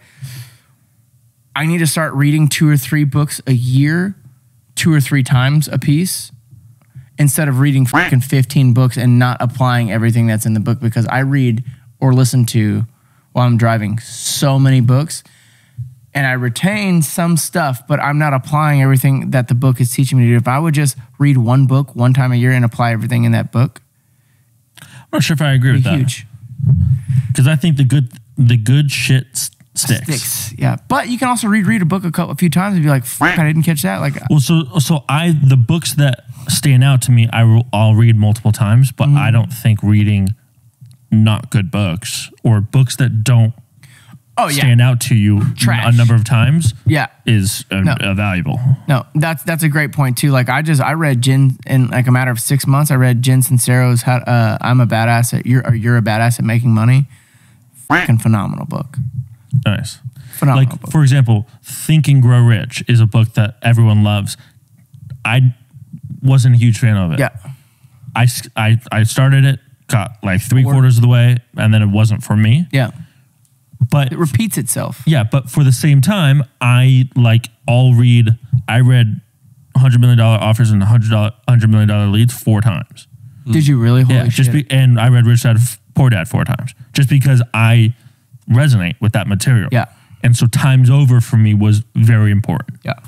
I need to start reading 2 or 3 books a year, 2 or 3 times a piece, instead of reading fucking 15 books and not applying everything that's in the book, because I read or listen to while I'm driving so many books and I retain some stuff, but I'm not applying everything that the book is teaching me to do. If I would just read one book one time a year and apply everything in that book, I'm not sure if I agree with that. Huge. Because I think the good shit sticks. Yeah, but you can also read a book a few times and be like, "Fuck, I didn't catch that." Like, well, so the books that stand out to me, I'll read multiple times, but I don't think reading not good books or books that don't stand out to you a number of times, is valuable. No, that's a great point too. Like I read Jen in like a matter of 6 months. I read Jen Sincero's "I'm a Badass at You're a Badass at Making Money." Fucking phenomenal book. Nice. Phenomenal like book. For example, Think and Grow Rich is a book that everyone loves. I wasn't a huge fan of it. Yeah. I started it, got like 3/4 of the way, and then it wasn't for me. Yeah. But it repeats itself. Yeah, but for the same time, I read $100 Million Offers and $100 Million Leads 4 times. Did you really? Holy shit. And I read Rich Dad Poor Dad 4 times, just because I resonate with that material. Yeah. And so times over for me was very important. Yeah.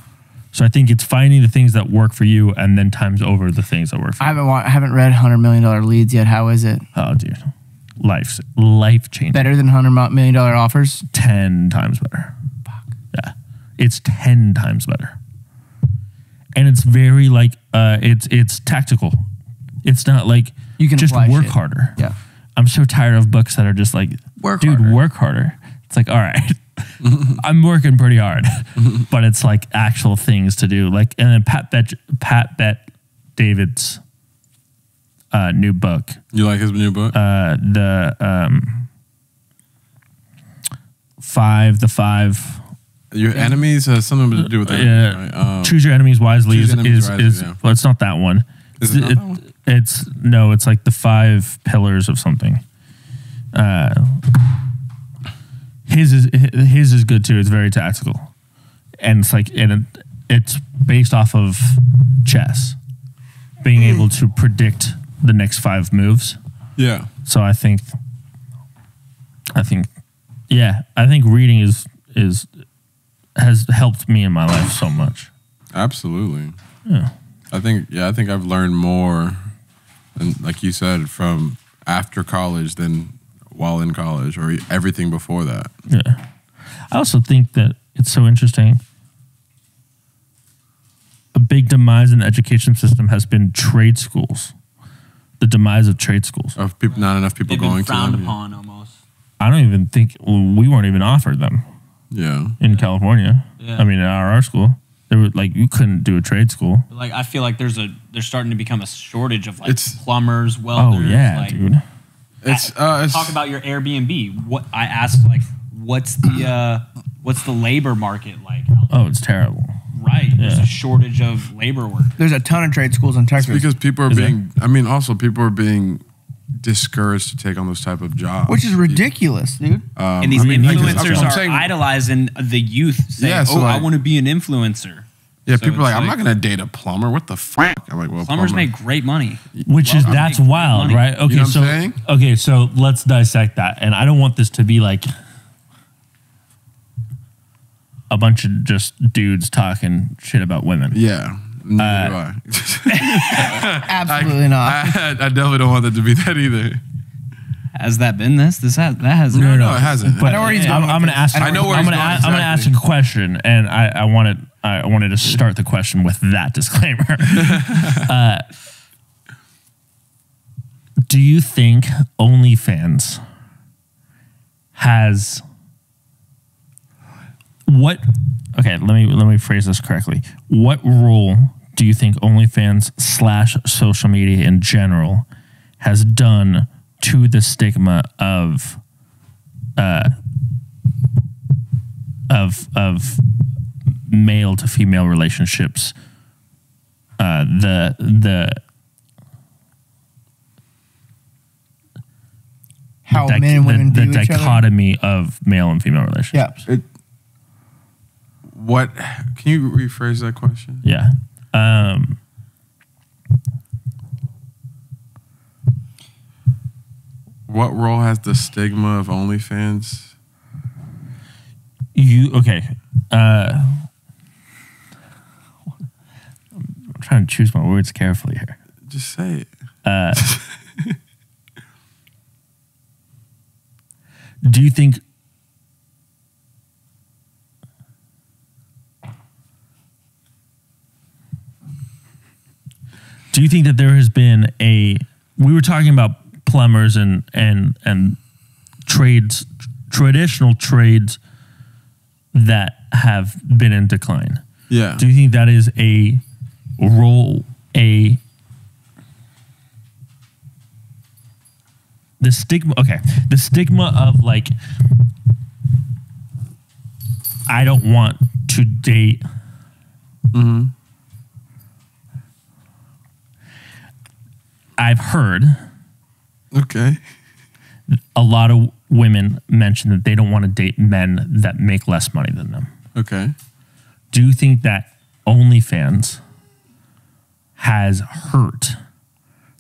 So I think it's finding the things that work for you and then times over the things that work for you. I haven't read $100 Million Leads yet. How is it? Oh, dude. Life changing. Better than $100 Million Offers? 10 times better. Fuck. Yeah. It's 10 times better. And it's very it's tactical. It's not like you can just work shit. harder. Yeah. I'm so tired of books that are just like, work harder. It's like, all right, I'm working pretty hard, but it's like actual things to do. Like, and then Pat Bet David's new book. You like his new book? The five. Your enemies has something to do with that. Right? Choose your enemies wisely well, it's not that one. Is it not that one? It's like the 5 pillars of something. His is good too. It's very tactical, and it's like it's based off of chess, being able to predict the next 5 moves. Yeah. So I think reading has helped me in my life so much. Absolutely. Yeah. I think I've learned more, and like you said, from after college than while in college or everything before that. Yeah. I also think that it's so interesting. A big demise in the education system has been trade schools. The demise of trade schools. Of people, not enough people going to them. Frowned upon almost. I don't even think we weren't even offered them. Yeah. In California. Yeah. I mean, at our school. They were like, you couldn't do a trade school. Like, I feel like there's starting to become a shortage of plumbers, welders. Oh yeah, dude. It's talk about your Airbnb. What I asked, what's the labor market like? Oh, it's terrible. right. There's Yeah. a shortage of labor work. There's a ton of trade schools in It's Texas, because people are Is being. I mean, also people are being discouraged to take on those type of jobs, which is ridiculous, dude. And these I mean, influencers I'm are saying- idolizing the youth, saying, Yeah, so I like- want to be an influencer. Yeah, So people are it's like, I'm not gonna date a plumber. What the fuck? I'm like, well, Plumbers plumber. make great money. Which is Well, that's make wild, money. right? Okay, know what so I'm saying? okay, so let's dissect that. And I don't want this to be like a bunch of just dudes talking shit about women. Yeah. Neither do I. Absolutely not. I definitely don't want that to be that either. Has that been this? That has No, it hasn't. But I know where he's going I'm with going to this. ask. I know where I'm he's going going, I'm going to ask a question, and I wanted to start the question with that disclaimer. Do you think OnlyFans has what? Okay, let me phrase this correctly. What role do you think OnlyFans / social media in general has done to the stigma of male to female relationships? How men and women the view each other. dichotomy of male and female relationships. Yeah. What? Can you rephrase that question? Yeah. What role has the stigma of OnlyFans? Okay. I'm trying to choose my words carefully here. Just say it. Do you think that there has been we were talking about plumbers and trades, traditional trades that have been in decline. Yeah. Do you think that is a role, the stigma of like, I don't want to date. Mm-hmm. I've heard Okay. a lot of women mention that they don't want to date men that make less money than them. Okay. Do you think that OnlyFans has hurt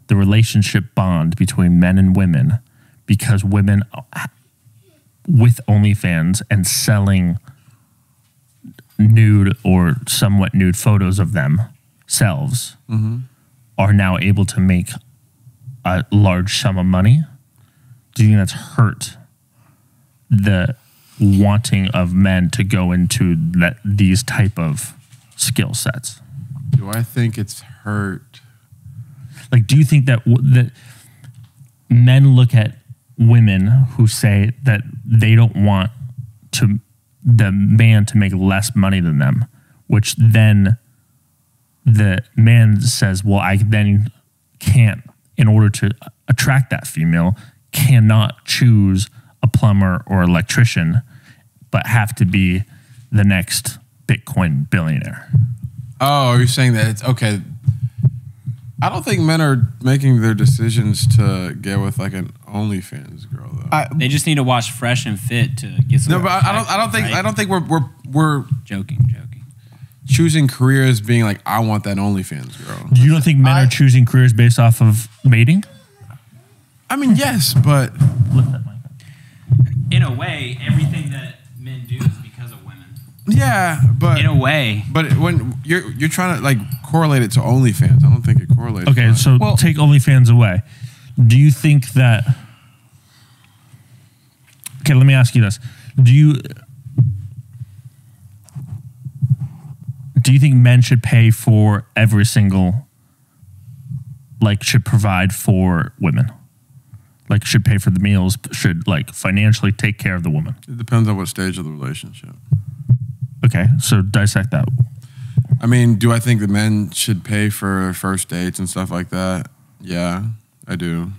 the relationship bond between men and women because women with OnlyFans and selling nude or somewhat nude photos of themselves are now able to make a large sum of money? Do you think that's hurt the wanting of men to go into these type of skill sets? Do I think it's hurt? Like, do you think that that men look at women who say that they don't want the man to make less money than them, which then the man says, well, I then can't, in order to attract that female, cannot choose a plumber or electrician, but have to be the next Bitcoin billionaire? Oh, you're saying that it's okay. I don't think men are making their decisions to get with like an OnlyFans girl though. They just need to watch Fresh and Fit to get some. No, but I don't think we're Joking. choosing careers being like, I want that OnlyFans girl. You don't think men are choosing careers based off of mating? I mean, yes, but In a way, everything that men do is because of women. yeah, but In a way, but when you're trying to like correlate it to OnlyFans, I don't think it correlates. Okay, much. so take OnlyFans away. Do you think that? Okay, let me ask you this: Do you think men should pay for every single, like, should provide for women? Like, should pay for the meals, should like financially take care of the woman? It depends on what stage of the relationship. Okay, so dissect that. I mean, do I think the men should pay for first dates and stuff like that? Yeah, I do.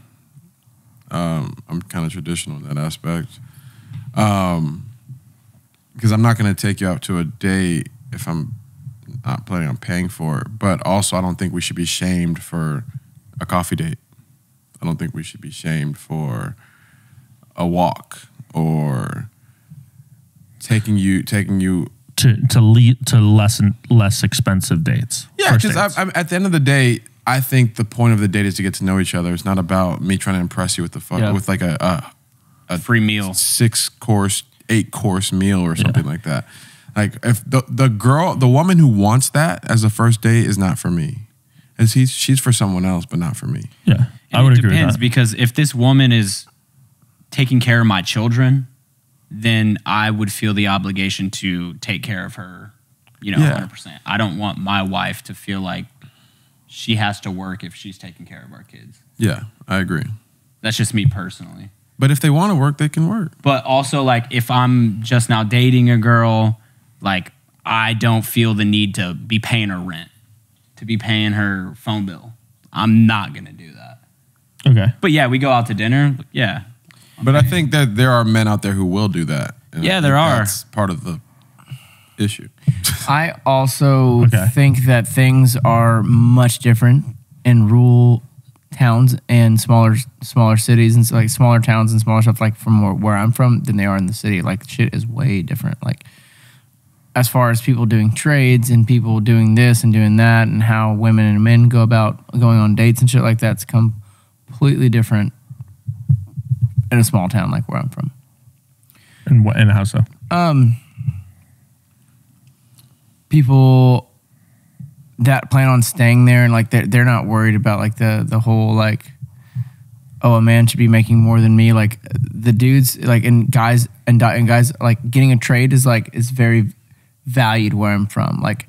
I'm kind of traditional in that aspect. Because I'm not going to take you out to a date if I'm not planning on paying for it. But also, I don't think we should be shamed for a coffee date. I don't think we should be shamed for a walk or taking you to less expensive dates. Yeah, because at the end of the day, I think the point of the date is to get to know each other. It's not about me trying to impress you with with like a free meal, 6-course, 8-course meal or something like that. Like if the woman who wants that as a first date is not for me. She's for someone else, but not for me. Yeah, and I would agree with depends that. because if this woman is taking care of my children, then I would feel the obligation to take care of her, 100%. I don't want my wife to feel like she has to work if she's taking care of our kids. Yeah, I agree. That's just me personally. But if they want to work, they can work. But also, like, if I'm just now dating a girl, like, I don't feel the need to be paying her rent, to be paying her phone bill. I'm not going to do that. Okay. But yeah, we go out to dinner. Yeah. But I think that there are men out there who will do that. And Yeah, I there think are. That's part of the issue. I also Okay. think that things are much different in rural towns and smaller cities and like smaller towns and smaller stuff like from where I'm from than they are in the city. Like shit is way different. Like as far as people doing trades and people doing this and doing that and how women and men go about going on dates and shit like that's completely different in a small town like where I'm from. And how so? People that plan on staying there and like they're not worried about like the whole like, oh, a man should be making more than me. Like the dudes like and guys like getting a trade is very valued where I'm from. Like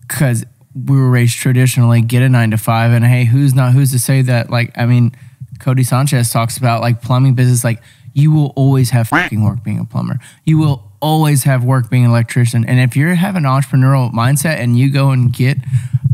because we were raised traditionally, get a 9-to-5, and hey, who's to say that? Like I mean, Cody Sanchez talks about like plumbing business. Like you will always have fucking work being a plumber. You will always have work being an electrician. And if you're having an entrepreneurial mindset and you go and get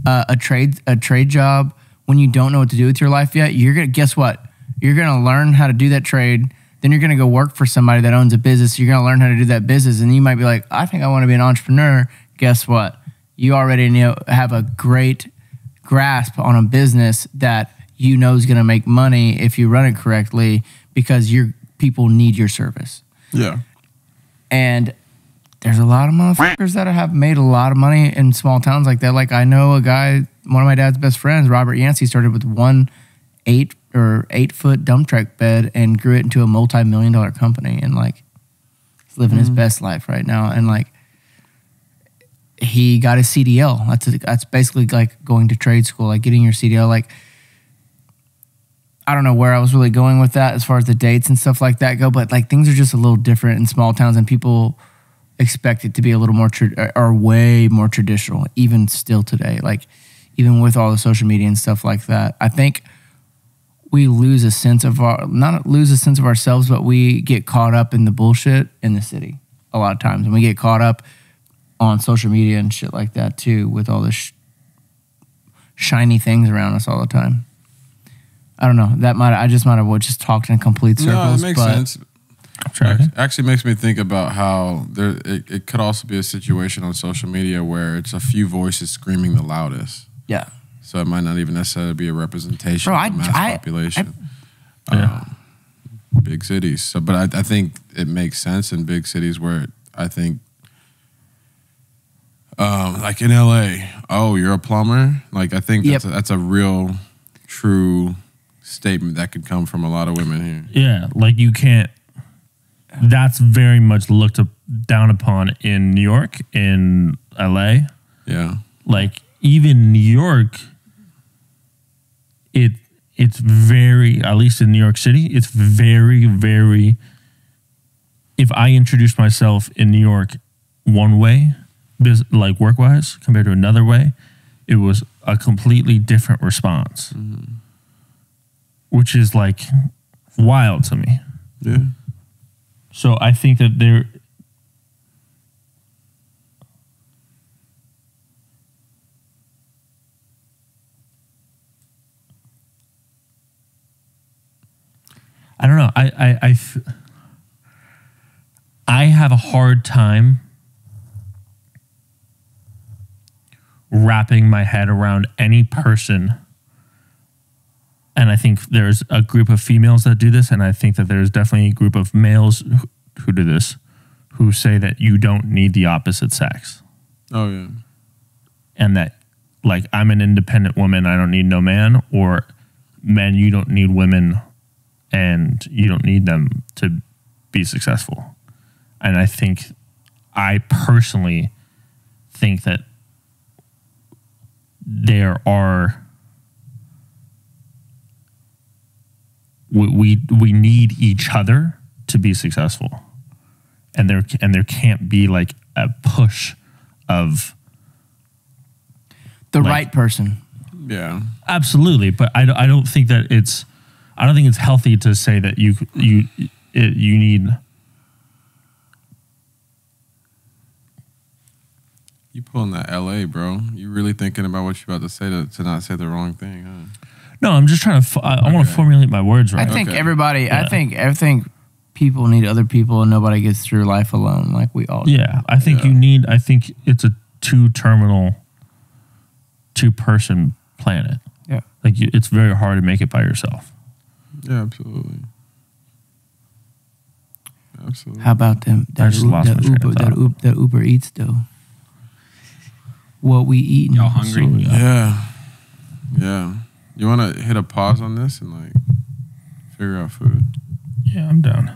a trade job when you don't know what to do with your life yet, guess what? You're gonna learn how to do that trade. Then you're gonna go work for somebody that owns a business. You're gonna learn how to do that business, and you might be like, I think I want to be an entrepreneur. Guess what? You already have a great grasp on a business that you know is gonna make money if you run it correctly because your people need your service. Yeah. And there's a lot of motherfuckers that have made a lot of money in small towns like that. Like I know a guy, one of my dad's best friends, Robert Yancey, started with 8-foot dump truck bed and grew it into a multi-million-dollar company and like he's living his best life right now. And like he got his CDL. That's basically like going to trade school, like getting your CDL. Like I don't know where I was really going with that as far as the dates and stuff like that go, but like things are just a little different in small towns and people expect it to be a little more or way more traditional even still today. Like even with all the social media and stuff like that, I think we lose a sense of not lose a sense of ourselves, but we get caught up in the bullshit in the city a lot of times. And we get caught up on social media and shit like that too with all the shiny things around us all the time. I don't know. I just might have just talked in complete circles. No, it makes sense. Actually makes me think about how it could also be a situation on social media where it's a few voices screaming the loudest. Yeah. So it might not even necessarily be a representation of the mass population. Big cities. So, but I think it makes sense in big cities where I think, like in LA, oh, you're a plumber? Like I think that's a real, true statement that could come from a lot of women here. Yeah, like you can't. That's very much looked down upon in New York, in LA. Yeah, like even New York, it's very, at least in New York City, it's very, very. If I introduce myself in New York one way, like work wise, compared to another way, it was a completely different response. Mm-hmm. Which is like wild to me. Yeah. So I think that I don't know. I have a hard time wrapping my head around any person. And I think there's a group of females that do this, and I think that there's definitely a group of males who do this, who say that you don't need the opposite sex. Oh, yeah. And that, like, I'm an independent woman, I don't need no man, or men, you don't need women, and you don't need them to be successful. And I personally think that there are... We need each other to be successful, and there can't be like a push of The like- right person. Yeah. absolutely. But I don't think that it's healthy to say that you need. You pulling that LA, bro. You really thinking about what you're about to say to not say the wrong thing, huh? No, I'm just trying to. I want to formulate my words right. I think Okay. everybody. Yeah. I think people need other people, and nobody gets through life alone like we all do. Yeah, I think Yeah. I think it's a two-person planet. Yeah. Like it's very hard to make it by yourself. Yeah, absolutely. Absolutely. How about them? I just lost my train of thought. That Uber Eats though. What we eating? Y'all hungry? So, Yeah. You want to hit a pause on this and like figure out food, Yeah, I'm down.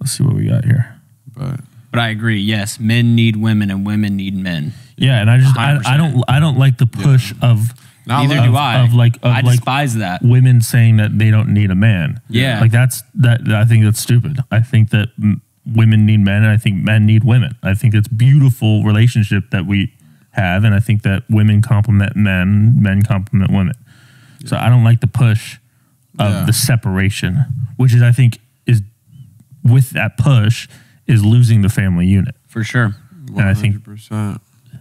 Let's see what we got here. but But I agree. Yes, men need women and women need men. Yeah, and I 100%. don't like the push of Neither of, do I. of like I despise that. women saying that they don't need a man. Yeah. like that. I think that's stupid. I think that women need men, and I think men need women. I think it's beautiful relationship that we have, and I think that women complement men complement women. So I don't like the push of the separation, which is I think is with that push is losing the family unit. For sure. 100%. And I think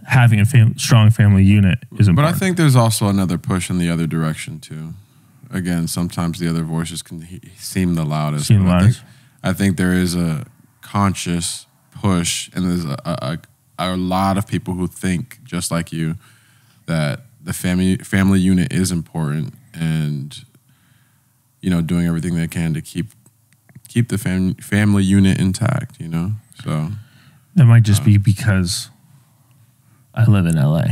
having a strong family unit is But important. I think there's also another push in the other direction too. Again, sometimes the other voices can seem the loudest. but I think there is a conscious push, and there's a lot of people who think just like you that the family unit is important, and doing everything they can to keep the family unit intact. So That might just be because I live in LA.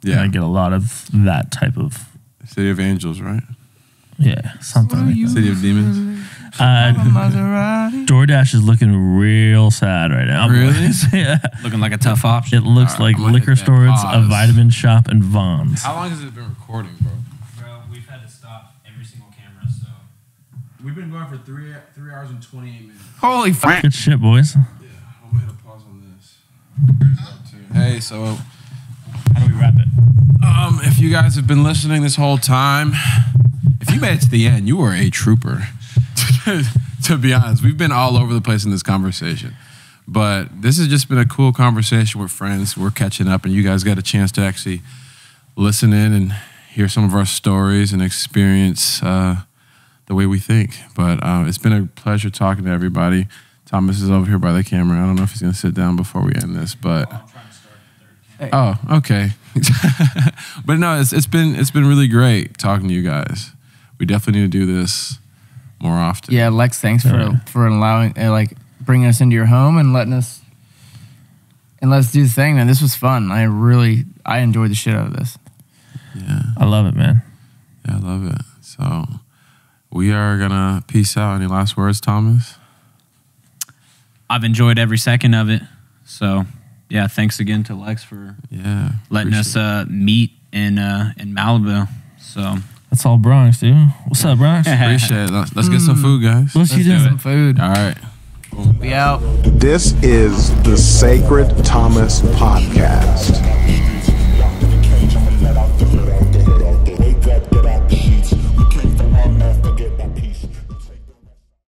Yeah. And I get a lot of that type of City of Angels, right? something like that. City of Demons. Maserati. DoorDash is looking real sad right now. Really? Yeah. Looking like a tough option. It looks All right, like I'm gonna liquor hit that stores, a pause. vitamin shop, and Vons. How long has it been recording, bro? Bro, we've had to stop every single camera, so. We've been going for 3 hours and 28 minutes. Holy fuck. Good shit, boys. Yeah, I'm gonna hit a pause on this. Hey, so How do we wrap it? if you guys have been listening this whole time, if you made it to the end, you were a trooper. To be honest, we've been all over the place in this conversation, but this has just been a cool conversation with friends. We're catching up, and you guys got a chance to actually listen in and hear some of our stories and experience the way we think. But it's been a pleasure talking to everybody. Thomas is over here by the camera. I don't know if he's going to sit down before we end this, but I'm trying to start the third camera. oh, okay. But no, it's been really great talking to you guys. We definitely need to do this more often. Yeah, Lex, thanks for allowing bringing us into your home and let's do the thing, man. This was fun. I enjoyed the shit out of this. Yeah. I love it, man. Yeah, I love it. So we are gonna peace out. Any last words, Thomas? I've enjoyed every second of it. So, yeah, thanks again to Lex for letting us meet in Malibu. So, That's all Bronx, dude. What's up, Bronx? Appreciate it. Let's get some food, guys. What's you do doing? Some food. All right. We out. This is the Sacred Thomas Podcast.